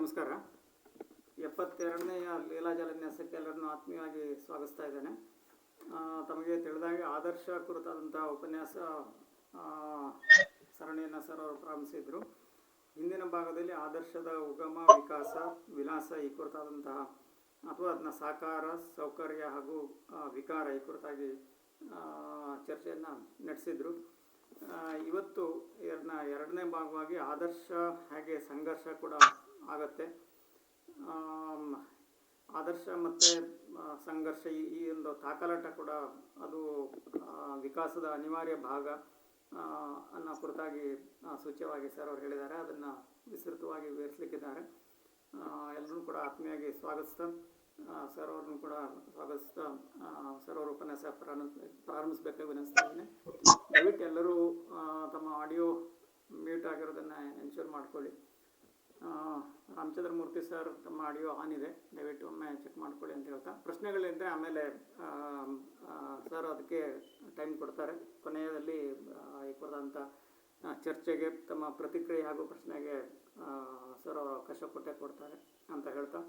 ನಮಸ್ಕಾರ. 72ನೇಯ ಲೀಲಾಜಲನ್ಯಾಸಕ್ಕೆ ಎಲ್ಲರನ್ನೂ ಆತ್ಮೀಯವಾಗಿ ಸ್ವಾಗತಿಸ್ತಾ ಇದ್ದೇನೆ. ತಮಗೆ ತಿಳಿದಾಗೆ ಆದರ್ಶ ಕುರಿತಾದಂಥ ಉಪನ್ಯಾಸ ಸರಣಿಯನ್ನು ಸರ್ ಅವರು ಪ್ರಾರಂಭಿಸಿದರು. ಹಿಂದಿನ ಭಾಗದಲ್ಲಿ ಆದರ್ಶದ ಉಗಮ, ವಿಕಾಸ, ವಿಲಾಸ ಈ ಕುರಿತಾದಂತಹ ಅಥವಾ ಅದನ್ನ ಸಾಕಾರ, ಸೌಕರ್ಯ ಹಾಗೂ ವಿಕಾರ ಈ ಕುರಿತಾಗಿ ಚರ್ಚೆಯನ್ನು ನಡೆಸಿದರು. ಇವತ್ತು ಎರಡನೇ ಭಾಗವಾಗಿ ಆದರ್ಶ ಹಾಗೆ ಸಂಘರ್ಷ ಕೂಡ ಆಗತ್ತೆ. ಆದರ್ಶ ಮತ್ತು ಸಂಘರ್ಷ ಈ ಒಂದು ತಾಕಲಾಟ ಕೂಡ ಅದು ವಿಕಾಸದ ಅನಿವಾರ್ಯ ಭಾಗ ಅನ್ನೋ ಕುರಿತಾಗಿ ಸೂಚ್ಯವಾಗಿ ಸರ್ ಅವರು ಹೇಳಿದ್ದಾರೆ. ಅದನ್ನು ವಿಸ್ತೃತವಾಗಿ ವಿವರಿಸಲಿಕ್ಕಿದ್ದಾರೆ. ಎಲ್ಲರೂ ಕೂಡ ಆತ್ಮೀಯವಾಗಿ ಸ್ವಾಗತಿಸ್ತಾ ಸರ್ ಅವ್ರನ್ನು ಕೂಡ ಸ್ವಾಗತಿಸ್ತಾ ಸರ್ ಅವರು ಉಪನ್ಯಾಸ ಪ್ರಾರಂಭಿಸಬೇಕಾಗಿ ವಿನಿಸ್ತಾ ಇದ್ದೀನಿ. ದಯವಿಟ್ಟು ಎಲ್ಲರೂ ತಮ್ಮ ಆಡಿಯೋ ಮ್ಯೂಟ್ ಆಗಿರೋದನ್ನು ಎನ್ಶೂರ್ ಮಾಡ್ಕೊಳ್ಳಿ. ರಾಮಚಂದ್ರ ಮೂರ್ತಿ ಸರ್ ತಮ್ಮ ಆಡಿಯೋ ಆನ್ ಇದೆ, ದಯವಿಟ್ಟು ಒಮ್ಮೆ ಚೆಕ್ ಮಾಡ್ಕೊಳ್ಳಿ ಅಂತ ಹೇಳ್ತಾ, ಪ್ರಶ್ನೆಗಳಿದ್ದರೆ ಆಮೇಲೆ ಸರ್ ಅದಕ್ಕೆ ಟೈಮ್ ಕೊಡ್ತಾರೆ. ಕೊನೆಯಲ್ಲಿ ಈ ಕುರಿತಂಥ ಚರ್ಚೆಗೆ ತಮ್ಮ ಪ್ರತಿಕ್ರಿಯೆ ಹಾಗೂ ಪ್ರಶ್ನೆಗೆ ಸರ್ ಅವರು ಅವಕಾಶ ಕೊಡ್ತಾರೆ ಅಂತ ಹೇಳ್ತಾ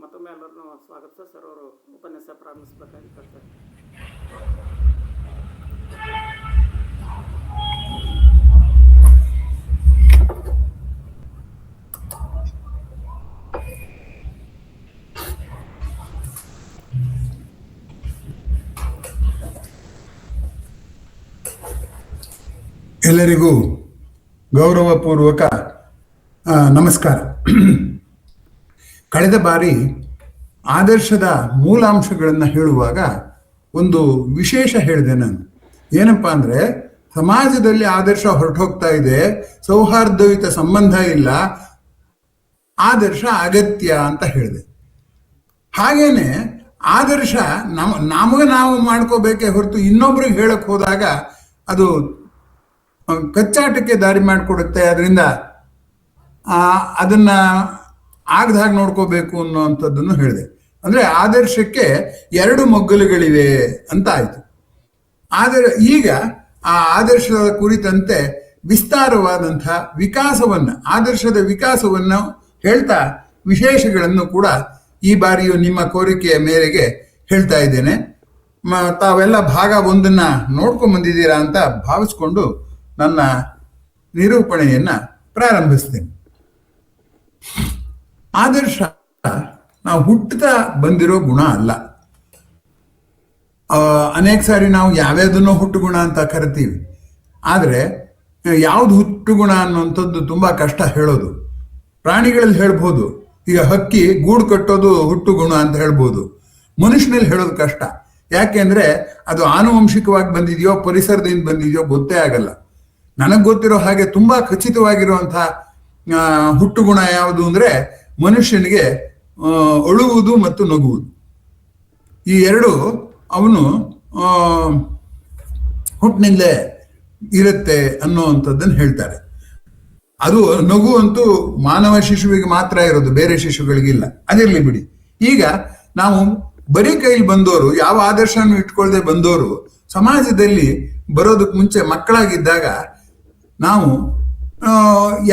ಮತ್ತೊಮ್ಮೆ ಎಲ್ಲರನ್ನೂ ಸ್ವಾಗತಿಸ ಸರ್ ಅವರು ಉಪನ್ಯಾಸ ಪ್ರಾರಂಭಿಸಬೇಕಾಗಿ ಕೇಳ್ತಾರೆ. ಎಲ್ಲರಿಗೂ ಗೌರವಪೂರ್ವಕ ನಮಸ್ಕಾರ. ಕಳೆದ ಬಾರಿ ಆದರ್ಶದ ಮೂಲಾಂಶಗಳನ್ನು ಹೇಳುವಾಗ ಒಂದು ವಿಶೇಷ ಹೇಳಿದೆ ನಾನು. ಏನಪ್ಪಾ ಅಂದರೆ, ಸಮಾಜದಲ್ಲಿ ಆದರ್ಶ ಹೊರಟೋಗ್ತಾ ಇದೆ, ಸೌಹಾರ್ದಯುತ ಸಂಬಂಧ ಇಲ್ಲ, ಆದರ್ಶ ಅಗತ್ಯ ಅಂತ ಹೇಳಿದೆ. ಹಾಗೇನೆ ಆದರ್ಶ ನಮಗೆ ನಾವು ಮಾಡ್ಕೋಬೇಕೇ ಹೊರತು ಇನ್ನೊಬ್ರಿಗೆ ಹೇಳಕ್ ಹೋದಾಗ ಅದು ಕಚ್ಚಾಟಕ್ಕೆ ದಾರಿ ಮಾಡಿಕೊಡುತ್ತೆ. ಅದರಿಂದ ಅದನ್ನ ಆಗದ ಹಾಗೆ ನೋಡ್ಕೋಬೇಕು ಅನ್ನೋವಂಥದ್ದನ್ನು ಹೇಳಿದೆ. ಅಂದ್ರೆ ಆದರ್ಶಕ್ಕೆ ಎರಡು ಮಗ್ಗಲುಗಳಿವೆ ಅಂತ ಆಯ್ತು. ಆದರೆ ಈಗ ಆ ಆದರ್ಶದ ಕುರಿತಂತೆ ವಿಸ್ತಾರವಾದಂತಹ ಆದರ್ಶದ ವಿಕಾಸವನ್ನು ಹೇಳ್ತಾ ವಿಶೇಷಗಳನ್ನು ಕೂಡ ಈ ಬಾರಿಯೂ ನಿಮ್ಮ ಕೋರಿಕೆಯ ಮೇರೆಗೆ ಹೇಳ್ತಾ ಇದ್ದೇನೆ. ತಾವೆಲ್ಲ ಭಾಗ ಒಂದನ್ನ ನೋಡ್ಕೊಂಡ್ ಬಂದಿದ್ದೀರಾ ಅಂತ ಭಾವಿಸ್ಕೊಂಡು ನನ್ನ ನಿರೂಪಣೆಯನ್ನ ಪ್ರಾರಂಭಿಸ್ತೇನೆ. ಆದರ್ಶ ನಾವು ಹುಟ್ಟುತ್ತಾ ಬಂದಿರೋ ಗುಣ ಅಲ್ಲ. ಅನೇಕ ಸಾರಿ ನಾವು ಯಾವ್ಯಾವುದನ್ನೋ ಹುಟ್ಟು ಗುಣ ಅಂತ ಕರಿತೀವಿ. ಆದರೆ ಯಾವ್ದು ಹುಟ್ಟು ಗುಣ ಅನ್ನುವಂಥದ್ದು ತುಂಬಾ ಕಷ್ಟ ಹೇಳೋದು. ಪ್ರಾಣಿಗಳಲ್ಲಿ ಹೇಳ್ಬೋದು, ಈಗ ಹಕ್ಕಿ ಗೂಡು ಕಟ್ಟೋದು ಹುಟ್ಟು ಗುಣ ಅಂತ ಹೇಳ್ಬೋದು. ಮನುಷ್ಯನಲ್ಲಿ ಹೇಳೋದು ಕಷ್ಟ. ಯಾಕೆಂದ್ರೆ ಅದು ಆನುವಂಶಿಕವಾಗಿ ಬಂದಿದೆಯೋ ಪರಿಸರದಿಂದ ಬಂದಿದೆಯೋ ಗೊತ್ತೇ ಆಗಲ್ಲ. ನನಗೆ ಗೊತ್ತಿರೋ ಹಾಗೆ ತುಂಬಾ ಖಚಿತವಾಗಿರುವಂತಹ ಹುಟ್ಟು ಗುಣ ಯಾವುದು ಅಂದ್ರೆ ಮನುಷ್ಯನಿಗೆ ಅಳುವುದು ಮತ್ತು ನಗುವುದು. ಈ ಎರಡು ಅವನು ಹುಟ್ಟಿನಿಂದಲೇ ಇರುತ್ತೆ ಅನ್ನುವಂಥದ್ದನ್ನು ಹೇಳ್ತಾರೆ. ಅದು ನಗು ಅಂತೂ ಮಾನವ ಶಿಶುವಿಗೆ ಮಾತ್ರ ಇರೋದು, ಬೇರೆ ಶಿಶುಗಳಿಗಿಲ್ಲ. ಅದಿರ್ಲಿ ಬಿಡಿ. ಈಗ ನಾವು ಬರೀ ಕೈಲಿ ಬಂದವರು, ಯಾವ ಆದರ್ಶನೂ ಇಟ್ಕೊಳ್ಳದೆ ಬಂದವರು ಸಮಾಜದಲ್ಲಿ ಬರೋದಕ್ಕೆ ಮುಂಚೆ ಮಕ್ಕಳಾಗಿದ್ದಾಗ ನಾವು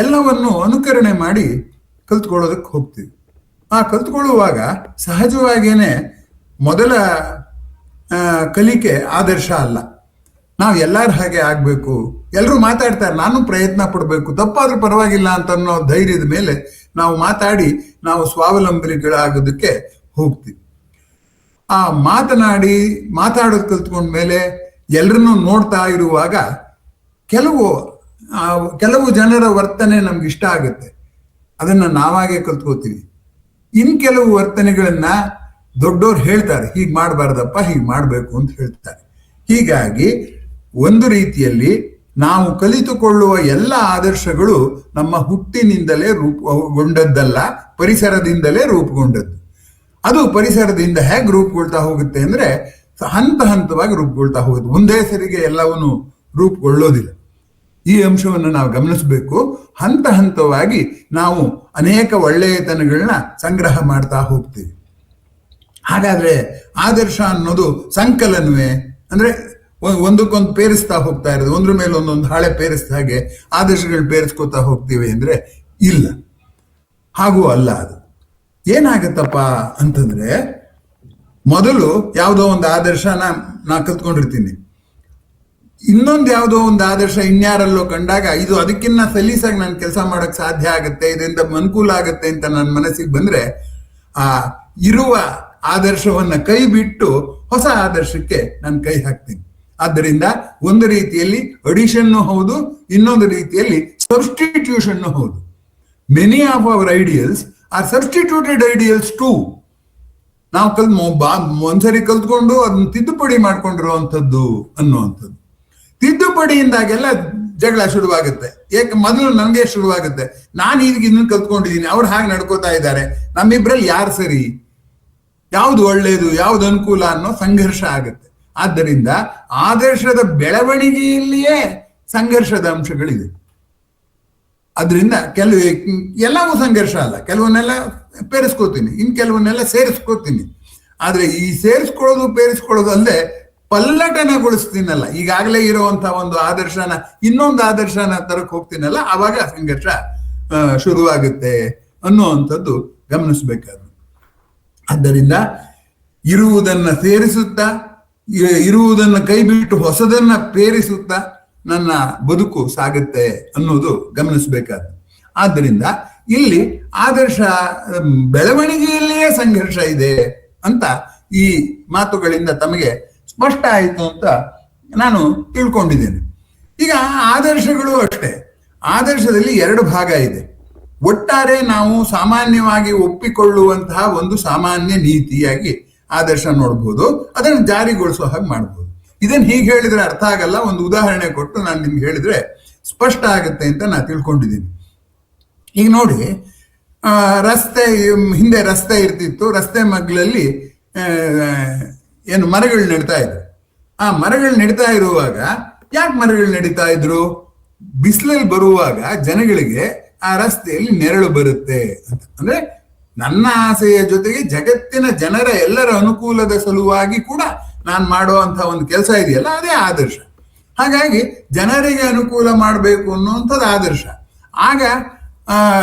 ಎಲ್ಲವನ್ನು ಅನುಕರಣೆ ಮಾಡಿ ಕಲ್ತ್ಕೊಳ್ಳೋದಕ್ಕೆ ಹೋಗ್ತೀವಿ. ಆ ಕಲ್ತ್ಕೊಳ್ಳುವಾಗ ಸಹಜವಾಗೇನೆ ಮೊದಲ ಕಲಿಕೆ ಆದರ್ಶ ಅಲ್ಲ. ನಾವು ಎಲ್ಲರ ಹಾಗೆ ಆಗ್ಬೇಕು, ಎಲ್ಲರೂ ಮಾತಾಡ್ತಾರೆ, ನಾನು ಪ್ರಯತ್ನ ಪಡಬೇಕು, ತಪ್ಪಾದ್ರೂ ಪರವಾಗಿಲ್ಲ ಅಂತ ಅನ್ನೋ ಧೈರ್ಯದ ಮೇಲೆ ನಾವು ನಾವು ಸ್ವಾವಲಂಬಿಗಳಾಗೋದಕ್ಕೆ ಹೋಗ್ತೀವಿ. ಆ ಮಾತಾಡೋದು ಕಲ್ತ್ಕೊಂಡ್ಮೇಲೆ ಎಲ್ಲರನ್ನೂ ನೋಡ್ತಾ ಇರುವಾಗ ಕೆಲವು ಜನರ ವರ್ತನೆ ನಮ್ಗೆ ಇಷ್ಟ ಆಗುತ್ತೆ, ಅದನ್ನ ನಾವಾಗೆ ಕಲ್ತ್ಕೋತೀವಿ. ಇನ್ ಕೆಲವು ವರ್ತನೆಗಳನ್ನ ದೊಡ್ಡೋರು ಹೇಳ್ತಾರೆ, ಹೀಗೆ ಮಾಡಬಾರ್ದಪ್ಪ, ಹೀಗೆ ಮಾಡ್ಬೇಕು ಅಂತ ಹೇಳ್ತಾರೆ. ಹೀಗಾಗಿ ಒಂದು ರೀತಿಯಲ್ಲಿ ನಾವು ಕಲಿತುಕೊಳ್ಳುವ ಎಲ್ಲ ಆದರ್ಶಗಳು ನಮ್ಮ ಹುಟ್ಟಿನಿಂದಲೇ ರೂಪುಗೊಂಡದ್ದಲ್ಲ, ಪರಿಸರದಿಂದಲೇ ರೂಪುಗೊಂಡದ್ದು. ಅದು ಪರಿಸರದಿಂದ ಹೇಗೆ ರೂಪುಗೊಳ್ತಾ ಹೋಗುತ್ತೆ ಅಂದ್ರೆ ಹಂತ ಹಂತವಾಗಿ ರೂಪುಗೊಳ್ತಾ ಹೋಗುತ್ತೆ. ಒಂದೇ ಸರಿಗೆ ಎಲ್ಲವನ್ನು ರೂಪುಗೊಳ್ಳೋದಿಲ್ಲ. ಈ ಅಂಶವನ್ನು ನಾವು ಗಮನಿಸಬೇಕು. ಹಂತ ಹಂತವಾಗಿ ನಾವು ಅನೇಕ ಒಳ್ಳೆಯತನಗಳನ್ನ ಸಂಗ್ರಹ ಮಾಡ್ತಾ ಹೋಗ್ತೀವಿ. ಹಾಗಾದ್ರೆ ಆದರ್ಶ ಅನ್ನೋದು ಸಂಕಲನವೇ? ಅಂದ್ರೆ ಒಂದಕ್ಕೊಂದು ಪೇರಿಸ್ತಾ ಹೋಗ್ತಾ ಇರೋದು, ಒಂದ್ರ ಮೇಲೆ ಒಂದೊಂದು ಹಾಳೆ ಪೇರಿಸಿದ ಹಾಗೆ ಆದರ್ಶಗಳು ಪೇರಿಸ್ಕೋತಾ ಹೋಗ್ತೀವಿ ಅಂದ್ರೆ ಇಲ್ಲ. ಹಾಗೂ ಅಲ್ಲ. ಅದು ಏನಾಗತ್ತಪ್ಪ ಅಂತಂದ್ರೆ, ಮೊದಲು ಯಾವುದೋ ಒಂದು ಆದರ್ಶನ ನಾ ಕಲ್ತ್ಕೊಂಡಿರ್ತೀನಿ, ಇನ್ನೊಂದು ಯಾವುದೋ ಒಂದು ಆದರ್ಶ ಇನ್ಯಾರಲ್ಲೋ ಕಂಡಾಗ ಇದು ಅದಕ್ಕಿನ್ನ ಸಲೀಸಾಗಿ ನಾನು ಕೆಲಸ ಮಾಡಕ್ ಸಾಧ್ಯ ಆಗತ್ತೆ, ಇದರಿಂದ ಅನುಕೂಲ ಆಗತ್ತೆ ಅಂತ ನನ್ನ ಮನಸ್ಸಿಗೆ ಬಂದ್ರೆ ಆ ಇರುವ ಆದರ್ಶವನ್ನ ಕೈ ಬಿಟ್ಟು ಹೊಸ ಆದರ್ಶಕ್ಕೆ ನಾನು ಕೈ ಹಾಕ್ತೀನಿ. ಆದ್ದರಿಂದ ಒಂದು ರೀತಿಯಲ್ಲಿ ಅಡಿಷನ್ನು ಹೌದು, ಇನ್ನೊಂದು ರೀತಿಯಲ್ಲಿ ಸಬ್ಸ್ಟಿಟ್ಯೂಷನ್ ಹೌದು. Many of our ideals are substituted ideals too. ನಾವು ಒಂದ್ಸರಿ ಕಲ್ತ್ಕೊಂಡು ಅದನ್ನ ತಿದ್ದುಪಡಿ ಮಾಡ್ಕೊಂಡಿರುವಂಥದ್ದು ಅನ್ನುವಂಥದ್ದು. ತಿದ್ದುಪಡಿಯಿಂದಾಗೆಲ್ಲ ಜಗಳ ಶುರುವಾಗುತ್ತೆ. ಏಕೆ ಮೊದಲು ನನಗೆ ಶುರುವಾಗುತ್ತೆ, ನಾನು ಈಗ ಇನ್ನೂ ಕಲ್ತ್ಕೊಂಡಿದ್ದೀನಿ, ಅವ್ರು ಹಾಗೆ ನಡ್ಕೋತಾ ಇದ್ದಾರೆ, ನಮ್ಮಿಬ್ರಲ್ಲಿ ಯಾರು ಸರಿ, ಯಾವ್ದು ಒಳ್ಳೇದು, ಯಾವ್ದು ಅನುಕೂಲ ಅನ್ನೋ ಸಂಘರ್ಷ ಆಗುತ್ತೆ. ಆದ್ದರಿಂದ ಆದರ್ಶದ ಬೆಳವಣಿಗೆಯಲ್ಲಿಯೇ ಸಂಘರ್ಷದ ಅಂಶಗಳಿದೆ. ಅದರಿಂದ ಎಲ್ಲವೂ ಸಂಘರ್ಷ ಅಲ್ಲ, ಕೆಲವನ್ನೆಲ್ಲ ಪೇರಿಸ್ಕೋತೀನಿ, ಇನ್ ಕೆಲವನ್ನೆಲ್ಲ ಸೇರಿಸ್ಕೋತೀನಿ. ಆದ್ರೆ ಈ ಸೇರಿಸ್ಕೊಳ್ಳೋದು ಪೇರಿಸ್ಕೊಳ್ಳೋದು ಅಲ್ಲದೆ ಪಲ್ಲಟನಗೊಳಿಸ್ತೀನಲ್ಲ, ಈಗಾಗಲೇ ಇರುವಂತಹ ಒಂದು ಆದರ್ಶನ ಇನ್ನೊಂದು ಆದರ್ಶನ ತರಕ್ ಹೋಗ್ತೀನಲ್ಲ, ಆವಾಗ ಸಂಘರ್ಷ ಶುರುವಾಗುತ್ತೆ ಅನ್ನುವಂಥದ್ದು ಗಮನಿಸ್ಬೇಕಾದ್ರು. ಆದ್ದರಿಂದ ಇರುವುದನ್ನ ಸೇರಿಸುತ್ತಾ, ಇರುವುದನ್ನ ಕೈ ಬಿಟ್ಟು ಹೊಸದನ್ನ ಪೇರಿಸುತ್ತಾ ನನ್ನ ಬದುಕು ಸಾಗುತ್ತೆ ಅನ್ನೋದು ಗಮನಿಸಬೇಕಾದ್ದು. ಆದ್ದರಿಂದ ಇಲ್ಲಿ ಆದರ್ಶ ಬೆಳವಣಿಗೆಯಲ್ಲಿಯೇ ಸಂಘರ್ಷ ಇದೆ ಅಂತ ಈ ಮಾತುಗಳಿಂದ ತಮಗೆ ಸ್ಪಷ್ಟ ಆಯಿತು ಅಂತ ನಾನು ತಿಳ್ಕೊಂಡಿದ್ದೇನೆ. ಈಗ ಆದರ್ಶಗಳು ಅಷ್ಟೇ, ಆದರ್ಶದಲ್ಲಿ ಎರಡು ಭಾಗ ಇದೆ. ಒಟ್ಟಾರೆ ನಾವು ಸಾಮಾನ್ಯವಾಗಿ ಒಪ್ಪಿಕೊಳ್ಳುವಂತಹ ಒಂದು ಸಾಮಾನ್ಯ ನೀತಿಯಾಗಿ ಆದರ್ಶ ನೋಡ್ಬೋದು, ಅದನ್ನು ಜಾರಿಗೊಳಿಸೋ ಹಾಗೆ ಮಾಡ್ಬೋದು. ಇದನ್ನು ಹೀಗೆ ಹೇಳಿದ್ರೆ ಅರ್ಥ ಆಗಲ್ಲ, ಒಂದು ಉದಾಹರಣೆ ಕೊಟ್ಟು ನಾನು ನಿಮ್ಗೆ ಹೇಳಿದ್ರೆ ಸ್ಪಷ್ಟ ಆಗುತ್ತೆ ಅಂತ ನಾನು ತಿಳ್ಕೊಂಡಿದ್ದೀನಿ. ಈಗ ನೋಡಿ, ಹಿಂದೆ ರಸ್ತೆ ಇರ್ತಿತ್ತು, ರಸ್ತೆ ಮಗ್ಲಲ್ಲಿ ಏನು ಮರಗಳು ನೆಡ್ತಾ ಇದ್ರು. ಆ ಮರಗಳು ನೆಡ್ತಾ ಇರುವಾಗ ಯಾಕೆ ಮರಗಳು ನೆಡಿತಾ ಇದ್ರು? ಬಿಸಿಲಲ್ಲಿ ಬರುವಾಗ ಜನಗಳಿಗೆ ಆ ರಸ್ತೆಯಲ್ಲಿ ನೆರಳು ಬರುತ್ತೆ ಅಂತ. ಅಂದ್ರೆ ನನ್ನ ಆಸೆಯ ಜೊತೆಗೆ ಜಗತ್ತಿನ ಜನರ ಎಲ್ಲರ ಅನುಕೂಲದ ಸಲುವಾಗಿ ಕೂಡ ನಾನು ಮಾಡುವಂತಹ ಒಂದು ಕೆಲಸ ಇದೆಯಲ್ಲ, ಅದೇ ಆದರ್ಶ. ಹಾಗಾಗಿ ಜನರಿಗೆ ಅನುಕೂಲ ಮಾಡಬೇಕು ಅನ್ನುವಂಥದ್ದು ಆದರ್ಶ. ಆಗ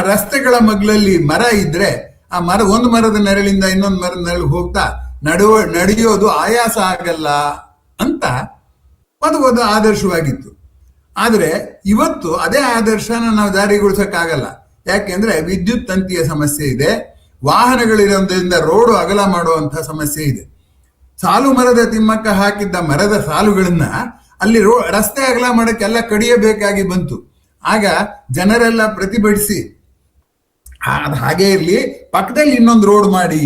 ರಸ್ತೆಗಳ ಮಗ್ಲಲ್ಲಿ ಮರ ಇದ್ರೆ ಆ ಒಂದು ಮರದ ನೆರಳಿಂದ ಇನ್ನೊಂದು ಮರದ ನೆರಳು ಹೋಗ್ತಾ ನಡೆಯೋದು ಆಯಾಸ ಆಗಲ್ಲ ಅಂತ ಅದು ಒಂದು ಆದರ್ಶವಾಗಿತ್ತು. ಆದ್ರೆ ಇವತ್ತು ಅದೇ ಆದರ್ಶನ ನಾವು ಜಾರಿಗೊಳಿಸಕ್ಕಾಗಲ್ಲ. ಯಾಕೆಂದ್ರೆ ವಿದ್ಯುತ್ ತಂತಿಯ ಸಮಸ್ಯೆ ಇದೆ, ವಾಹನಗಳಿರೋದ್ರಿಂದ ರೋಡು ಅಗಲ ಮಾಡುವಂತಹ ಸಮಸ್ಯೆ ಇದೆ. ಸಾಲು ಮರದ ತಿಮ್ಮಕ್ಕ ಹಾಕಿದ್ದ ಮರದ ಸಾಲುಗಳನ್ನ ಅಲ್ಲಿ ರಸ್ತೆ ಅಗಲ ಮಾಡಕ್ಕೆಲ್ಲ ಕಡಿಯಬೇಕಾಗಿ ಬಂತು. ಆಗ ಜನರೆಲ್ಲ ಪ್ರತಿಭಟಿಸಿ ಅದು ಹಾಗೆ ಇರ್ಲಿ, ಪಕ್ಕದಲ್ಲಿ ಇನ್ನೊಂದು ರೋಡ್ ಮಾಡಿ,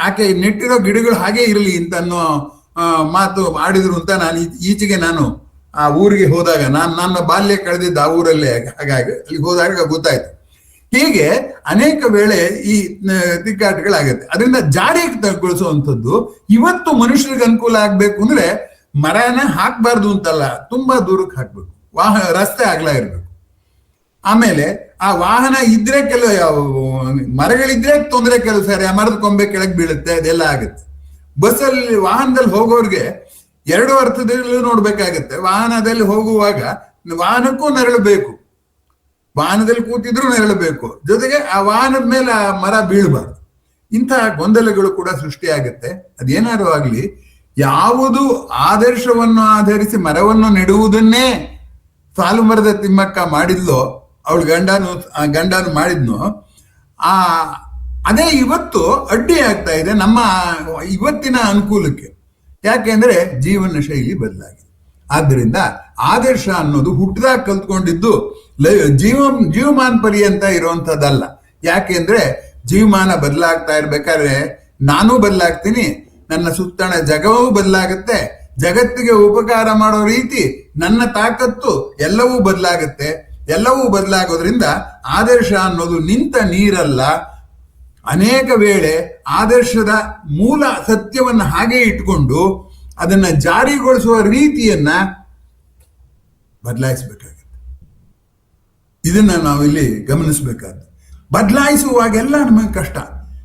ಆಕೆ ನೆಟ್ಟಿರೋ ಗಿಡಗಳು ಹಾಗೆ ಇರಲಿ ಅಂತ ಅನ್ನೋ ಮಾತು ಆಡಿದ್ರು ಅಂತ ನಾನು ಆ ಊರಿಗೆ ಹೋದಾಗ, ನನ್ನ ಬಾಲ್ಯ ಕಳೆದಿದ್ದ ಆ ಊರಲ್ಲೇ, ಹಾಗಾಗಿ ಅಲ್ಲಿಗೆ ಹೋದಾಗ ಗೊತ್ತಾಯ್ತು. ಹೀಗೆ ಅನೇಕ ವೇಳೆ ಈ ತಿಕ್ಕಾಟಗಳಾಗತ್ತೆ. ಅದರಿಂದ ಜಾರಿಗೆ ತಗೊಳಿಸುವಂಥದ್ದು ಇವತ್ತು ಮನುಷ್ಯರಿಗೆ ಅನುಕೂಲ ಆಗ್ಬೇಕು ಅಂದ್ರೆ ಮರನ ಹಾಕ್ಬಾರ್ದು ಅಂತಲ್ಲ, ತುಂಬಾ ದೂರಕ್ಕೆ ಹಾಕ್ಬೇಕು, ರಸ್ತೆ ಅಗಲ ಇರ್ಬೇಕು. ಆಮೇಲೆ ಆ ವಾಹನ ಇದ್ರೆ ಮರಗಳಿದ್ರೆ ತೊಂದರೆ, ಕೆಲವು ಸಾರಿ ಆ ಮರದ ಕೊಂಬೆ ಕೆಳಗೆ ಬೀಳುತ್ತೆ, ಅದೆಲ್ಲ ಆಗುತ್ತೆ. ಬಸ್ಸಲ್ಲಿ ವಾಹನದಲ್ಲಿ ಹೋಗೋರ್ಗೆ ಎರಡು ಅರ್ಥದಲ್ಲೂ ನೋಡ್ಬೇಕಾಗತ್ತೆ. ವಾಹನದಲ್ಲಿ ಹೋಗುವಾಗ ವಾಹನಕ್ಕೂ ನೆರಳು ಬೇಕು, ವಾಹನದಲ್ಲಿ ಕೂತಿದ್ರು ನೆರಳು ಬೇಕು, ಜೊತೆಗೆ ಆ ವಾಹನದ ಮೇಲೆ ಆ ಮರ ಬೀಳಬಾರ್ದು. ಇಂತಹ ಗೊಂದಲಗಳು ಕೂಡ ಸೃಷ್ಟಿಯಾಗುತ್ತೆ. ಅದೇನಾದ್ರು ಆಗ್ಲಿ, ಯಾವುದು ಆದರ್ಶವನ್ನು ಆಧರಿಸಿ ಮರವನ್ನು ನೆಡುವುದನ್ನೇ ಸಾಲು ಮರದ ತಿಮ್ಮಕ್ಕ ಮಾಡಿದ್ಲೋ, ಅವಳು ಗಂಡನು ಮಾಡಿದ್ನೋ, ಅದೇ ಇವತ್ತು ಅಡ್ಡಿ ಆಗ್ತಾ ಇದೆ ನಮ್ಮ ಇವತ್ತಿನ ಅನುಕೂಲಕ್ಕೆ. ಯಾಕೆಂದ್ರೆ ಜೀವನ ಶೈಲಿ ಬದಲಾಗಿದೆ. ಆದ್ದರಿಂದ ಆದರ್ಶ ಅನ್ನೋದು ಹುಟ್ಟಿದಾಗ ಕಲ್ತ್ಕೊಂಡಿದ್ದು ಜೀವಮಾನ ಪರ್ಯಂತ ಇರುವಂತದ್ದಲ್ಲ. ಯಾಕೆಂದ್ರೆ ಜೀವಮಾನ ಬದಲಾಗ್ತಾ ಇರ್ಬೇಕಾದ್ರೆ ನಾನು ಬದಲಾಗ್ತೀನಿ, ನನ್ನ ಸುತ್ತಣ ಜಗವೂ ಬದಲಾಗುತ್ತೆ, ಜಗತ್ತಿಗೆ ಉಪಕಾರ ಮಾಡೋ ರೀತಿ ನನ್ನ ತಾಕತ್ತು ಎಲ್ಲವೂ ಬದಲಾಗುತ್ತೆ. ಎಲ್ಲವೂ ಬದಲಾಗೋದ್ರಿಂದ ಆದರ್ಶ ಅನ್ನೋದು ನಿಂತ ನೀರಲ್ಲ. ಅನೇಕ ವೇಳೆ ಆದರ್ಶದ ಮೂಲ ಸತ್ಯವನ್ನು ಹಾಗೆ ಇಟ್ಕೊಂಡು ಅದನ್ನ ಜಾರಿಗೊಳಿಸುವ ರೀತಿಯನ್ನ ಬದಲಾಯಿಸಬೇಕಾಗುತ್ತೆ. ಇದನ್ನ ನಾವಿಲ್ಲಿ ಗಮನಿಸಬೇಕಾದ್ದು. ಬದಲಾಯಿಸುವಾಗೆಲ್ಲ ನಮಗೆ ಕಷ್ಟ.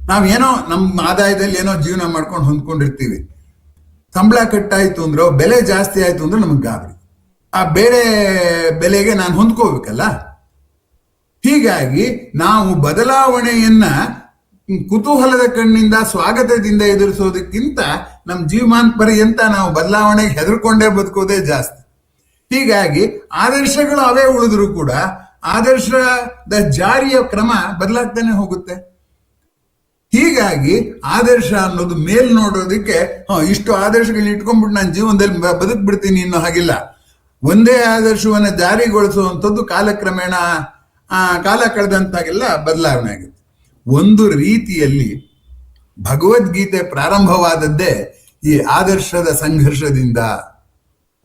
ನಾವೇನೋ ನಮ್ಮ ಆದಾಯದಲ್ಲಿ ಏನೋ ಜೀವನ ಮಾಡ್ಕೊಂಡು ಹೊಂದ್ಕೊಂಡಿರ್ತೀವಿ. ಸಂಬಳ ಕಟ್ಟಾಯ್ತು ಅಂದ್ರೋ, ಬೆಲೆ ಜಾಸ್ತಿ ಆಯ್ತು ಅಂದ್ರೆ ನಮಗೆ ಗಾಬರಿ. ಆ ಬೇರೆ ಬೆಲೆಗೆ ನಾನು ಹೊಂದ್ಕೋಬೇಕಲ್ಲ. ಹೀಗಾಗಿ ನಾವು ಬದಲಾವಣೆಯನ್ನ ಕುತೂಹಲದ ಕಣ್ಣಿಂದ ಸ್ವಾಗತದಿಂದ ಎದುರಿಸೋದಕ್ಕಿಂತ ನಮ್ಮ ಜೀವಮಾನ ಪರ್ಯಂತ ನಾವು ಬದಲಾವಣೆಗೆ ಹೆದರ್ಕೊಂಡೇ ಬದುಕೋದೇ ಜಾಸ್ತಿ. ಹೀಗಾಗಿ ಆದರ್ಶಗಳು ಅವೇ ಉಳಿದ್ರು ಕೂಡ ಆದರ್ಶದ ಜಾರಿಯ ಕ್ರಮ ಬದಲಾಗ್ತಾನೆ ಹೋಗುತ್ತೆ. ಹೀಗಾಗಿ ಆದರ್ಶ ಅನ್ನೋದು ಮೇಲ್ ನೋಡೋದಕ್ಕೆ ಇಷ್ಟು ಆದರ್ಶಗಳನ್ನ ಇಟ್ಕೊಂಡ್ಬಿಟ್ಟು ನಾನು ಜೀವನದಲ್ಲಿ ಬದುಕ್ಬಿಡ್ತೀನಿ ಅನ್ನೋ ಹಾಗಿಲ್ಲ. ಒಂದೇ ಆದರ್ಶವನ್ನ ಜಾರಿಗೊಳಿಸುವಂಥದ್ದು ಕಾಲಕ್ರಮೇಣ ಕಾಲ ಕಳೆದಂತಾಗೆಲ್ಲ ಬದಲಾವಣೆ ಆಗುತ್ತೆ. ಒಂದು ರೀತಿಯಲ್ಲಿ ಭಗವದ್ಗೀತೆ ಪ್ರಾರಂಭವಾದದ್ದೇ ಈ ಆದರ್ಶದ ಸಂಘರ್ಷದಿಂದ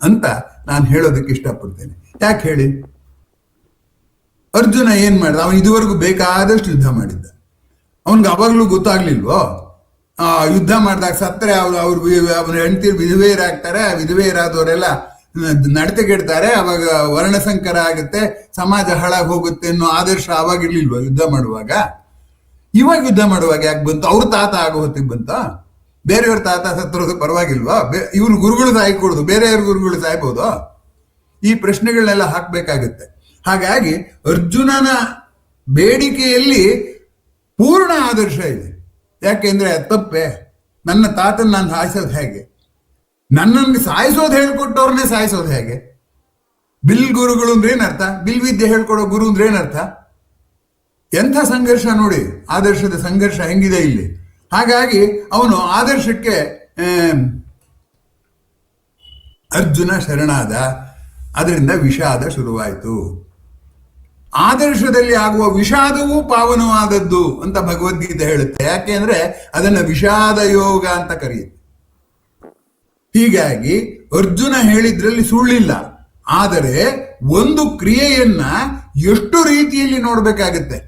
ಅಂತ ನಾನು ಹೇಳೋದಕ್ಕೆ ಇಷ್ಟಪಡ್ತೇನೆ. ಯಾಕೆ ಹೇಳಿ, ಅರ್ಜುನ ಏನ್ ಮಾಡಿದ? ಅವನು ಇದುವರೆಗೂ ಬೇಕಾದಷ್ಟು ಯುದ್ಧ ಮಾಡಿದ್ದ. ಅವನ್ಗೆ ಅವಾಗ್ಲೂ ಗೊತ್ತಾಗ್ಲಿಲ್ವೋ ಯುದ್ಧ ಮಾಡಿದಾಗ ಸತ್ತರೆ ಅವನ ಹೆಂಡತಿರು ವಿಧವೆಯರಾಗ್ತಾರೆ, ವಿಧವೆಯರಾದವರೆಲ್ಲ ನಡತೆಗೆಡ್ತಾರೆ, ಅವಾಗ ವರ್ಣಸಂಕರ ಆಗುತ್ತೆ, ಸಮಾಜ ಹಾಳಾಗಿ ಹೋಗುತ್ತೆ ಅನ್ನೋ ಆದರ್ಶ ಆವಾಗಿರ್ಲಿಲ್ವ ಯುದ್ಧ ಮಾಡುವಾಗ? ಇವಾಗ ಯುದ್ಧ ಮಾಡುವಾಗ ಯಾಕೆ ಬಂತು? ಅವ್ರ ತಾತ ಆಗೋ ಹೊತ್ತಿಗೆ ಬಂತ? ಬೇರೆಯವ್ರ ತಾತ ಸತ್ತಿರೋದು ಪರವಾಗಿಲ್ವಾ? ಇವ್ರು ಗುರುಗಳು ಸಾಯ್ಕೊಡುದು, ಬೇರೆಯವ್ರ ಗುರುಗಳು ಸಾಯ್ಬೋದು? ಈ ಪ್ರಶ್ನೆಗಳನ್ನೆಲ್ಲ ಹಾಕ್ಬೇಕಾಗತ್ತೆ. ಹಾಗಾಗಿ ಅರ್ಜುನನ ಬೇಡಿಕೆಯಲ್ಲಿ ಪೂರ್ಣ ಆದರ್ಶ ಇದೆ. ಯಾಕೆಂದ್ರೆ ತಪ್ಪೆ, ನನ್ನ ತಾತನ ನಾನು ಸಾಯಿಸೋದು ಹೇಗೆ? ನನ್ನನ್ನು ಸಾಯಿಸೋದು ಹೇಳ್ಕೊಟ್ಟವ್ರನ್ನೇ ಸಾಯಿಸೋದು ಹೇಗೆ? ಬಿಲ್ ಗುರುಗಳು ಅಂದ್ರೆ ಏನರ್ಥ? ಬಿಲ್ ವಿದ್ಯೆ ಹೇಳ್ಕೊಡೋ ಗುರು ಅಂದ್ರೆ ಏನರ್ಥ? ಎಂಥ ಸಂಘರ್ಷ ನೋಡಿ, ಆದರ್ಶದ ಸಂಘರ್ಷ ಹೆಂಗಿದೆ ಇಲ್ಲಿ. ಹಾಗಾಗಿ ಅವನು ಆದರ್ಶಕ್ಕೆ ಅರ್ಜುನ ಶರಣಾದ, ಅದರಿಂದ ವಿಷಾದ ಶುರುವಾಯಿತು. ಆದರ್ಶದಲ್ಲಿ ಆಗುವ ವಿಷಾದವೂ ಪಾವನವಾದದ್ದು ಅಂತ ಭಗವದ್ಗೀತೆ ಹೇಳುತ್ತೆ. ಯಾಕೆ ಅಂದ್ರೆ ಅದನ್ನ ವಿಷಾದ ಯೋಗ ಅಂತ ಕರೆಯುತ್ತೆ. ಹೀಗಾಗಿ ಅರ್ಜುನ ಹೇಳಿದ್ರಲ್ಲಿ ಸುಳ್ಳಿಲ್ಲ. ಆದರೆ ಒಂದು ಕ್ರಿಯೆಯನ್ನ ಎಷ್ಟು ರೀತಿಯಲ್ಲಿ ನೋಡ್ಬೇಕಾಗತ್ತೆ.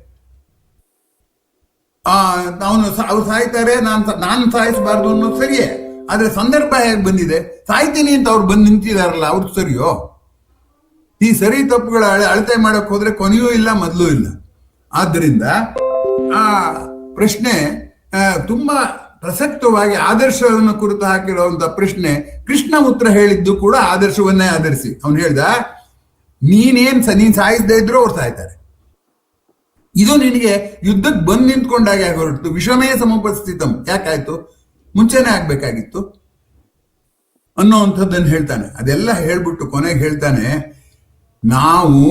ಅವ್ರು ಸಾಯ್ತಾರೆ, ನಾನು ಸಾಯಿಸಬಾರ್ದು ಅನ್ನೋದು ಸರಿಯೇ. ಆದ್ರೆ ಸಂದರ್ಭ ಹೇಗೆ ಬಂದಿದೆ? ಸಾಯ್ತೀನಿ ಅಂತ ಅವ್ರು ಬಂದು ನಿಂತಿದಾರಲ್ಲ, ಅವ್ರು ಸರಿಯೋ? ಈ ಸರಿ ತಪ್ಪುಗಳ ಅಳತೆ ಮಾಡಕ್ ಹೋದ್ರೆ ಕೊನೆಯೂ ಇಲ್ಲ, ಮೊದಲೂ ಇಲ್ಲ. ಆದ್ದರಿಂದ ಆ ಪ್ರಶ್ನೆ ತುಂಬಾ ಪ್ರಸಕ್ತವಾಗಿ ಆದರ್ಶವನ್ನು ಕುರಿತು ಹಾಕಿರುವಂತ ಪ್ರಶ್ನೆ. ಕೃಷ್ಣ ಉತ್ತರ ಹೇಳಿದ್ದು ಕೂಡ ಆದರ್ಶವನ್ನೇ ಆಧರಿಸಿ. ಅವನು ಹೇಳ್ದ, ನೀನ್ ಸಾಯಿಸದೇ ಇದ್ರು ಅವ್ರು ಸಾಯ್ತಾರೆ. ಇದು ನಿನಗೆ ಯುದ್ಧಕ್ಕೆ ಬಂದು ನಿಂತ್ಕೊಂಡಾಗ ಹೊರಟು ವಿಷಮೇ ಸಮುಪಸ್ಥಿತಂ ಯಾಕಾಯ್ತು? ಮುಂಚೆನೆ ಆಗ್ಬೇಕಾಗಿತ್ತು ಅನ್ನೋವಂಥದ್ದನ್ನು ಹೇಳ್ತಾನೆ. ಅದೆಲ್ಲ ಹೇಳ್ಬಿಟ್ಟು ಕೊನೆಗೆ ಹೇಳ್ತಾನೆ, ನಾವು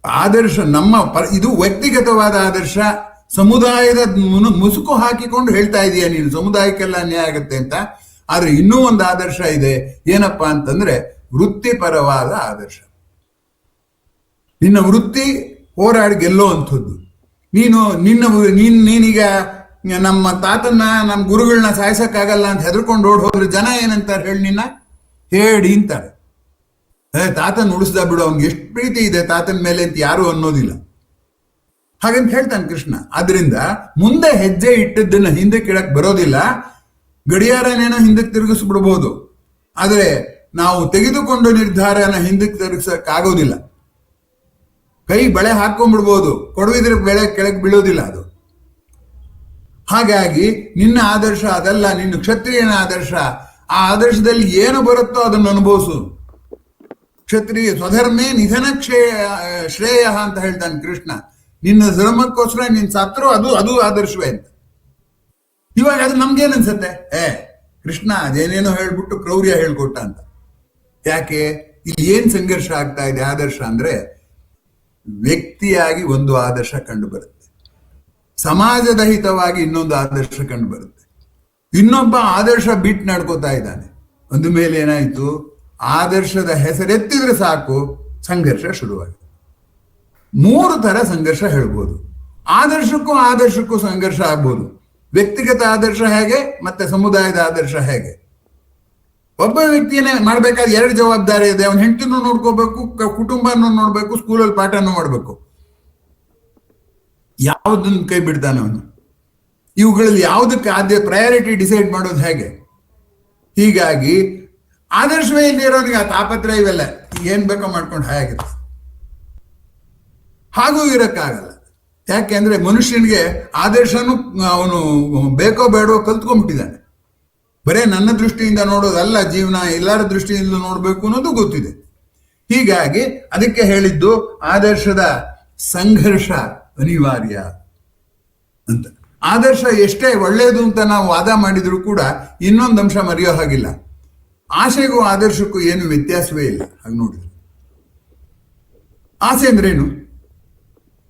ಆದರ್ಶ ಇದು ವ್ಯಕ್ತಿಗತವಾದ ಆದರ್ಶ, ಸಮುದಾಯದ ಮುಸುಕು ಹಾಕಿಕೊಂಡು ಹೇಳ್ತಾ ಇದೀಯ ನೀನು, ಸಮುದಾಯಕ್ಕೆಲ್ಲ ಅನ್ಯಾಯ ಆಗತ್ತೆ ಅಂತ. ಆದ್ರೆ ಇನ್ನೂ ಒಂದು ಆದರ್ಶ ಇದೆ. ಏನಪ್ಪಾ ಅಂತಂದ್ರೆ ವೃತ್ತಿಪರವಾದ ಆದರ್ಶ. ನಿನ್ನ ವೃತ್ತಿ ಹೋರಾಡಿ ಗೆಲ್ಲೋ ಅಂಥದ್ದು. ನೀನೀಗ ನಮ್ಮ ತಾತನ್ನ, ನಮ್ಮ ಗುರುಗಳನ್ನ ಸಾಯಿಸಕ್ಕಾಗಲ್ಲ ಅಂತ ಹೆದರ್ಕೊಂಡು ಹೋದ್ರೆ ಜನ ಏನಂತಾರೆ ಹೇಳಿ? ನಿನ್ನ ಹೇಳಿ ಅಂತಾರೆ. ತಾತನ್ ಉಳಿಸ್ದ ಬಿಡು, ಅವ್ನಿಗೆ ಎಷ್ಟು ಪ್ರೀತಿ ಇದೆ ತಾತನ ಮೇಲೆ ಅಂತ ಯಾರು ಅನ್ನೋದಿಲ್ಲ. ಹಾಗಂತ ಹೇಳ್ತಾನೆ ಕೃಷ್ಣ. ಆದ್ರಿಂದ ಮುಂದೆ ಹೆಜ್ಜೆ ಇಟ್ಟದ್ದನ್ನ ಹಿಂದೆ ಕೇಳಕ್ ಬರೋದಿಲ್ಲ. ಗಡಿಯಾರನೇನೋ ಹಿಂದಕ್ಕೆ ತಿರುಗಿಸ್ಬಿಡ್ಬೋದು, ಆದ್ರೆ ನಾವು ತೆಗೆದುಕೊಂಡು ನಿರ್ಧಾರನ ಹಿಂದಕ್ಕೆ ತಿರುಗಿಸಕ್ಕಾಗೋದಿಲ್ಲ. ಕೈ ಬಳೆ ಹಾಕೊಂಡ್ಬಿಡ್ಬೋದು, ಕೊಡವಿದ್ರೆ ಬೆಳೆ ಕೆಳಗೆ ಬೀಳೋದಿಲ್ಲ ಅದು. ಹಾಗಾಗಿ ನಿನ್ನ ಆದರ್ಶ ಅದಲ್ಲ, ನಿನ್ನ ಕ್ಷತ್ರಿಯನ ಆದರ್ಶ. ಆ ಆದರ್ಶದಲ್ಲಿ ಏನು ಬರುತ್ತೋ ಅದನ್ನು ಅನುಭವಿಸು. ಕ್ಷತ್ರಿಯ ಸ್ವಧರ್ಮೇ ನಿಧನ ಶ್ರೇಯ ಅಂತ ಹೇಳ್ತಾನೆ ಕೃಷ್ಣ. ನಿನ್ನ ಧರ್ಮಕ್ಕೋಸ್ಕರ ನಿನ್ ಸತ್ರು ಅದು ಆದರ್ಶವೇ ಅಂತ. ಇವಾಗ ಅದು ನಮ್ಗೇನ್ ಅನ್ಸತ್ತೆ? ಕೃಷ್ಣ ಅದೇನೇನೋ ಹೇಳ್ಬಿಟ್ಟು ಕ್ರೌರ್ಯ ಹೇಳ್ಕೊಟ್ಟ ಅಂತ. ಯಾಕೆ? ಇಲ್ಲಿ ಏನ್ ಸಂಘರ್ಷ ಆಗ್ತಾ ಇದೆ? ಆದರ್ಶ ಅಂದ್ರೆ ವ್ಯಕ್ತಿಯಾಗಿ ಒಂದು ಆದರ್ಶ ಕಂಡು ಬರುತ್ತೆ, ಸಮಾಜದ ಹಿತವಾಗಿ ಇನ್ನೊಂದು ಆದರ್ಶ ಕಂಡು ಬರುತ್ತೆ. ಇನ್ನೊಬ್ಬ ಆದರ್ಶ ಬಿಟ್ಟು ನಡ್ಕೋತಾ ಇದ್ದಾನೆ. ಒಂದು ಮೇಲೆ ಏನಾಯ್ತು? ಆದರ್ಶದ ಹೆಸರೆತ್ತಿದ್ರೆ ಸಾಕು ಸಂಘರ್ಷ ಶುರುವಾಗಿದೆ. 3 ತರ ಸಂಘರ್ಷ ಹೇಳ್ಬೋದು. ಆದರ್ಶಕ್ಕೂ ಸಂಘರ್ಷ ಆಗ್ಬೋದು. ವ್ಯಕ್ತಿಗತ ಆದರ್ಶ ಹೇಗೆ, ಮತ್ತೆ ಸಮುದಾಯದ ಆದರ್ಶ ಹೇಗೆ. ಒಬ್ಬ ವ್ಯಕ್ತಿಯನ್ನೇ ಮಾಡ್ಬೇಕಾದ್ರೆ 2 ಜವಾಬ್ದಾರಿ ಇದೆ. ಅವನ ಹೆಂಡತಿನೂ ನೋಡ್ಕೋಬೇಕು, ಕುಟುಂಬನೂ ನೋಡ್ಬೇಕು, ಸ್ಕೂಲಲ್ಲಿ ಪಾಠನೂ ಮಾಡ್ಬೇಕು. ಯಾವುದನ್ನ ಕೈ ಬಿಡ್ತಾನೆ ಅವನು? ಇವುಗಳಲ್ಲಿ ಯಾವುದಕ್ಕೆ ಪ್ರಯಾರಿಟಿ ಡಿಸೈಡ್ ಮಾಡೋದು ಹೇಗೆ? ಹೀಗಾಗಿ ಆದರ್ಶವೇ ಇಲ್ಲಿ ಇರೋನಿಗೆ ಆ ತಾಪತ್ರಯ ಇವೆಲ್ಲ ಏನ್ ಬೇಕೋ ಮಾಡ್ಕೊಂಡು ಹಾಯಾಗಿರುತ್ತೆ. ಹಾಗೂ ಇರಕ್ಕಾಗಲ್ಲ. ಯಾಕೆಂದ್ರೆ ಮನುಷ್ಯನಿಗೆ ಆದರ್ಶನು ಅವನು ಬೇಕೋ ಬೇಡೋ ಕಲ್ತ್ಕೊಂಡ್ಬಿಟ್ಟಿದ್ದಾನೆ. ಬರೇ ನನ್ನ ದೃಷ್ಟಿಯಿಂದ ನೋಡೋದಲ್ಲ ಜೀವನ, ಎಲ್ಲರ ದೃಷ್ಟಿಯಿಂದ ನೋಡ್ಬೇಕು ಅನ್ನೋದು ಗೊತ್ತಿದೆ. ಹೀಗಾಗಿ ಅದಕ್ಕೆ ಹೇಳಿದ್ದು ಆದರ್ಶದ ಸಂಘರ್ಷ ಅನಿವಾರ್ಯ ಅಂತ. ಆದರ್ಶ ಎಷ್ಟೇ ಒಳ್ಳೆಯದು ಅಂತ ನಾವು ವಾದ ಮಾಡಿದ್ರು ಕೂಡ ಇನ್ನೊಂದು ಅಂಶ ಮರೆಯೋ ಹಾಗಿಲ್ಲ, ಆಸೆಗೂ ಆದರ್ಶಕ್ಕೂ ಏನು ವ್ಯತ್ಯಾಸವೇ ಇಲ್ಲ. ಹಾಗೆ ನೋಡಿದ್ರೆ ಆಸೆ ಅಂದ್ರೇನು?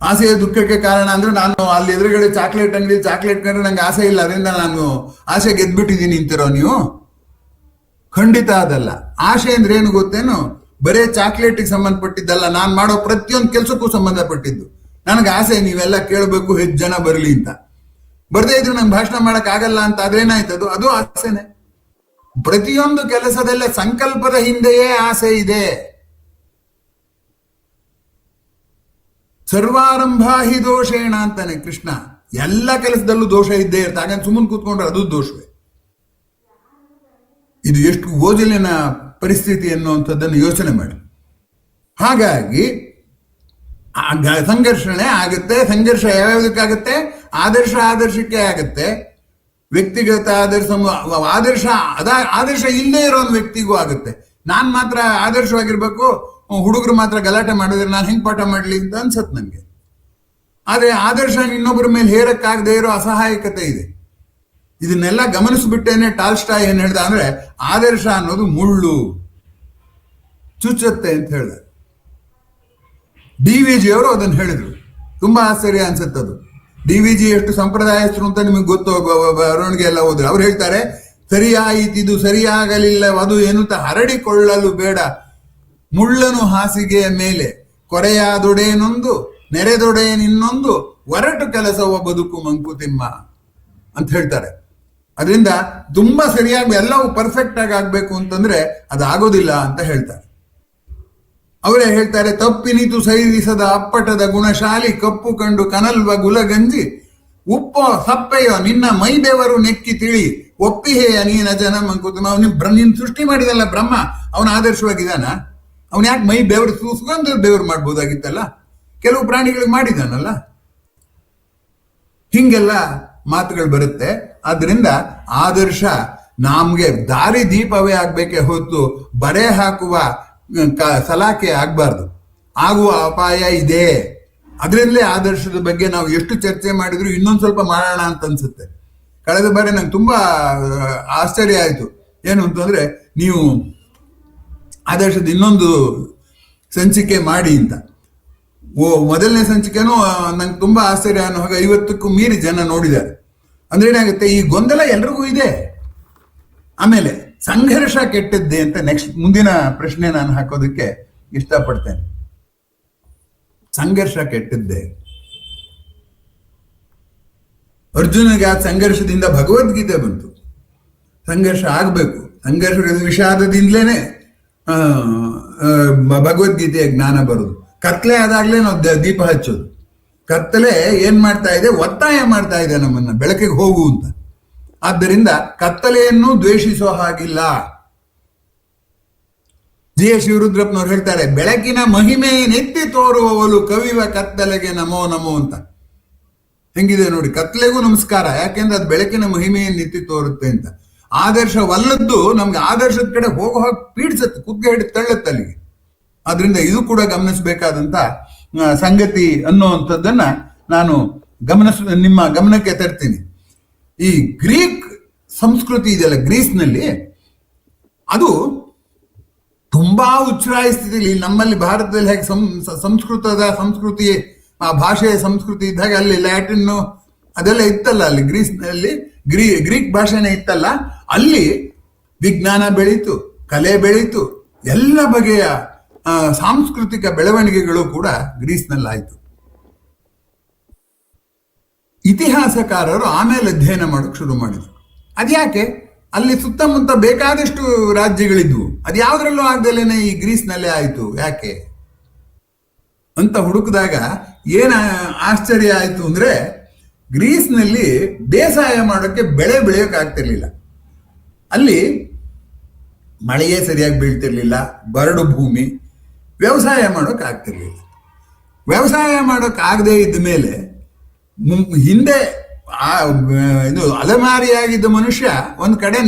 ಆಸೆಯ ದುಃಖಕ್ಕೆ ಕಾರಣ ಅಂದ್ರೆ ನಾನು ಅಲ್ಲಿ ಎದುರುಗಡೆ ಚಾಕ್ಲೇಟ್ ಅಂಗಡಿ ಚಾಕ್ಲೇಟ್ ಕಂಡ್ರೆ ನಂಗೆ ಆಸೆ ಇಲ್ಲ, ಅದರಿಂದ ನಾನು ಆಸೆ ಗೆದ್ಬಿಟ್ಟಿದ್ದೀನಿ ಅಂತಿರೋ ನೀವು? ಖಂಡಿತ ಅದಲ್ಲ. ಆಸೆ ಅಂದ್ರೆ ಏನು ಗೊತ್ತೇನು? ಬರೇ ಚಾಕ್ಲೇಟಿಗೆ ಸಂಬಂಧಪಟ್ಟಿದ್ದಲ್ಲ, ನಾನು ಮಾಡೋ ಪ್ರತಿಯೊಂದು ಕೆಲಸಕ್ಕೂ ಸಂಬಂಧಪಟ್ಟಿದ್ದು. ನನಗೆ ಆಸೆ ನೀವೆಲ್ಲ ಕೇಳಬೇಕು, ಹೆಚ್ಚು ಜನ ಬರಲಿ ಅಂತ. ಬರ್ದೇ ಇದ್ರು ನಂಗೆ ಭಾಷಣ ಮಾಡಕ್ ಆಗಲ್ಲ ಅಂತ ಅದೇನಾಯ್ತದು? ಅದು ಆಸೆನೆ. ಪ್ರತಿಯೊಂದು ಕೆಲಸದಲ್ಲ ಸಂಕಲ್ಪದ ಹಿಂದೆಯೇ ಆಸೆ ಇದೆ. ಸರ್ವಾರಂಭ ಹಿ ದೋಷೇಣ ಅಂತಾನೆ ಕೃಷ್ಣ. ಎಲ್ಲ ಕೆಲಸದಲ್ಲೂ ದೋಷ ಇದ್ದೇ ಇರ್ತ. ಹಾಗಂತ ಸುಮ್ಮನೆ ಕೂತ್ಕೊಂಡ್ರೆ ಅದು ದೋಷವೇ. ಇದು ಎಷ್ಟು ಓಜಲಿನ ಪರಿಸ್ಥಿತಿ ಅನ್ನುವಂಥದ್ದನ್ನು ಯೋಚನೆ ಮಾಡಿ. ಹಾಗಾಗಿ ಸಂಘರ್ಷಣೆ ಆಗುತ್ತೆ. ಸಂಘರ್ಷ ಯಾವ್ಯಾವುದಕ್ಕಾಗುತ್ತೆ? ಆದರ್ಶಕ್ಕೆ ಆಗುತ್ತೆ, ವ್ಯಕ್ತಿಗತ ಆದರ್ಶ ಇಲ್ಲೇ ಇರೋ ಒಂದು ವ್ಯಕ್ತಿಗೂ ಆಗುತ್ತೆ. ನಾನ್ ಮಾತ್ರ ಆದರ್ಶವಾಗಿರ್ಬೇಕು, ಹುಡುಗರು ಮಾತ್ರ ಗಲಾಟೆ ಮಾಡಿದ್ರೆ ನಾನು ಹೆಂಗ್ ಪಾಠ ಮಾಡ್ಲಿ ಅಂತ ಅನ್ಸತ್ ನನ್ಗೆ. ಆದ್ರೆ ಆದರ್ಶ ಇನ್ನೊಬ್ಬರ ಮೇಲೆ ಹೇರಕ್ಕಾಗದೇ ಇರೋ ಅಸಹಾಯಕತೆ ಇದೆ. ಇದನ್ನೆಲ್ಲ ಗಮನಿಸ್ಬಿಟ್ಟೇನೆ ಟಾಲ್ಸ್ಟಾಯ್ ಏನ್ ಹೇಳ್ದ ಅಂದ್ರೆ, ಆದರ್ಶ ಅನ್ನೋದು ಮುಳ್ಳು, ಚುಚ್ಚತ್ತೆ ಅಂತ ಹೇಳ್ದ. DVG ಅವರು ಅದನ್ನು ಹೇಳಿದ್ರು. ತುಂಬಾ ಆಶ್ಚರ್ಯ ಅನ್ಸುತ್ತದು. DVG ಎಷ್ಟು ಸಂಪ್ರದಾಯಸ್ಥರು ಅಂತ ನಿಮಗೆ ಗೊತ್ತು, ಬರವಣಿಗೆ ಎಲ್ಲ ಹೋದ್ರು. ಅವ್ರು ಹೇಳ್ತಾರೆ, ಸರಿಯಾಯಿತಿದು ಸರಿಯಾಗಲಿಲ್ಲ ಅದು ಎನ್ನುತ್ತ ಹರಡಿಕೊಳ್ಳಲು ಬೇಡ, ಮುಳ್ಳನು ಹಾಸಿಗೆಯ ಮೇಲೆ ಕೊರೆಯಾದೊಡೇನೊಂದು ನೆರೆದೊಡೇನಿನ್ನೊಂದು ಒರಟು ಕೆಲಸವ ಬದುಕು ಮಂಕುತಿಮ್ಮ ಅಂತ ಹೇಳ್ತಾರೆ. ಅದರಿಂದ ತುಂಬಾ ಸರಿಯಾಗಿ ಎಲ್ಲವೂ ಪರ್ಫೆಕ್ಟ್ ಆಗಿ ಆಗ್ಬೇಕು ಅಂತಂದ್ರೆ ಅದಾಗೋದಿಲ್ಲ ಅಂತ ಹೇಳ್ತಾರೆ. ಅವರೇ ಹೇಳ್ತಾರೆ, ತಪ್ಪಿನಿತು ಸೈರಿಸದ ಅಪ್ಪಟದ ಗುಣಶಾಲಿ ಕಪ್ಪು ಕಂಡು ಕನಲ್ವ ಗುಲಗಂಜಿ ಉಪ್ಪೋ ಸಪ್ಪೆಯೋ ನಿನ್ನ ಮೈ ಬೆವರು ನೆಕ್ಕಿ ತಿಳಿ ಒಪ್ಪಿಹೇಯ ನೀನ ಜನ ಮಂಕುತಿಮ್ಮ. ನೀನ್ ಸೃಷ್ಟಿ ಮಾಡಿದಲ್ಲ ಬ್ರಹ್ಮ, ಅವನ ಆದರ್ಶವಾಗಿದ್ದಾನ? ಅವನ್ ಯಾಕೆ ಮೈ ಬೆವರು ಸುಗಂಧ ಬೆವರು ಮಾಡ್ಬೋದಾಗಿತ್ತಲ್ಲ? ಕೆಲವು ಪ್ರಾಣಿಗಳಿಗೆ ಮಾಡಿದಾನಲ್ಲ. ಹಿಂಗೆಲ್ಲ ಮಾತುಗಳು ಬರುತ್ತೆ. ಆದ್ರಿಂದ ಆದರ್ಶ ನಮ್ಗೆ ದಾರಿ ದೀಪವೇ ಆಗ್ಬೇಕೆ ಹೊತ್ತು ಬರೆ ಹಾಕುವ ಸಲಾಕೆ ಆಗ್ಬಾರ್ದು. ಆಗುವ ಅಪಾಯ ಇದೆ. ಅದರಿಂದಲೇ ಆದರ್ಶದ ಬಗ್ಗೆ ನಾವು ಎಷ್ಟು ಚರ್ಚೆ ಮಾಡಿದ್ರು ಇನ್ನೊಂದು ಸ್ವಲ್ಪ ಮಾಡೋಣ ಅಂತ ಅನ್ಸುತ್ತೆ. ಕಳೆದ ಬಾರಿ ನಂಗೆ ತುಂಬಾ ಆಶ್ಚರ್ಯ ಆಯ್ತು. ಏನು ಅಂತಂದ್ರೆ, ನೀವು ಆದರ್ಶದ ಇನ್ನೊಂದು ಸಂಚಿಕೆ ಮಾಡಿ ಅಂತ. ಮೊದಲನೇ ಸಂಚಿಕೆನೂ ನಂಗೆ ತುಂಬಾ ಆಶ್ಚರ್ಯ ಅನ್ನೋ ಹಾಗೆ 50ಕ್ಕೂ ಮೀರಿ ಜನ ನೋಡಿದ್ದಾರೆ. ಅಂದ್ರೆ ಏನಾಗುತ್ತೆ, ಈ ಗೊಂದಲ ಎಲ್ರಿಗೂ ಇದೆ. ಆಮೇಲೆ ಸಂಘರ್ಷ ಕೆಟ್ಟದ್ದೇ ಅಂತ ನೆಕ್ಸ್ಟ್ ಮುಂದಿನ ಪ್ರಶ್ನೆ ನಾನು ಹಾಕೋದಕ್ಕೆ ಇಷ್ಟಪಡ್ತೇನೆ. ಸಂಘರ್ಷ ಕೆಟ್ಟದ್ದೇ. ಅರ್ಜುನಿಗೆ ಆ ಸಂಘರ್ಷದಿಂದ ಭಗವದ್ಗೀತೆ ಬಂತು. ಸಂಘರ್ಷ ಆಗ್ಬೇಕು. ಸಂಘರ್ಷ ವಿಷಾದದಿಂದಲೇನೆ ಭಗವದ್ಗೀತೆಯ ಜ್ಞಾನ ಬರುದು. ಕತ್ಲೆ ಆದಾಗ್ಲೇ ನಾವು ದೀಪ ಹಚ್ಚೋದು. ಕತ್ತಲೆ ಏನ್ ಮಾಡ್ತಾ ಇದೆ? ಒತ್ತಾಯ ಮಾಡ್ತಾ ಇದೆ ನಮ್ಮನ್ನ ಬೆಳಕಿಗೆ ಹೋಗು ಅಂತ. ಆದ್ದರಿಂದ ಕತ್ತಲೆಯನ್ನು ದ್ವೇಷಿಸೋ ಹಾಗಿಲ್ಲ. GS ಶಿವರುದ್ರಪ್ಪನವ್ರು ಹೇಳ್ತಾರೆ, ಬೆಳಕಿನ ಮಹಿಮೆ ನೆತ್ತಿ ತೋರುವವಳು ಕವಿವ ಕತ್ತಲೆಗೆ ನಮೋ ನಮೋ ಅಂತ. ಹೆಂಗಿದೆ ನೋಡಿ, ಕತ್ತಲೆಗೂ ನಮಸ್ಕಾರ. ಯಾಕೆಂದ್ರೆ ಅದು ಬೆಳಕಿನ ಮಹಿಮೆಯನ್ನು ನೆತ್ತಿ ತೋರುತ್ತೆ ಅಂತ. ಆದರ್ಶವಲ್ಲದ್ದು ನಮ್ಗೆ ಆದರ್ಶದ ಕಡೆ ಹೋಗೋ ಹಾಗೆ ಪೀಡಿಸತ್ತೆ, ಕುಗ್ಗೆ ಹಿಡಿದು ತಳ್ಳುತ್ತೆ ಅಲ್ಲಿಗೆ. ಆದ್ರಿಂದ ಇದು ಕೂಡ ಗಮನಿಸಬೇಕಾದಂತ ಸಂಗತಿ ಅನ್ನುವಂಥದ್ದನ್ನ ನಾನು ನಿಮ್ಮ ಗಮನಕ್ಕೆ ತರ್ತೀನಿ. ಈ ಗ್ರೀಕ್ ಸಂಸ್ಕೃತಿ ಇದೆಯಲ್ಲ, ಗ್ರೀಸ್ನಲ್ಲಿ ಅದು ತುಂಬಾ ಉಚ್ಛ್ರಾಯ ಸ್ಥಿತಿಲಿ. ನಮ್ಮಲ್ಲಿ ಭಾರತದಲ್ಲಿ ಹೇಗೆ ಸಂಸ್ಕೃತಿ, ಆ ಭಾಷೆಯ ಸಂಸ್ಕೃತಿ ಇದ್ದಾಗ ಅಲ್ಲಿ ಲ್ಯಾಟಿನ್ ಅದೆಲ್ಲ ಇತ್ತಲ್ಲ, ಅಲ್ಲಿ ಗ್ರೀಸ್ನಲ್ಲಿ ಗ್ರೀಕ್ ಭಾಷೆನೇ ಇತ್ತಲ್ಲ. ಅಲ್ಲಿ ವಿಜ್ಞಾನ ಬೆಳೀತು, ಕಲೆ ಬೆಳೀತು, ಎಲ್ಲ ಬಗೆಯ ಸಾಂಸ್ಕೃತಿಕ ಬೆಳವಣಿಗೆಗಳು ಕೂಡ ಗ್ರೀಸ್ನಲ್ಲಿ ಆಯ್ತು. ಇತಿಹಾಸಕಾರರು ಆಮೇಲೆ ಅಧ್ಯಯನ ಮಾಡೋಕೆ ಶುರು ಮಾಡಿದ್ರು. ಅದ್ಯಾಕೆ? ಅಲ್ಲಿ ಸುತ್ತಮುತ್ತ ಬೇಕಾದಷ್ಟು ರಾಜ್ಯಗಳಿದ್ವು, ಅದ್ಯಾವುದ್ರಲ್ಲೂ ಆಗ್ದಲೇನೆ ಈ ಗ್ರೀಸ್ನಲ್ಲೇ ಆಯ್ತು, ಯಾಕೆ ಅಂತ ಹುಡುಕಿದಾಗ ಏನ ಆಶ್ಚರ್ಯ ಆಯ್ತು ಅಂದ್ರೆ, ಗ್ರೀಸ್ನಲ್ಲಿ ಬೇಸಾಯ ಮಾಡೋಕ್ಕೆ ಬೆಳೆ ಬೆಳೆಯೋಕೆ ಆಗ್ತಿರ್ಲಿಲ್ಲ. ಅಲ್ಲಿ ಮಳೆಯೇ ಸರಿಯಾಗಿ ಬೀಳ್ತಿರ್ಲಿಲ್ಲ, ಬರಡು ಭೂಮಿ, ವ್ಯವಸಾಯ ಮಾಡೋಕೆ ಆಗ್ತಿರ್ಲಿಲ್ಲ. ವ್ಯವಸಾಯ ಮಾಡೋಕೆ ಆಗದೆ ಇದ್ದ ಮೇಲೆ ಹಿಂದೆ ಇದು ಅಲೆಮಾರಿಯಾಗಿದ್ದ ಮನುಷ್ಯ ಒಂದ್ ಕಡೆ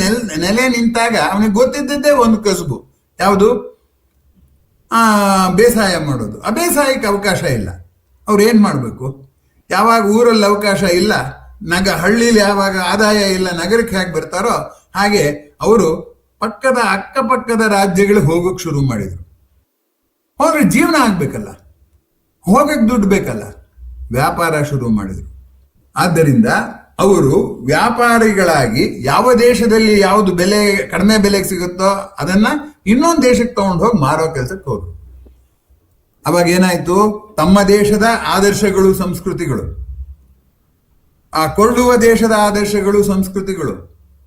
ನೆಲೆ ನಿಂತಾಗ ಅವನಿಗೆ ಗೊತ್ತಿದ್ದದ್ದೇ ಒಂದು ಕಸುಬು, ಯಾವುದು? ಬೇಸಾಯ ಮಾಡೋದು. ಆ ಬೇಸಾಯಕ್ಕೆ ಅವಕಾಶ ಇಲ್ಲ. ಅವ್ರು ಏನ್ ಮಾಡ್ಬೇಕು? ಯಾವಾಗ ಊರಲ್ಲಿ ಅವಕಾಶ ಇಲ್ಲ, ಹಳ್ಳಿಲಿ ಯಾವಾಗ ಆದಾಯ ಇಲ್ಲ, ನಗರಕ್ಕೆ ಹೇಗೆ ಬರ್ತಾರೋ ಹಾಗೆ ಅವರು ಅಕ್ಕಪಕ್ಕದ ರಾಜ್ಯಗಳಿಗೆ ಹೋಗೋಕ್ ಶುರು ಮಾಡಿದ್ರು. ಹೋದ್ರೆ ಜೀವನ ಆಗ್ಬೇಕಲ್ಲ, ಹೋಗಕ್ ದುಡ್ಡು ಬೇಕಲ್ಲ, ವ್ಯಾಪಾರ ಶುರು ಮಾಡಿದ್ರು. ಆದ್ದರಿಂದ ಅವರು ವ್ಯಾಪಾರಿಗಳಾಗಿ ಯಾವ ದೇಶದಲ್ಲಿ ಯಾವುದು ಕಡಿಮೆ ಬೆಲೆಗೆ ಸಿಗುತ್ತೋ ಅದನ್ನ ಇನ್ನೊಂದು ದೇಶಕ್ಕೆ ತಗೊಂಡು ಹೋಗಿ ಮಾರೋ ಕೆಲಸಕ್ಕೆ ಹೋದ್ರು. ಅವಾಗ ಏನಾಯ್ತು? ತಮ್ಮ ದೇಶದ ಆದರ್ಶಗಳು ಸಂಸ್ಕೃತಿಗಳು, ಆ ಕೊಳ್ಳುವ ದೇಶದ ಆದರ್ಶಗಳು ಸಂಸ್ಕೃತಿಗಳು,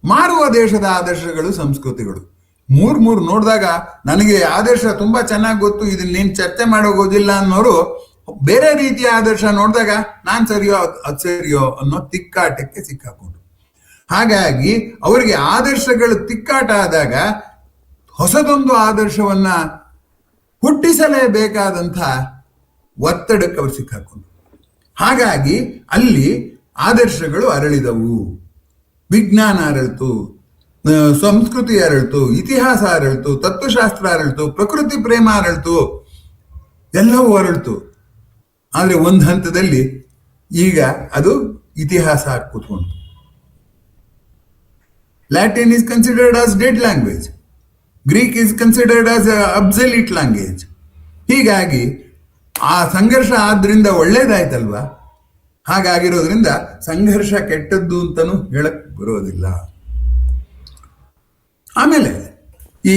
ಮಾರುವ ದೇಶದ ಆದರ್ಶಗಳು ಸಂಸ್ಕೃತಿಗಳು, ಮೂರ್ ನೋಡಿದಾಗ ನನಗೆ ಆದರ್ಶ ತುಂಬಾ ಚೆನ್ನಾಗಿ ಗೊತ್ತು, ಇದನ್ನ ನೀನ್ ಚರ್ಚೆ ಮಾಡೋಗೋದಿಲ್ಲ ಅನ್ನೋರು ಬೇರೆ ರೀತಿಯ ಆದರ್ಶ ನೋಡಿದಾಗ ನಾನ್ ಸರಿಯೋ ಅದ್ ಸರಿಯೋ ಅನ್ನೋ ತಿಕ್ಕಾಟಕ್ಕೆ ಸಿಕ್ಕಾಕೊಂಡ್ರು. ಹಾಗಾಗಿ ಅವರಿಗೆ ಆದರ್ಶಗಳು ತಿಕ್ಕಾಟ ಆದಾಗ ಹೊಸದೊಂದು ಆದರ್ಶವನ್ನ ಹುಟ್ಟಿಸಲೇಬೇಕಾದಂಥ ಒತ್ತಡಕ್ಕೆ ಅವರು ಸಿಕ್ಕಾಕೊಂಡ್ರು. ಹಾಗಾಗಿ ಅಲ್ಲಿ ಆದರ್ಶಗಳು ಅರಳಿದವು, ವಿಜ್ಞಾನ ಅರಳಿತು, ಸಂಸ್ಕೃತಿ ಅರಳಿತು, ಇತಿಹಾಸ ಅರಳಿತು, ತತ್ವಶಾಸ್ತ್ರ ಅರಳಿತು, ಪ್ರಕೃತಿ ಪ್ರೇಮ ಅರಳಿತು, ಎಲ್ಲವೂ ಅರಳಿತು. ಆದ್ರೆ ಒಂದು ಹಂತದಲ್ಲಿ ಈಗ ಅದು ಇತಿಹಾಸ ಆಗಿ ಕೂತ್ಕೊಂಡು. Latin is considered as dead language, Greek is considered as absolute language. ಹೀಗಾಗಿ ಆ ಸಂಘರ್ಷ ಆದ್ರಿಂದ ಒಳ್ಳೇದಾಯ್ತಲ್ವಾ? ಹಾಗಾಗಿರೋದ್ರಿಂದ ಸಂಘರ್ಷ ಕೆಟ್ಟದ್ದು ಅಂತನೂ ಹೇಳಕ್ ಬರೋದಿಲ್ಲ. ಆಮೇಲೆ ಈ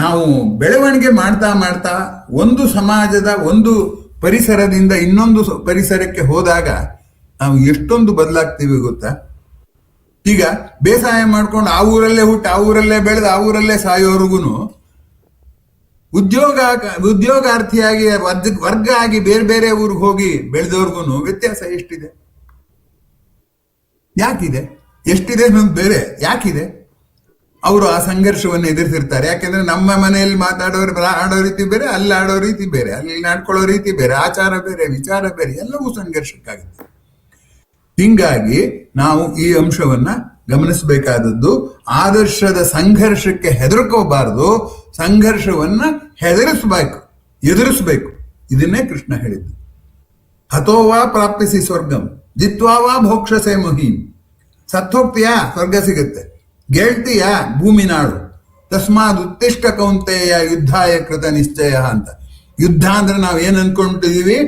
ನಾವು ಬೆಳವಣಿಗೆ ಮಾಡ್ತಾ ಮಾಡ್ತಾ ಒಂದು ಸಮಾಜದ ಒಂದು ಪರಿಸರದಿಂದ ಇನ್ನೊಂದು ಪರಿಸರಕ್ಕೆ ಹೋದಾಗ ನಾವು ಎಷ್ಟೊಂದು ಬದಲಾಗ್ತೀವಿ ಗೊತ್ತಾ? ಈಗ ಬೇಸಾಯ ಮಾಡ್ಕೊಂಡು ಆ ಊರಲ್ಲೇ ಹುಟ್ಟಿ ಆ ಊರಲ್ಲೇ ಬೆಳೆದು ಆ ಊರಲ್ಲೇ ಸಾಯೋರ್ಗು ಉದ್ಯೋಗಾರ್ಥಿಯಾಗಿ ವರ್ಗ ಆಗಿ ಬೇರೆ ಬೇರೆ ಊರಿಗೆ ಹೋಗಿ ಬೆಳೆದವ್ರಿಗೂ ವ್ಯತ್ಯಾಸ ಎಷ್ಟಿದೆ? ಯಾಕಿದೆ? ಎಷ್ಟಿದೆ ಅನ್ನೋದು ಬೇರೆ ಯಾಕಿದೆ? ಅವರು ಆ ಸಂಘರ್ಷವನ್ನು ಎದುರಿಸಿರ್ತಾರೆ. ಯಾಕೆಂದ್ರೆ ನಮ್ಮ ಮನೆಯಲ್ಲಿ ಆಡೋ ರೀತಿ ಬೇರೆ, ಅಲ್ಲಿ ಆಡೋ ರೀತಿ ಬೇರೆ, ಅಲ್ಲಿ ನಡ್ಕೊಳ್ಳೋ ರೀತಿ ಬೇರೆ, ಆಚಾರ ಬೇರೆ, ವಿಚಾರ ಬೇರೆ, ಎಲ್ಲವೂ ಸಂಘರ್ಷಕ್ಕಾಗುತ್ತೆ. ಹಿಂಗಾಗಿ ನಾವು ಈ ಅಂಶವನ್ನ ಗಮನಿಸಬೇಕಾದದ್ದು, ಆದರ್ಶದ ಸಂಘರ್ಷಕ್ಕೆ ಹೆದರ್ಕೋಬಾರದು, ಸಂಘರ್ಷವನ್ನ ಎದುರಿಸಬೇಕು. ಇದನ್ನೇ ಕೃಷ್ಣ ಹೇಳಿದ್ದು. ಹತೋವಾ ಪ್ರಾಪ್ತಿಸಿ ಸ್ವರ್ಗಂ ಜಿತ್ವಾವಾ ಭೋಕ್ಷಸೆ ಮುಹೀಂ. ಸತ್ತೋಗ್ತೀಯಾ ಸ್ವರ್ಗ ಸಿಗುತ್ತೆ, ಗೆಳ್ತೀಯಾ ಭೂಮಿ ನಾಡು, ತಸ್ಮಾದ್ ಉತ್ತಿಷ್ಟ ಕೌಂತೆಯ ಯುದ್ಧಾಯ ಕೃತ ನಿಶ್ಚಯ ಅಂತ. ಯುದ್ಧ ಅಂದ್ರೆ ನಾವ್ ಏನ್ ಅನ್ಕೊಂಡಿದೀವಿ?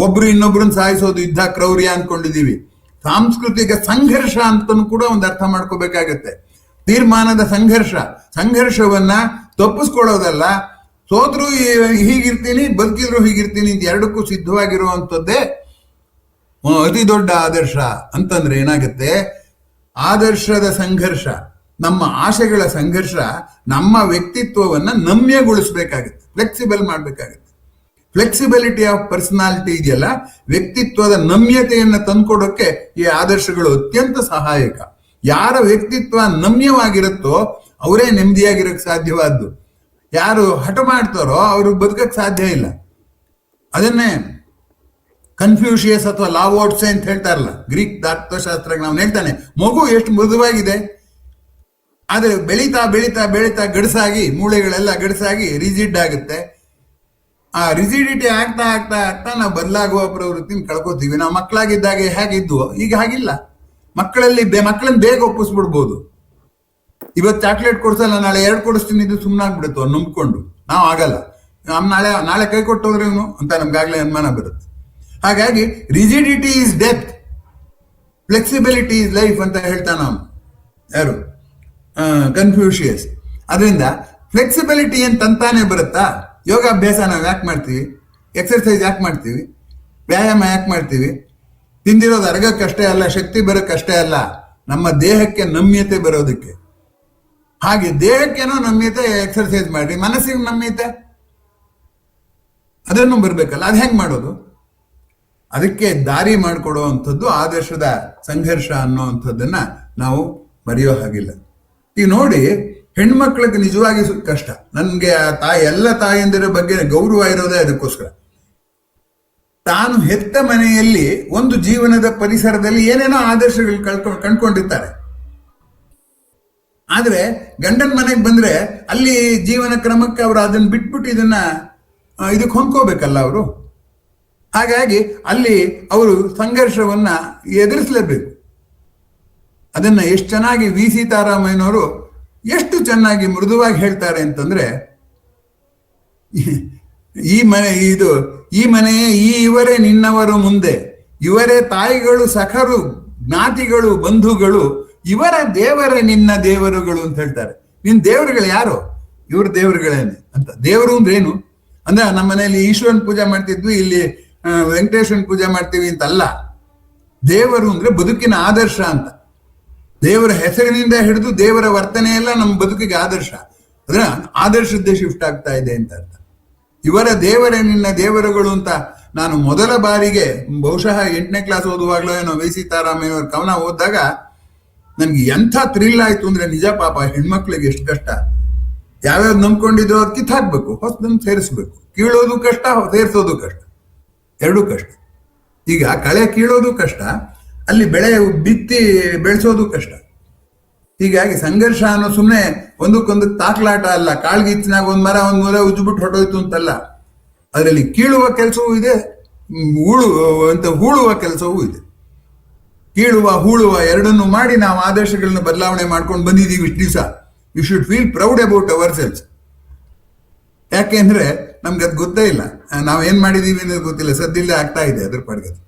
ಒಬ್ರು ಇನ್ನೊಬ್ರನ್ನ ಸಾಯಿಸೋದು ಯುದ್ಧ, ಕ್ರೌರ್ಯ ಅನ್ಕೊಂಡಿದೀವಿ. ಸಾಂಸ್ಕೃತಿಕ ಸಂಘರ್ಷ ಅಂತನೂ ಕೂಡ ಒಂದು ಅರ್ಥ ಮಾಡ್ಕೋಬೇಕಾಗತ್ತೆ. ತೀರ್ಮಾನದ ಸಂಘರ್ಷವನ್ನ ತಪ್ಪಿಸ್ಕೊಳ್ಳೋದಲ್ಲ. ಸೋದ್ರು ಹೀಗಿರ್ತೀನಿ, ಬದುಕಿದ್ರು ಹೀಗಿರ್ತೀನಿ, ಇದು ಎರಡಕ್ಕೂ ಸಿದ್ಧವಾಗಿರುವಂಥದ್ದೇ ಅತಿ ದೊಡ್ಡ ಆದರ್ಶ. ಅಂತಂದ್ರೆ ಏನಾಗುತ್ತೆ? ಆದರ್ಶದ ಸಂಘರ್ಷ, ನಮ್ಮ ಆಶೆಗಳ ಸಂಘರ್ಷ ನಮ್ಮ ವ್ಯಕ್ತಿತ್ವವನ್ನ ನಮ್ಯಗೊಳಿಸ್ಬೇಕಾಗತ್ತೆ, ಫ್ಲೆಕ್ಸಿಬಲ್ ಮಾಡ್ಬೇಕಾಗತ್ತೆ. ಫ್ಲೆಕ್ಸಿಬಿಲಿಟಿ ಆಫ್ ಪರ್ಸನಾಲಿಟಿ ಇದೆಯಲ್ಲ, ವ್ಯಕ್ತಿತ್ವದ ನಮ್ಯತೆಯನ್ನು ತಂದ್ಕೊಡೋಕೆ ಈ ಆದರ್ಶಗಳು ಅತ್ಯಂತ ಸಹಾಯಕ. ಯಾರ ವ್ಯಕ್ತಿತ್ವ ನಮ್ಯವಾಗಿರುತ್ತೋ ಅವರೇ ನೆಮ್ಮದಿಯಾಗಿರಕ್ಕೆ ಸಾಧ್ಯವಾದ್ದು. ಯಾರು ಹಠ ಮಾಡ್ತಾರೋ ಅವ್ರಿಗೆ ಬದುಕಕ್ಕೆ ಸಾಧ್ಯ ಇಲ್ಲ. ಅದನ್ನೇ ಕನ್ಫ್ಯೂಷಿಯಸ್ ಅಥವಾ ಲಾವೋಟ್ಸೆ ಅಂತ ಹೇಳ್ತಾರಲ್ಲ, ಗ್ರೀಕ್ ತತ್ವಶಾಸ್ತ್ರ ನಾವು ಹೇಳ್ತಾನೆ, ಮಗು ಎಷ್ಟು ಮೃದುವಾಗಿದೆ, ಆದ್ರೆ ಬೆಳೀತಾ ಬೆಳೀತಾ ಬೆಳೀತಾ ಗಡಸಾಗಿ, ಮೂಳೆಗಳೆಲ್ಲ ಗಡಸಾಗಿ ರಿಜಿಡ್ ಆಗುತ್ತೆ. ಆ ರಿಜಿಡಿಟಿ ಆಗ್ತಾ ಆಗ್ತಾ ಆಗ್ತಾ ನಾವು ಬದಲಾಗುವ ಪ್ರವೃತ್ತಿನ ಕಳ್ಕೊತೀವಿ. ನಾವು ಮಕ್ಕಳಾಗಿದ್ದಾಗ ಹೇಗಿದ್ವು ಈಗ ಹಾಗಿಲ್ಲ. ಮಕ್ಕಳನ್ನ ಬೇಗ ಒಪ್ಪಿಸ್ಬಿಡ್ಬೋದು. ಇವತ್ತು ಚಾಕ್ಲೇಟ್ ಕೊಡ್ಸಲ್ಲ, ನಾಳೆ 2 ಕೊಡಿಸ್ತೀನಿ, ಇದು ಸುಮ್ಮನಾಗ್ಬಿಡುತ್ತೋ ನಂಬ್ಕೊಂಡು. ನಾವು ಆಗಲ್ಲ, ನಾಳೆ ಕೈ ಕೊಟ್ಟೋದ್ರೆ ಇವನು ಅಂತ ನಮ್ಗಾಗ್ಲೇ ಅನುಮಾನ ಬರುತ್ತೆ. ಹಾಗಾಗಿ rigidity is death, flexibility is life ಅಂತ ಹೇಳ್ತಾನ ಅವನು, ಯಾರು? ಕನ್ಫ್ಯೂಷಿಯಸ್. ಅದರಿಂದ ಫ್ಲೆಕ್ಸಿಬಿಲಿಟಿ ಏನ್ ತಂತಾನೆ ಬರುತ್ತಾ? ಯೋಗಾಭ್ಯಾಸ ನಾವು ಯಾಕೆ ಮಾಡ್ತೀವಿ? ಎಕ್ಸರ್ಸೈಸ್ ಯಾಕೆ ಮಾಡ್ತೀವಿ? ವ್ಯಾಯಾಮ ಯಾಕೆ ಮಾಡ್ತೀವಿ? ತಿಂದಿರೋದು ಅರಗಕ್ಕಷ್ಟೇ ಅಲ್ಲ, ಶಕ್ತಿ ಬರೋಕ್ಕಷ್ಟೇ ಅಲ್ಲ, ನಮ್ಮ ದೇಹಕ್ಕೆ ನಮ್ಯತೆ ಬರೋದಕ್ಕೆ. ಹಾಗೆ ದೇಹಕ್ಕೇನೋ ನಮ್ಯತೆ ಎಕ್ಸರ್ಸೈಸ್ ಮಾಡಿ, ಮನಸ್ಸಿಗೆ ನಮ್ಯತೆ ಅದನ್ನು ಬರ್ಬೇಕಲ್ಲ. ಅದು ಹೆಂಗ್ ಮಾಡೋದು? ಅದಕ್ಕೆ ದಾರಿ ಮಾಡಿಕೊಡುವಂಥದ್ದು ಆದರ್ಶದ ಸಂಘರ್ಷ ಅನ್ನೋವಂಥದ್ದನ್ನ ನಾವು ಮರೆಯೋ ಹಾಗಿಲ್ಲ. ಈಗ ನೋಡಿ, ಹೆಣ್ಮಕ್ಳಿಗೆ ನಿಜವಾಗಿ ಕಷ್ಟ. ನನ್ಗೆ ಎಲ್ಲ ತಾಯಂದಿರ ಬಗ್ಗೆ ಗೌರವ ಇರೋದೇ ಅದಕ್ಕೋಸ್ಕರ. ತಾನು ಹೆತ್ತ ಮನೆಯಲ್ಲಿ ಒಂದು ಜೀವನದ ಪರಿಸರದಲ್ಲಿ ಏನೇನೋ ಆದರ್ಶಗಳು ಕಂಡ್ಕೊಂಡಿರ್ತಾರೆ. ಆದ್ರೆ ಗಂಡನ ಮನೆಗೆ ಬಂದ್ರೆ ಅಲ್ಲಿ ಜೀವನ ಕ್ರಮಕ್ಕೆ ಅವರು ಅದನ್ನ ಬಿಟ್ಬಿಟ್ಟು ಇದಕ್ಕೆ ಹೊಂದ್ಕೋಬೇಕಲ್ಲ ಅವರು. ಹಾಗಾಗಿ ಅಲ್ಲಿ ಅವರು ಸಂಘರ್ಷವನ್ನ ಎದುರಿಸಲೇಬೇಕು. ಅದನ್ನ ಎಷ್ಟು ಚೆನ್ನಾಗಿ ವಿ ಸೀತಾರಾಮಯ್ಯನವರು ಎಷ್ಟು ಚೆನ್ನಾಗಿ ಮೃದುವಾಗಿ ಹೇಳ್ತಾರೆ ಅಂತಂದ್ರೆ, ಈ ಮನೆಯೇ ಇವರೇ ನಿನ್ನವರು ಮುಂದೆ, ಇವರೇ ತಾಯಿಗಳು ಸಖರು ಜ್ಞಾತಿಗಳು ಬಂಧುಗಳು, ಇವರ ದೇವರೇ ನಿನ್ನ ದೇವರುಗಳು ಅಂತ ಹೇಳ್ತಾರೆ. ನಿನ್ ದೇವರುಗಳು ಯಾರು? ಇವ್ರ ದೇವರುಗಳೇನೆ ಅಂತ. ದೇವರು ಅಂದ್ರೆ ಏನು ಅಂದ್ರೆ, ನಮ್ಮ ಮನೆಯಲ್ಲಿ ಈಶ್ವರನ್ ಪೂಜೆ ಮಾಡ್ತಿದ್ವಿ, ಇಲ್ಲಿ ವೆಂಕಟೇಶ್ವರನ್ ಪೂಜೆ ಮಾಡ್ತೀವಿ ಅಂತಲ್ಲ. ದೇವರು ಅಂದ್ರೆ ಬದುಕಿನ ಆದರ್ಶ ಅಂತ. ದೇವರ ಹೆಸರಿನಿಂದ ಹಿಡಿದು ದೇವರ ವರ್ತನೆ ಎಲ್ಲ ನಮ್ಮ ಬದುಕಿಗೆ ಆದರ್ಶ. ಅದ್ರ ಆದರ್ಶದ್ದೇ ಶಿಫ್ಟ್ ಆಗ್ತಾ ಇದೆ ಅಂತ ಅರ್ಥ. ಇವರ ದೇವರೇ ನಿನ್ನ ದೇವರುಗಳು ಅಂತ ನಾನು ಮೊದಲ ಬಾರಿಗೆ ಬಹುಶಃ 8ನೇ ಕ್ಲಾಸ್ ಓದುವಾಗ್ಲೋ ಏನೋ ವಿ ಸೀತಾರಾಮಯ್ಯವ್ರ ಕವನ ಓದಿದಾಗ ನನ್ಗೆ ಎಂಥ ಥ್ರಿಲ್ ಆಯ್ತು ಅಂದ್ರೆ, ನಿಜ ಪಾಪ ಹೆಣ್ಮಕ್ಳಿಗೆ ಎಷ್ಟು ಕಷ್ಟ. ಯಾವ್ಯಾವ್ದು ನಂಬ್ಕೊಂಡಿದ್ರು ಅದು ಕಿತ್ತಾಕ್ಬೇಕು, ಹೊಸದನ್ನು ಸೇರಿಸ್ಬೇಕು. ಕೀಳೋದು ಕಷ್ಟ, ಸೇರಿಸೋದು ಕಷ್ಟ, ಎರಡೂ ಕಷ್ಟ. ಈಗ ಕಳೆ ಕೀಳೋದು ಕಷ್ಟ, ಅಲ್ಲಿ ಬೆಳೆ ಬಿತ್ತಿ ಬೆಳೆಸೋದು ಕಷ್ಟ. ಹೀಗಾಗಿ ಸಂಘರ್ಷ ಅನ್ನೋ ಸುಮ್ಮನೆ ಒಂದಕ್ಕೊಂದು ತಾಕ್ಲಾಟ ಅಲ್ಲ. ಕಾಳ್ಗಿಚ್ಚಿನಾಗ ಒಂದ್ ಮರ ಒಂದ್ ಮೂಲೆ ಉಜ್ಬಿಟ್ಟು ಹೊಟ್ಟೋಯ್ತು ಅಂತಲ್ಲ. ಅದರಲ್ಲಿ ಕೀಳುವ ಕೆಲಸವೂ ಇದೆ, ಹೂಳುವ ಕೆಲಸವೂ ಇದೆ. ಕೀಳುವ ಹೂಳುವ ಎರಡನ್ನು ಮಾಡಿ ನಾವು ಆದರ್ಶಗಳನ್ನ ಬದಲಾವಣೆ ಮಾಡ್ಕೊಂಡು ಬಂದಿದ್ದೀವಿ ಇಷ್ಟು ದಿವಸ. You should feel proud about ourselves. ಯಾಕೆಂದ್ರೆ ನಮ್ಗೆ ಅದು ಗೊತ್ತೇ ಇಲ್ಲ, ನಾವೇನ್ ಮಾಡಿದೀವಿ ಅನ್ನೋದು ಗೊತ್ತಿಲ್ಲ, ಸದ್ದಿಲ್ಲದೆ ಆಗ್ತಾ ಇದೆ ಅದ್ರ ಪಡ್ಗದು.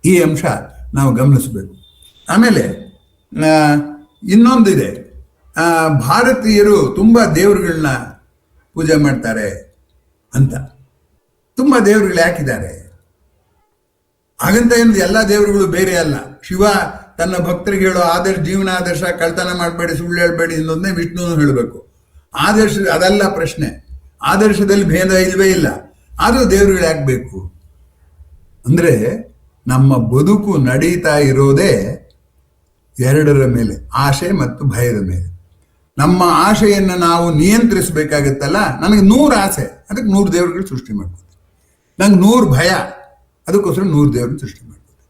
ಈ ಅಂಶ ನಾವು ಗಮನಿಸಬೇಕು. ಆಮೇಲೆ ಇನ್ನೊಂದಿದೆ, ಭಾರತೀಯರು ತುಂಬಾ ದೇವರುಗಳನ್ನ ಪೂಜೆ ಮಾಡ್ತಾರೆ ಅಂತ. ತುಂಬಾ ದೇವರುಗಳು ಯಾಕಿದ್ದಾರೆ ಹಾಗಂತ ಏನು ಎಲ್ಲ ದೇವರುಗಳು ಬೇರೆ ಅಲ್ಲ. ಶಿವ ತನ್ನ ಭಕ್ತರಿಗೆ ಹೇಳೋ ಜೀವನ ಆದರ್ಶ, ಕಳ್ತನ ಮಾಡಬೇಡಿ, ಸುಳ್ಳು ಹೇಳ್ಬೇಡಿ ಅನ್ನೋದನ್ನೇ ವಿಷ್ಣುನು ಹೇಳಬೇಕು. ಆದರ್ಶ ಅದಲ್ಲ ಪ್ರಶ್ನೆ. ಆದರ್ಶದಲ್ಲಿ ಭೇದ ಇಲ್ವೇ ಇಲ್ಲ. ಆದ್ರೂ ದೇವರುಗಳು ಯಾಕೆ ಬೇಕು ಅಂದ್ರೆ, ನಮ್ಮ ಬದುಕು ನಡೀತಾ ಇರೋದೇ ಎರಡರ ಮೇಲೆ, ಆಶೆ ಮತ್ತು ಭಯದ ಮೇಲೆ. ನಮ್ಮ ಆಶೆಯನ್ನು ನಾವು ನಿಯಂತ್ರಿಸಬೇಕಾಗತ್ತಲ್ಲ. ನನಗೆ 100 ಆಸೆ, ಅದಕ್ಕೆ 100 ದೇವರುಗಳು ಸೃಷ್ಟಿ ಮಾಡ್ಕೊತೀನಿ. ನಂಗೆ 100 ಭಯ, ಅದಕ್ಕೋಸ್ಕರ 100 ದೇವ್ರನ್ನ ಸೃಷ್ಟಿ ಮಾಡ್ಕೊತೀನಿ.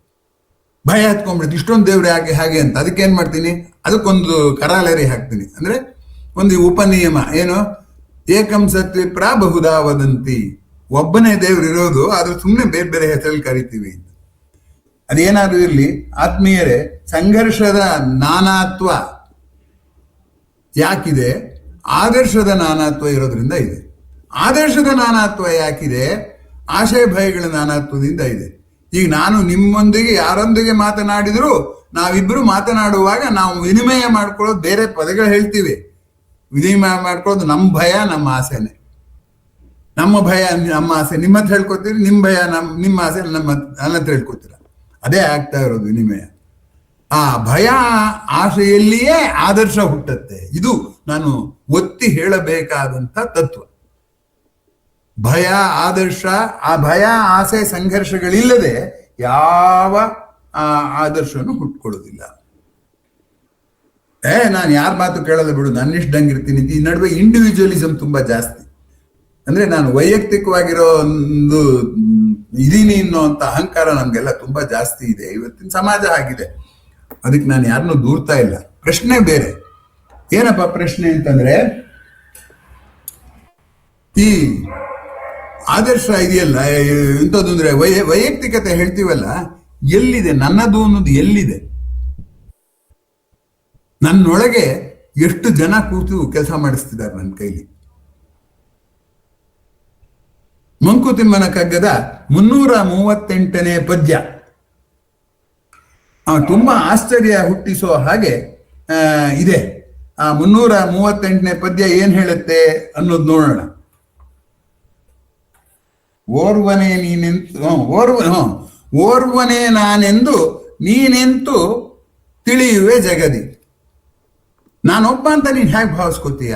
ಭಯ ಹತ್ಕೊಂಡ್ಬಿಡುತ್ತೆ, ಇಷ್ಟೊಂದು ದೇವ್ರು ಯಾಕೆ ಹಾಗೆ ಅಂತ. ಅದಕ್ಕೇನ್ ಮಾಡ್ತೀನಿ, ಅದಕ್ಕೊಂದು ಕರಾಲೇರಿ ಹಾಕ್ತೀನಿ. ಅಂದ್ರೆ ಒಂದು ಉಪನಿಯಮ ಏನು, ಏಕಂ ಸತ್ವಿಪ್ರ ಬಹುಧಾ ವದಂತಿ. ಒಬ್ಬನೇ ದೇವ್ರು ಇರೋದು, ಆದ್ರೆ ಸುಮ್ಮನೆ ಬೇರೆ ಬೇರೆ ಹೆಸರಲ್ಲಿ ಕರಿತೀವಿ ಅಂತ. ಅದೇನಾದ್ರೂ ಇರ್ಲಿ ಆತ್ಮೀಯರೇ, ಸಂಘರ್ಷದ ನಾನಾತ್ವ ಯಾಕಿದೆ? ಆದರ್ಶದ ನಾನಾತ್ವ ಇರೋದ್ರಿಂದ ಇದೆ. ಆದರ್ಶದ ನಾನಾತ್ವ ಯಾಕಿದೆ? ಆಶಯ ಭಯಗಳ ನಾನಾತ್ವದಿಂದ ಇದೆ. ಈಗ ನಾನು ನಿಮ್ಮೊಂದಿಗೆ ಯಾರೊಂದಿಗೆ ಮಾತನಾಡಿದ್ರು, ನಾವಿಬ್ರು ಮಾತನಾಡುವಾಗ ನಾವು ವಿನಿಮಯ ಮಾಡ್ಕೊಳ್ಳೋದು ಬೇರೆ ಪದಗಳು ಹೇಳ್ತೀವಿ. ವಿನಿಮಯ ಮಾಡ್ಕೊಳ್ಳೋದು ನಮ್ಮ ಭಯ ನಮ್ಮ ಆಸೆನೆ. ನಮ್ಮ ಭಯ ನಮ್ಮ ಆಸೆ ನಿಮ್ಮ ಹತ್ರ ಹೇಳ್ಕೊತೀರಿ, ನಿಮ್ಮ ಭಯ ನಿಮ್ಮ ಆಸೆ ನನ್ನ ಹತ್ರ ಹೇಳ್ಕೊತೀರ. ಅದೇ ಆಗ್ತಾ ಇರೋದು ವಿನಿಮಯ. ಆ ಭಯ ಆಸೆಯಲ್ಲಿಯೇ ಆದರ್ಶ ಹುಟ್ಟತ್ತೆ. ಇದು ನಾನು ಒತ್ತಿ ಹೇಳಬೇಕಾದಂಥ ತತ್ವ. ಭಯ ಆದರ್ಶ, ಆ ಭಯ ಆಸೆ ಸಂಘರ್ಷಗಳಿಲ್ಲದೆ ಯಾವ ಆದರ್ಶನು ಹುಟ್ಕೊಳ್ಳೋದಿಲ್ಲ. ನಾನು ಯಾರ ಮಾತು ಕೇಳೋದು ಬಿಡು, ನನ್ನಿಷ್ಟಂಗಿರ್ತೀನಿ. ಈ ನಡುವೆ ಇಂಡಿವಿಜುವಲಿಸಮ್ ತುಂಬಾ ಜಾಸ್ತಿ. ಅಂದ್ರೆ ನಾನು ವೈಯಕ್ತಿಕವಾಗಿರೋ ಒಂದು ಇದೀನಿ ಅನ್ನೋಂಥ ಅಹಂಕಾರ ನಮ್ಗೆಲ್ಲ ತುಂಬಾ ಜಾಸ್ತಿ ಇದೆ. ಇವತ್ತಿನ ಸಮಾಜ ಆಗಿದೆ. ಅದಕ್ಕೆ ನಾನು ಯಾರನ್ನೂ ದೂರ್ತಾ ಇಲ್ಲ. ಪ್ರಶ್ನೆ ಬೇರೆ. ಏನಪ್ಪ ಪ್ರಶ್ನೆ ಅಂತಂದ್ರೆ, ಈ ಆದರ್ಶ ಇದೆಯಲ್ಲ ಇಂಥದ್ದು ಅಂದ್ರೆ ವೈಯಕ್ತಿಕತೆ ಹೇಳ್ತೀವಲ್ಲ, ಎಲ್ಲಿದೆ ನನ್ನದು ಅನ್ನೋದು? ಎಲ್ಲಿದೆ? ನನ್ನೊಳಗೆ ಎಷ್ಟು ಜನ ಕೂತು ಕೆಲಸ ಮಾಡಿಸ್ತಿದ್ದಾರೆ ನನ್ನ ಕೈಲಿ. ಮಂಕುತಿಮ್ಮನ ಕಗ್ಗದ 338ನೇ ಪದ್ಯ ತುಂಬಾ ಆಶ್ಚರ್ಯ ಹುಟ್ಟಿಸೋ ಹಾಗೆ ಇದೆ. ಆ 338ನೇ ಪದ್ಯ ಏನ್ ಹೇಳುತ್ತೆ ಅನ್ನೋದು ನೋಡೋಣ. ಓರ್ವನೇ ನಾನೆಂದು ನೀನೆಂತು ತಿಳಿಯುವೆ ಜಗದಿ. ನಾನೊಬ್ಬ ಅಂತ ನೀನ್ ಹೇಗೆ ಭಾವಿಸ್ಕೋತೀಯ?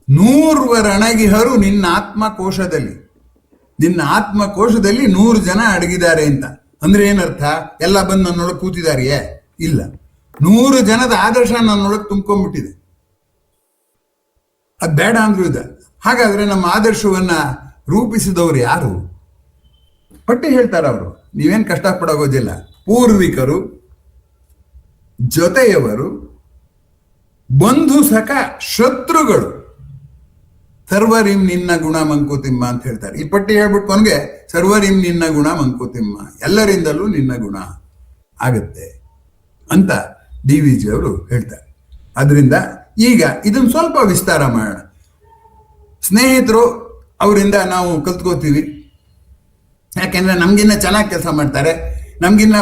100 ರಣಗಿಹರು ನಿನ್ನ ಆತ್ಮಕೋಶದಲ್ಲಿ. ನಿನ್ನ ಆತ್ಮಕೋಶದಲ್ಲಿ 100 ಜನ ಅಡಗಿದ್ದಾರೆ ಅಂತ. ಅಂದ್ರೆ ಏನರ್ಥ? ಎಲ್ಲ ಬಂದು ನನ್ನೊಳಗೆ ಕೂತಿದಾರಿಯೇ? ಇಲ್ಲ. 100 ಜನದ ಆದರ್ಶ ನನ್ನೊಳಗೆ ತುಂಬ್ಕೊಂಡ್ಬಿಟ್ಟಿದೆ. ಅದ್ ಬೇಡ ಅಂದ್ರೂ ಇದೆ. ಹಾಗಾದ್ರೆ ನಮ್ಮ ಆದರ್ಶವನ್ನ ರೂಪಿಸಿದವರು ಯಾರು? ಪಟ್ಟಿ ಹೇಳ್ತಾರ ಅವರು. ನೀವೇನ್ ಕಷ್ಟಪಡೋಗೋದಿಲ್ಲ. ಪೂರ್ವಿಕರು, ಜೊತೆಯವರು, ಬಂಧು ಸಖ, ಶತ್ರುಗಳು, ಸರ್ವರಿಂ ನಿನ್ನ ಗುಣ ಮಂಕುತಿಮ್ಮ ಅಂತ ಹೇಳ್ತಾರೆ. ಈ ಪಟ್ಟಿ ಹೇಳ್ಬಿಟ್ಟು ಕೊನೆಗೆ ಸರ್ವರಿಂ ನಿನ್ನ ಗುಣ ಮಂಕುತಿಮ್ಮ, ಎಲ್ಲರಿಂದಲೂ ನಿನ್ನ ಗುಣ ಆಗುತ್ತೆ ಅಂತ ಡಿ ವಿ ಜಿ ಅವರು ಹೇಳ್ತಾರೆ. ಅದರಿಂದ ಈಗ ಇದನ್ನ ಸ್ವಲ್ಪ ವಿಸ್ತಾರ ಮಾಡೋಣ. ಸ್ನೇಹಿತರು ಅವರಿಂದ ನಾವು ಕಲ್ತ್ಕೋತೀವಿ. ಯಾಕೆಂದ್ರೆ ನಮ್ಗಿನ್ನ ಚೆನ್ನಾಗಿ ಕೆಲಸ ಮಾಡ್ತಾರೆ, ನಮ್ಗಿನ್ನ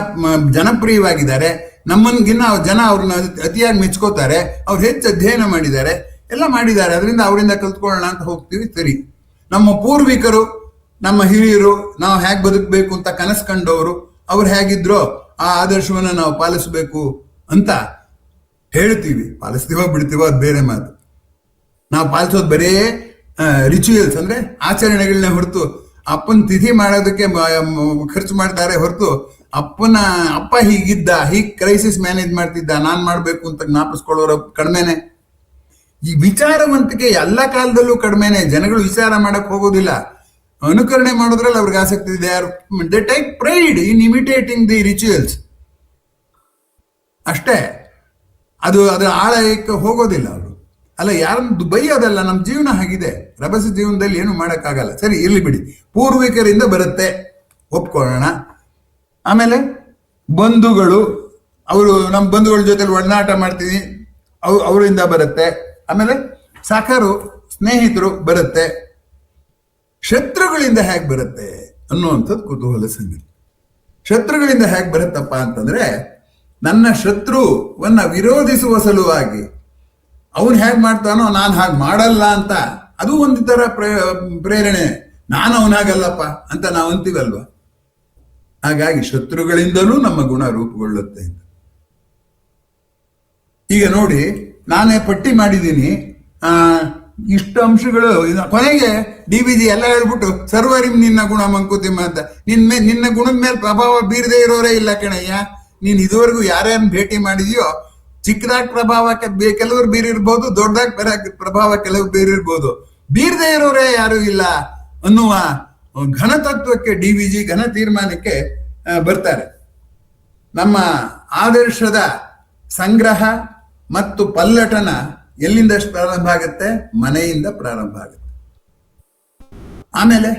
ಜನಪ್ರಿಯವಾಗಿದ್ದಾರೆ, ನಮ್ಮನ್ಗಿನ್ನ ಜನ ಅವ್ರನ್ನ ಅತಿಯಾಗಿ ಮೆಚ್ಕೋತಾರೆ, ಅವ್ರು ಹೆಚ್ಚು ಅಧ್ಯಯನ ಮಾಡಿದ್ದಾರೆ, ಎಲ್ಲ ಮಾಡಿದ್ದಾರೆ. ಅದರಿಂದ ಅವರಿಂದ ಕಲ್ತ್ಕೊಳ್ಳೋಣ ಅಂತ ಹೋಗ್ತೀವಿ. ಸರಿ, ನಮ್ಮ ಪೂರ್ವಿಕರು, ನಮ್ಮ ಹಿರಿಯರು ನಾವು ಹೇಗೆ ಬದುಕಬೇಕು ಅಂತ ಕನಸು ಕಂಡವರು, ಅವ್ರು ಹೇಗಿದ್ರೋ ಆ ಆದರ್ಶವನ್ನು ನಾವು ಪಾಲಿಸಬೇಕು ಅಂತ ಹೇಳ್ತೀವಿ. ಪಾಲಿಸ್ತೀವೋ ಬಿಡ್ತೀವೋ ಅದು ಬೇರೆ ಮಾತು. ನಾವು ಪಾಲಿಸೋದು ಬರೇ ರಿಚುವಲ್ಸ್ ಅಂದ್ರೆ ಆಚರಣೆಗಳನ್ನೇ ಹೊರತು, ಅಪ್ಪನ ತಿಥಿ ಮಾಡೋದಕ್ಕೆ ಖರ್ಚು ಮಾಡ್ತಾರೆ ಹೊರತು ಅಪ್ಪ ಹೀಗಿದ್ದ, ಹೀಗೆ ಕ್ರೈಸಿಸ್ ಮ್ಯಾನೇಜ್ ಮಾಡ್ತಿದ್ದ, ನಾನ್ ಮಾಡ್ಬೇಕು ಅಂತ ಜ್ಞಾಪಿಸ್ಕೊಳ್ಳೋರು ಕಡಿಮೆನೆ. ಈ ವಿಚಾರವಂತಿಕೆ ಎಲ್ಲ ಕಾಲದಲ್ಲೂ ಕಡಿಮೆನೆ. ಜನಗಳು ವಿಚಾರ ಮಾಡಕ್ ಹೋಗೋದಿಲ್ಲ, ಅನುಕರಣೆ ಮಾಡೋದ್ರಲ್ಲಿ ಅವ್ರಿಗೆ ಆಸಕ್ತಿ ಇದೆ. They take pride in imitating the rituals ಅಷ್ಟೇ. ಅದರ ಆಳಕ್ಕೆ ಹೋಗೋದಿಲ್ಲ ಅವರು. ಅಲ್ಲ, ಯಾರನ್ನು ಬೈಯೋದಲ್ಲ, ನಮ್ಮ ಜೀವನ ಹಾಗಿದೆ. ರಭಸ ಜೀವನದಲ್ಲಿ ಏನು ಮಾಡೋಕ್ಕಾಗಲ್ಲ. ಸರಿ, ಇರ್ಲಿ ಬಿಡಿ. ಪೂರ್ವಿಕರಿಂದ ಬರುತ್ತೆ, ಒಪ್ಕೊಳ್ಳೋಣ. ಆಮೇಲೆ ಬಂಧುಗಳು, ಅವರು ನಮ್ಮ ಬಂಧುಗಳ ಜೊತೆ ಒಡನಾಟ ಮಾಡ್ತೀವಿ, ಅವರಿಂದ ಬರುತ್ತೆ. ಆಮೇಲೆ ಸಖರು, ಸ್ನೇಹಿತರು ಬರುತ್ತೆ. ಶತ್ರುಗಳಿಂದ ಹೇಗೆ ಬರುತ್ತೆ ಅನ್ನುವಂಥದ್ದು ಕುತೂಹಲ ಸಂಗತಿ. ಶತ್ರುಗಳಿಂದ ಹೇಗೆ ಬರುತ್ತಪ್ಪ ಅಂತಂದ್ರೆ, ನನ್ನ ಶತ್ರುವನ್ನ ವಿರೋಧಿಸುವ ಸಲುವಾಗಿ ಅವನು ಹೇಗೆ ಮಾಡ್ತಾನೋ ನಾನು ಹಾಗೆ ಮಾಡಲ್ಲ ಅಂತ, ಅದು ಒಂದು ತರ ಪ್ರೇರಣೆ. ನಾನು ಅವನಾಗಲ್ಲಪ್ಪ ಅಂತ ನಾವು ಅಂತೀವಲ್ವ. ಹಾಗಾಗಿ ಶತ್ರುಗಳಿಂದಲೂ ನಮ್ಮ ಗುಣ ರೂಪುಗೊಳ್ಳುತ್ತೆ. ಈಗ ನೋಡಿ, ನಾನೇ ಪಟ್ಟಿ ಮಾಡಿದ್ದೀನಿ ಇಷ್ಟು ಅಂಶಗಳು. ಕೊನೆಗೆ ಡಿ ವಿ ಜಿ ಎಲ್ಲ ಹೇಳ್ಬಿಟ್ಟು ಸರ್ವರಿಂ ನಿನ್ನ ಗುಣ ಮಂಕುತಿಮ್ಮ ಅಂತ. ನಿನ್ನ ಗುಣದ ಮೇಲೆ ಪ್ರಭಾವ ಬೀರದೇ ಇರೋರೇ ಇಲ್ಲ ಕಣಯ್ಯ. ನೀನ್ ಇದುವರೆಗೂ ಯಾರ್ಯಾರನ್ನ ಭೇಟಿ ಮಾಡಿದ್ಯೋ, ಚಿಕ್ಕದಾಗಿ ಪ್ರಭಾವಕ್ಕೆ ಕೆಲವರು ಬೀರಿರ್ಬೋದು, ದೊಡ್ಡದಾಗಿ ಪ್ರಭಾವ ಕೆಲವು ಬೀರಿರ್ಬೋದು, ಬೀರದೇ ಇರೋರೇ ಯಾರು ಇಲ್ಲ ಅನ್ನುವ ಘನತತ್ವಕ್ಕೆ ಡಿ ವಿ ಜಿ ಘನ ತೀರ್ಮಾನಕ್ಕೆ ಬರ್ತಾರೆ. ನಮ್ಮ ಆದರ್ಶದ ಸಂಗ್ರಹ ಮತ್ತು ಪಲ್ಲಟನ ಎಲ್ಲಿಂದ ಪ್ರಾರಂಭ ಆಗುತ್ತೆ? ಮನೆಯಿಂದ ಪ್ರಾರಂಭ ಆಗುತ್ತೆ. ಆಮೇಲೆ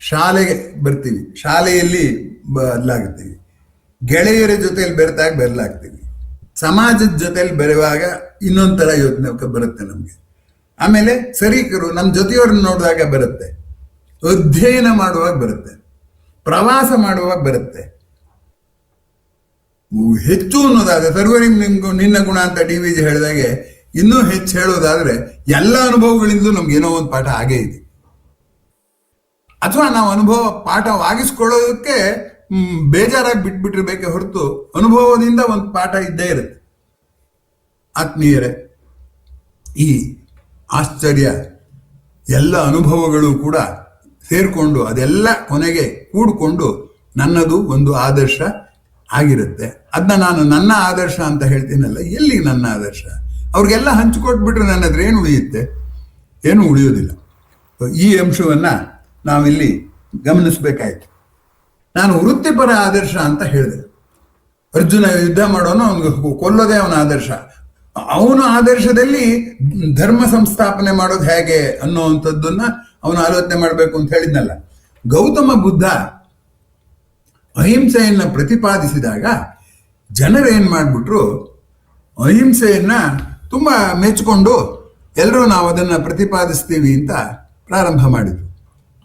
ಶಾಲೆಗೆ ಬರ್ತೀವಿ, ಶಾಲೆಯಲ್ಲಿ ಬದಲಾಗ್ತೀವಿ, ಗೆಳೆಯರ ಜೊತೆಯಲ್ಲಿ ಬೆರೆತಾಗ ಬದಲಾಗ್ತೀವಿ, ಸಮಾಜದ ಜೊತೆಯಲ್ಲಿ ಬೆರೆಯುವಾಗ ಇನ್ನೊಂಥರ ಯೋಚನೆ ಬರುತ್ತೆ ನಮ್ಗೆ. ಆಮೇಲೆ ಸರೀಕರು ನಮ್ಮ ಜೊತೆಯವ್ರನ್ನ ನೋಡಿದಾಗ ಬರುತ್ತೆ, ಅಧ್ಯಯನ ಮಾಡುವಾಗ ಬರುತ್ತೆ, ಪ್ರವಾಸ ಮಾಡುವಾಗ ಬರುತ್ತೆ. ಹೆಚ್ಚು ಅನ್ನೋದಾದ್ರೆ ಸರ್ವರಿಂ ನಿನ್ನ ಗುಣ ಅಂತ ಡಿ ವಿ ಜಿ ಹೇಳಿದಾಗೆ, ಇನ್ನೂ ಹೆಚ್ಚು ಹೇಳೋದಾದ್ರೆ ಎಲ್ಲ ಅನುಭವಗಳಿಂದಲೂ ನಮ್ಗೇನೋ ಒಂದು ಪಾಠ ಆಗೇ ಇದೆ. ಅಥವಾ ನಾವು ಅನುಭವ ಪಾಠವಾಗಿಸ್ಕೊಳ್ಳೋದಕ್ಕೆ ಬೇಜಾರಾಗಿ ಬಿಟ್ಬಿಟ್ಟಿರ್ಬೇಕೆ ಹೊರತು ಅನುಭವದಿಂದ ಒಂದು ಪಾಠ ಇದ್ದೇ ಇರುತ್ತೆ. ಆತ್ಮೀಯರೇ, ಈ ಆಶ್ಚರ್ಯ ಎಲ್ಲ ಅನುಭವಗಳು ಕೂಡ ಸೇರ್ಕೊಂಡು ಅದೆಲ್ಲ ಕೊನೆಗೆ ಕೂಡ್ಕೊಂಡು ನನ್ನದು ಒಂದು ಆದರ್ಶ ಆಗಿರುತ್ತೆ. ಅದನ್ನ ನಾನು ನನ್ನ ಆದರ್ಶ ಅಂತ ಹೇಳ್ತೀನಲ್ಲ, ಎಲ್ಲಿ ನನ್ನ ಆದರ್ಶ? ಅವ್ರಿಗೆಲ್ಲ ಹಂಚಿಕೊಟ್ಬಿಟ್ರೆ ನನ್ನ ಹತ್ರ ಏನು ಉಳಿಯುತ್ತೆ? ಏನು ಉಳಿಯೋದಿಲ್ಲ. ಈ ಅಂಶವನ್ನ ನಾವಿಲ್ಲಿ ಗಮನಿಸ್ಬೇಕಾಯ್ತು. ನಾನು ವೃತ್ತಿಪರ ಆದರ್ಶ ಅಂತ ಹೇಳಿದೆ. ಅರ್ಜುನ ಯುದ್ಧ ಮಾಡೋನು, ಅವನಿಗೆ ಕೊಲ್ಲೋದೇ ಅವನ ಆದರ್ಶ. ಅವನ ಆದರ್ಶದಲ್ಲಿ ಧರ್ಮ ಸಂಸ್ಥಾಪನೆ ಮಾಡೋದು ಹೇಗೆ ಅನ್ನೋವಂಥದ್ದನ್ನ ಅವನು ಆಲೋಚನೆ ಮಾಡಬೇಕು ಅಂತ ಹೇಳಿದ್ನಲ್ಲ. ಗೌತಮ ಬುದ್ಧ ಅಹಿಂಸೆಯನ್ನ ಪ್ರತಿಪಾದಿಸಿದಾಗ ಜನರೇನ್ ಮಾಡ್ಬಿಟ್ರು, ಅಹಿಂಸೆಯನ್ನ ತುಂಬಾ ಮೆಚ್ಚಿಕೊಂಡು ಎಲ್ಲರೂ ನಾವು ಅದನ್ನ ಪ್ರತಿಪಾದಿಸ್ತೀವಿ ಅಂತ ಪ್ರಾರಂಭ ಮಾಡಿದ್ರು.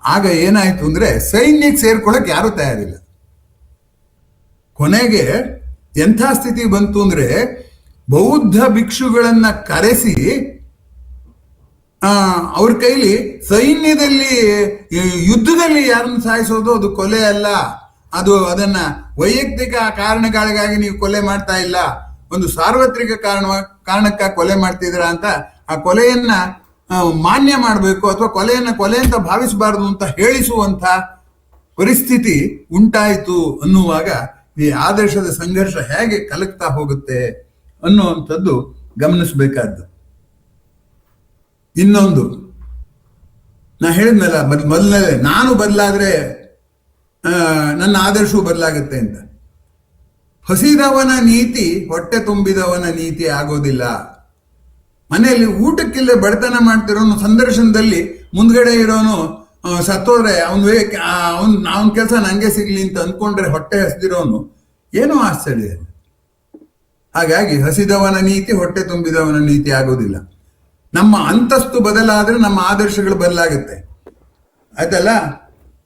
ಆಗ ಏನಾಯ್ತು ಅಂದ್ರೆ, ಸೈನ್ಯಕ್ಕೆ ಸೇರ್ಕೊಳಕ್ ಯಾರು ತಯಾರಿಲ್ಲ. ಕೊನೆಗೆ ಎಂಥ ಸ್ಥಿತಿ ಬಂತು ಅಂದ್ರೆ, ಬೌದ್ಧ ಭಿಕ್ಷುಗಳನ್ನ ಕರೆಸಿ ಅವ್ರ ಕೈಲಿ ಸೈನ್ಯದಲ್ಲಿ ಯುದ್ಧದಲ್ಲಿ ಯಾರನ್ನು ಸಾಯಿಸೋದು ಅದು ಕೊಲೆ ಅಲ್ಲ, ಅದನ್ನ ವೈಯಕ್ತಿಕ ಕಾರಣಗಳಿಗಾಗಿ ನೀವು ಕೊಲೆ ಮಾಡ್ತಾ ಇಲ್ಲ, ಒಂದು ಸಾರ್ವತ್ರಿಕ ಕಾರಣಕ್ಕ ಕೊಲೆ ಮಾಡ್ತಿದ್ದೀರಾ ಅಂತ ಆ ಕೊಲೆಯನ್ನ ಮಾನ್ಯ ಮಾಡಬೇಕು, ಅಥವಾ ಕೊಲೆಯನ್ನ ಕೊಲೆ ಅಂತ ಭಾವಿಸಬಾರದು ಅಂತ ಹೇಳಿಸುವಂತ ಪರಿಸ್ಥಿತಿ ಉಂಟಾಯಿತು ಅನ್ನುವಾಗ ಈ ಆದರ್ಶದ ಸಂಘರ್ಷ ಹೇಗೆ ಕಲಕ್ತಾ ಹೋಗುತ್ತೆ ಅನ್ನುವಂಥದ್ದು ಗಮನಿಸಬೇಕಾದ್ದು. ಇನ್ನೊಂದು, ನಾ ಹೇಳಿದ್ನಲ್ಲ ಮೊದಲನೇ, ನಾನು ಬದಲಾದ್ರೆ ನನ್ನ ಆದರ್ಶವು ಬದಲಾಗುತ್ತೆ ಅಂತ. ಹಸಿದವನ ನೀತಿ ಹೊಟ್ಟೆ ತುಂಬಿದವನ ನೀತಿ ಆಗೋದಿಲ್ಲ. ಮನೆಯಲ್ಲಿ ಊಟಕ್ಕಿಲ್ಲ ಬಡತನ ಮಾಡ್ತಿರೋನು ಸಂದರ್ಶನದಲ್ಲಿ ಮುಂದ್ಗಡೆ ಇರೋನು ಸತ್ತೋದ್ರೆ ಅವನ ಕೆಲಸ ನಂಗೆ ಸಿಗ್ಲಿ ಅಂತ ಅನ್ಕೊಂಡ್ರೆ ಹೊಟ್ಟೆ ಹಸಿದಿರೋನು ಏನೋ ಆಶ್ಚರ್ಯ. ಹಾಗಾಗಿ ಹಸಿದವನ ನೀತಿ ಹೊಟ್ಟೆ ತುಂಬಿದವನ ನೀತಿ ಆಗೋದಿಲ್ಲ. ನಮ್ಮ ಅಂತಸ್ತು ಬದಲಾದ್ರೆ ನಮ್ಮ ಆದರ್ಶಗಳು ಬದಲಾಗುತ್ತೆ, ಆಯ್ತಲ್ಲ.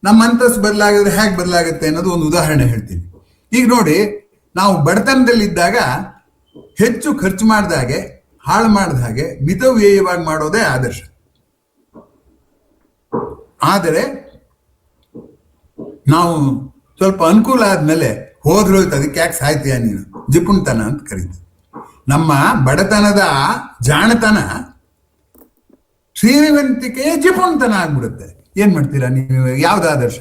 ನಮ್ಮ ಅಂತಸ್ತು ಬದಲಾಗಿದ್ರೆ ಹೇಗೆ ಬದಲಾಗುತ್ತೆ ಅನ್ನೋದು ಒಂದು ಉದಾಹರಣೆ ಹೇಳ್ತೀನಿ. ಈಗ ನೋಡಿ, ನಾವು ಬಡತನದಲ್ಲಿದ್ದಾಗ ಹೆಚ್ಚು ಖರ್ಚು ಮಾಡಿದ ಹಾಗೆ, ಹಾಳು ಮಾಡಿದ ಹಾಗೆ, ಮಿತವ್ಯಯವಾಗಿ ಮಾಡೋದೇ ಆದರ್ಶ. ಆದರೆ ನಾವು ಸ್ವಲ್ಪ ಅನುಕೂಲ ಆದ್ಮೇಲೆ ಹೋದ್ರೋಯ್ತು, ಅದಕ್ಕೆ ಯಾಕೆ ಸಾಯ್ತೀಯ ನೀನು, ಜಿಪುಣತನ ಅಂತ ಕರೀತೀವಿ. ನಮ್ಮ ಬಡತನದ ಜಾಣತನ ಶ್ರೀಮಂತಿಕೆ ಜಿಪುಣತನ ಆಗ್ಬಿಡುತ್ತೆ. ಏನ್ ಮಾಡ್ತೀರಾ ನೀವು? ಯಾವ್ದು ಆದರ್ಶ?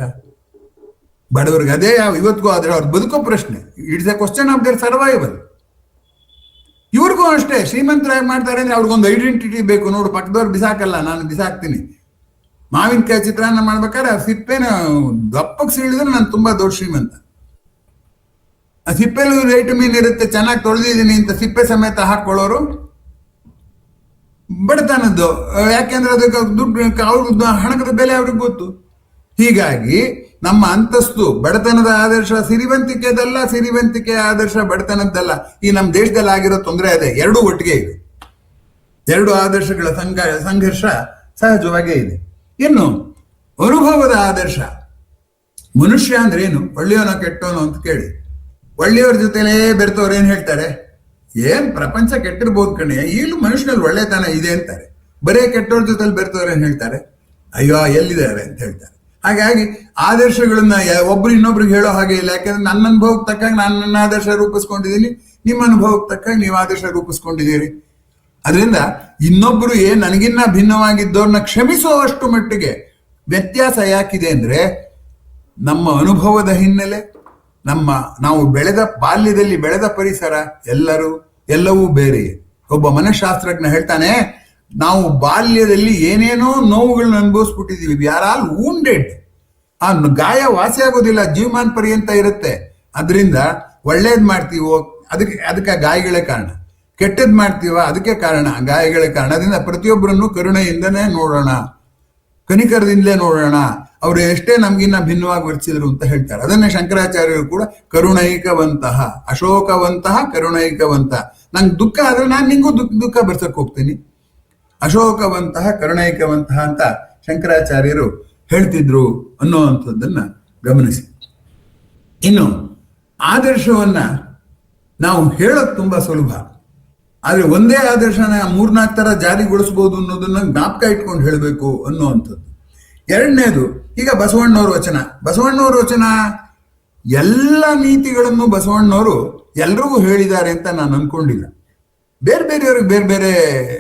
ಬಡವರಿಗೆ ಅದೇ ಇವತ್ತಿಗೂ ಆದ್ರೆ ಅವ್ರು ಬದುಕೋ ಪ್ರಶ್ನೆ. It's A question of their survival. ಇವ್ರಿಗೂ ಅಷ್ಟೇ, ಶ್ರೀಮಂತರಾಗಿ ಮಾಡ್ತಾರೆ ಅಂದ್ರೆ ಅವ್ರಿಗೊಂದು ಐಡೆಂಟಿಟಿ ಬೇಕು. ನೋಡು, ಪಕ್ಕದವ್ರು ಬಿಸಾಕಲ್ಲ, ನಾನು ಬಿಸಾಕ್ತೀನಿ. ಮಾವಿನಕಾಯಿ ಚಿತ್ರಾನ್ನ ಮಾಡ್ಬೇಕಾದ್ರೆ ಆ ಸಿಪ್ಪೆನ ದಪ್ಪಕ್ಕೆ ಸೀಳಿದ್ರೆ ನಾನು ತುಂಬಾ ದೊಡ್ಡ ಶ್ರೀಮಂತ. ಆ ಸಿಪ್ಪೆಲು ವೈಟಮಿನ್ ಇರುತ್ತೆ, ಚೆನ್ನಾಗಿ ತೊಳೆದಿದ್ದೀನಿ ಅಂತ ಸಿಪ್ಪೆ ಸಮೇತ ಹಾಕೊಳ್ಳೋರು ಬಡತನದ್ದು. ಯಾಕೆಂದ್ರೆ ಅದಕ್ಕೆ ದುಡ್ಡು, ಅವ್ರ ಹಣದ ಬೆಲೆ ಅವ್ರಿಗೆ ಗೊತ್ತು. ಹೀಗಾಗಿ ನಮ್ಮ ಅಂತಸ್ತು ಬಡತನದ ಆದರ್ಶ ಸಿರಿವಂತಿಕೆದಲ್ಲ, ಸಿರಿವಂತಿಕೆಯ ಆದರ್ಶ ಬಡತನದ್ದಲ್ಲ. ಈ ನಮ್ಮ ದೇಶದಲ್ಲಿ ಆಗಿರೋ ತೊಂದರೆ ಅದೇ, ಎರಡೂ ಒಟ್ಟಿಗೆ ಇದೆ. ಎರಡು ಆದರ್ಶಗಳ ಸಂಘರ್ಷ ಸಹಜವಾಗೇ ಇದೆ. ಇನ್ನು ಅನುಭವದ ಆದರ್ಶ. ಮನುಷ್ಯ ಅಂದ್ರೆ ಏನು? ಒಳ್ಳೆಯವನೋ ಕೆಟ್ಟವನೋ ಅಂತ ಕೇಳಿ, ಒಳ್ಳೆಯವ್ರ ಜೊತೆಲೇ ಬೆರೆತವ್ರು ಏನ್ ಹೇಳ್ತಾರೆ? ಏನ್ ಪ್ರಪಂಚ ಕೆಟ್ಟಿರ್ಬೋದು ಕಣೆ, ಈಗಲೂ ಮನುಷ್ಯನಲ್ಲಿ ಒಳ್ಳೆತನ ಇದೆ ಅಂತಾರೆ. ಬರೇ ಕೆಟ್ಟವ್ರ ಜೊತೆಲಿ ಬೆರೆತವ್ರು ಏನ್ ಹೇಳ್ತಾರೆ? ಅಯ್ಯೋ ಎಲ್ಲಿದ್ದಾರೆ ಅಂತ ಹೇಳ್ತಾರೆ. ಹಾಗಾಗಿ ಆದರ್ಶಗಳನ್ನ ಒಬ್ರು ಇನ್ನೊಬ್ರಿಗೆ ಹೇಳೋ ಹಾಗೆ ಇಲ್ಲ. ಯಾಕಂದ್ರೆ ನನ್ನ ಅನುಭವಕ್ಕೆ ತಕ್ಕಾಗ ನಾನು ನನ್ನ ಆದರ್ಶ ರೂಪಿಸ್ಕೊಂಡಿದ್ದೀನಿ, ನಿಮ್ಮ ಅನುಭವಕ್ಕೆ ತಕ್ಕಾಗ ನೀವು ಆದರ್ಶ ರೂಪಿಸ್ಕೊಂಡಿದ್ದೀರಿ. ಅದರಿಂದ ಇನ್ನೊಬ್ರು ನನಗಿನ್ನ ಭಿನ್ನವಾಗಿದ್ದವ್ರನ್ನ ಕ್ಷಮಿಸುವಷ್ಟು ಮಟ್ಟಿಗೆ ವ್ಯತ್ಯಾಸ ಯಾಕಿದೆ ಅಂದ್ರೆ, ನಮ್ಮ ಅನುಭವದ ಹಿನ್ನೆಲೆ, ನಾವು ಬೆಳೆದ ಬಾಲ್ಯದಲ್ಲಿ ಬೆಳೆದ ಪರಿಸರ, ಎಲ್ಲವೂ ಬೇರೆ. ಒಬ್ಬ ಮನಃಶಾಸ್ತ್ರಜ್ಞ ಹೇಳ್ತಾನೆ, ನಾವು ಬಾಲ್ಯದಲ್ಲಿ ಏನೇನೋ ನೋವುಗಳನ್ನ ಅನುಭವಿಸ್ಬಿಟ್ಟಿದೀವಿ. We are all wounded. ಆ ಗಾಯ ವಾಸಿ ಆಗೋದಿಲ್ಲ, ಜೀವಮಾನ ಪರ್ಯಂತ ಇರುತ್ತೆ. ಅದರಿಂದ ಒಳ್ಳೇದ್ ಮಾಡ್ತೀವೋ ಅದಕ್ಕೆ ಗಾಯಗಳೇ ಕಾರಣ, ಕೆಟ್ಟದ್ ಮಾಡ್ತೀವ ಅದಕ್ಕೆ ಕಾರಣ, ಗಾಯಗಳೇ ಕಾರಣ. ಅದರಿಂದ ಪ್ರತಿಯೊಬ್ಬರನ್ನು ಕರುಣೆಯಿಂದನೇ ನೋಡೋಣ, ಕನಿಕರದಿಂದಲೇ ನೋಡೋಣ. ಅವರು ಎಷ್ಟೇ ನಮ್ಗಿನ್ನ ಭಿನ್ನವಾಗಿ ವರ್ತಿಸಿದ್ರು ಅಂತ ಹೇಳ್ತಾರೆ. ಅದನ್ನೇ ಶಂಕರಾಚಾರ್ಯರು ಕೂಡ ಕರುಣೈಕವಂತಹ, ಅಶೋಕವಂತಹ ಕರುಣೈಕವಂತ. ನಂಗೆ ದುಃಖ ಆದ್ರೆ ನಾನು ನಿಂಗೂ ದುಃಖ ಬರ್ಸಕ್ ಹೋಗ್ತೀನಿ. ಅಶೋಕವಂತಹ ಕರುಣೈಕವಂತಹ ಅಂತ ಶಂಕರಾಚಾರ್ಯರು ಹೇಳ್ತಿದ್ರು ಅನ್ನೋವಂಥದ್ದನ್ನ ಗಮನಿಸಿ. ಇನ್ನು ಆದರ್ಶವನ್ನ ನಾವು ಹೇಳೋದು ತುಂಬಾ ಸುಲಭ, ಆದ್ರೆ ಒಂದೇ ಆದರ್ಶನ 3-4 ತರ ಜಾರಿಗೊಳಿಸಬಹುದು ಅನ್ನೋದನ್ನ ಜ್ಞಾಪಕ ಇಟ್ಕೊಂಡು ಹೇಳಬೇಕು ಅನ್ನುವಂಥದ್ದು. ಎರಡನೇದು, ಈಗ ಬಸವಣ್ಣವ್ರ ವಚನ ಎಲ್ಲ ನೀತಿಗಳನ್ನು ಬಸವಣ್ಣವರು ಎಲ್ರಿಗೂ ಹೇಳಿದ್ದಾರೆ ಅಂತ ನಾನು ಅನ್ಕೊಂಡಿಲ್ಲ. ಬೇರೆ ಬೇರೆಯವ್ರಿಗೆ ಬೇರೆ ಬೇರೆ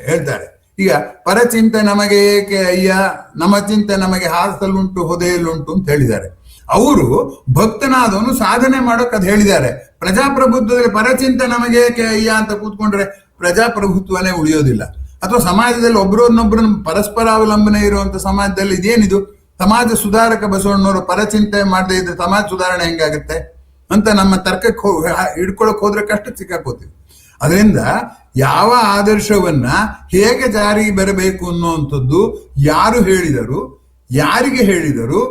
ಹೇಳ್ತಾರೆ. ಈಗ ಪರಚಿಂತೆ ನಮಗೆ ಏಕೆ ಅಯ್ಯ, ನಮ್ಮ ಚಿಂತೆ ನಮಗೆ ಹಾಸಲುಂಟು ಹೊದೆಯಲ್ಲುಂಟು ಅಂತ ಹೇಳಿದ್ದಾರೆ. ಅವರು ಭಕ್ತನಾದವನು ಸಾಧನೆ ಮಾಡೋಕೆ ಅದು ಹೇಳಿದ್ದಾರೆ. ಪ್ರಜಾಪ್ರಭುತ್ವದಲ್ಲಿ ಪರಚಿಂತೆ ನಮಗೆ ಏಕೆ ಅಯ್ಯ ಅಂತ ಕೂತ್ಕೊಂಡ್ರೆ ಪ್ರಜಾಪ್ರಭುತ್ವನೇ ಉಳಿಯೋದಿಲ್ಲ. ಅಥವಾ ಸಮಾಜದಲ್ಲಿ ಒಬ್ಬರನ್ನೊಬ್ಬರನ್ನ ಪರಸ್ಪರ ಅವಲಂಬನೆ ಇರುವಂತ ಸಮಾಜದಲ್ಲಿ ಇದೇನಿದು? ಸಮಾಜ ಸುಧಾರಕ ಬಸವಣ್ಣವರು ಪರಚಿಂತೆ ಮಾಡದೇ ಇದ್ರೆ ಸಮಾಜ ಸುಧಾರಣೆ ಹೆಂಗಾಗುತ್ತೆ ಅಂತ ನಮ್ಮ ತರ್ಕಕ್ಕೆ ಹಿಡ್ಕೊಳಕ್ ಹೋದ್ರೆ ಕಷ್ಟ ಸಿಕ್ಕಾಕೋತೀವಿ. ಅದರಿಂದ ಯಾವ ಆದರ್ಶವನ್ನ ಹೇಗೆ ಜಾರಿಗೆ ಬರಬೇಕು ಅನ್ನುವಂಥದ್ದು ಯಾರು ಹೇಳಿದರು, ಯಾರಿಗೆ ಹೇಳಿದರು,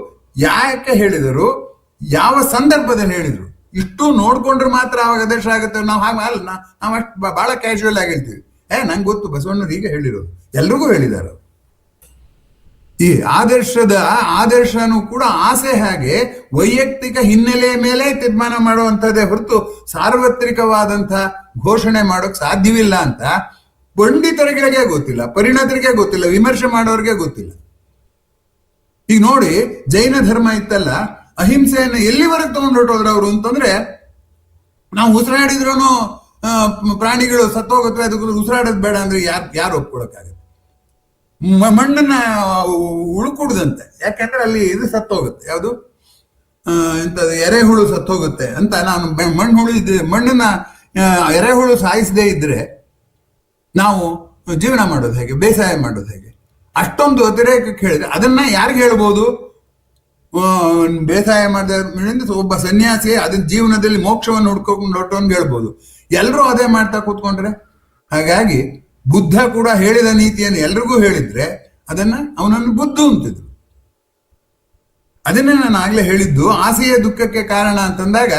ಯಾಕೆ ಹೇಳಿದರು, ಯಾವ ಸಂದರ್ಭದಲ್ಲಿ ಹೇಳಿದ್ರು, ಇಷ್ಟು ನೋಡ್ಕೊಂಡ್ರೆ ಮಾತ್ರ ಅವಾಗ ಆದರ್ಶ ಆಗುತ್ತೆ. ನಾವು ಅಷ್ಟು ಬಹಳ ಕ್ಯಾಶುವಲ್ ಆಗಿ ಹೇಳ್ತೀವಿ, ನಂಗೆ ಗೊತ್ತು ಬಸವಣ್ಣವ್ರು ಹೀಗೆ ಹೇಳಿರೋದು, ಎಲ್ರಿಗೂ ಹೇಳಿದ್ದಾರೆ. ಈ ಆದರ್ಶನೂ ಕೂಡ ಆಸೆ ಹಾಗೆ ವೈಯಕ್ತಿಕ ಹಿನ್ನೆಲೆಯ ಮೇಲೆ ತೀರ್ಮಾನ ಮಾಡುವಂಥದ್ದೇ ಹೊರತು ಸಾರ್ವತ್ರಿಕವಾದಂಥ ಘೋಷಣೆ ಮಾಡೋಕ್ ಸಾಧ್ಯವಿಲ್ಲ ಅಂತ ಪಂಡಿತರಿಗೆ ಗೊತ್ತಿಲ್ಲ, ಪರಿಣತರಿಗೆ ಗೊತ್ತಿಲ್ಲ, ವಿಮರ್ಶೆ ಮಾಡೋರಿಗೆ ಗೊತ್ತಿಲ್ಲ. ಈಗ ನೋಡಿ, ಜೈನ ಧರ್ಮ ಇತ್ತಲ್ಲ, ಅಹಿಂಸೆಯನ್ನು ಎಲ್ಲಿವರೆಗೆ ತಗೊಂಡು ಹೊರಟೋದ್ರು ಅವರು ಅಂತಂದ್ರೆ, ನಾವು ಉಸಿರಾಡಿದ್ರು ಪ್ರಾಣಿಗಳು ಸತ್ತೋಗುತ್ತೆ, ಅದಕ್ಕೆ ಉಸಿರಾಡೋದು ಬೇಡ ಅಂದ್ರೆ ಯಾರು ಒಪ್ಕೊಳಕ್ಕಾಗುತ್ತೆ? ಮಣ್ಣನ್ನ ಉಳ್ಕೂಡ್ದಂತೆ, ಯಾಕೆಂದ್ರೆ ಅಲ್ಲಿ ಇದು ಸತ್ತೋಗುತ್ತೆ, ಯಾವುದು ಇಂಥದ್ದು ಎರೆಹುಳು ಸತ್ತೋಗುತ್ತೆ ಅಂತ. ನಾನು ಮಣ್ಣನ್ನ ಎರೆಹುಳು ಸಾಯಿಸದೇ ಇದ್ರೆ ನಾವು ಜೀವನ ಮಾಡೋದು ಹೇಗೆ, ಬೇಸಾಯ ಮಾಡೋದು ಹೇಗೆ? ಅಷ್ಟೊಂದು ಅತಿರೇಕಕ್ಕೆ ಹೇಳಿದ್ರೆ ಅದನ್ನ ಯಾರಿಗೆ ಹೇಳ್ಬೋದು? ಬೇಸಾಯ ಮಾಡಿದ ಒಬ್ಬ ಸನ್ಯಾಸಿ ಅದನ್ನ ಜೀವನದಲ್ಲಿ ಮೋಕ್ಷವನ್ನು ಹುಡ್ಕೊಂಡು ಹೊರಟೋನ್ಗೆ ಹೇಳ್ಬೋದು. ಎಲ್ಲರೂ ಅದೇ ಮಾಡ್ತಾ ಕೂತ್ಕೊಂಡ್ರೆ. ಹಾಗಾಗಿ ಬುದ್ಧ ಕೂಡ ಹೇಳಿದ ನೀತಿಯನ್ನು ಎಲ್ರಿಗೂ ಹೇಳಿದ್ರೆ ಅವನನ್ನು ಬುದ್ಧು ಅಂತಿದ್ರು. ಅದನ್ನೇ ನಾನು ಆಗ್ಲೇ ಹೇಳಿದ್ದು, ಆಸೆಯೇ ದುಃಖಕ್ಕೆ ಕಾರಣ ಅಂತಂದಾಗ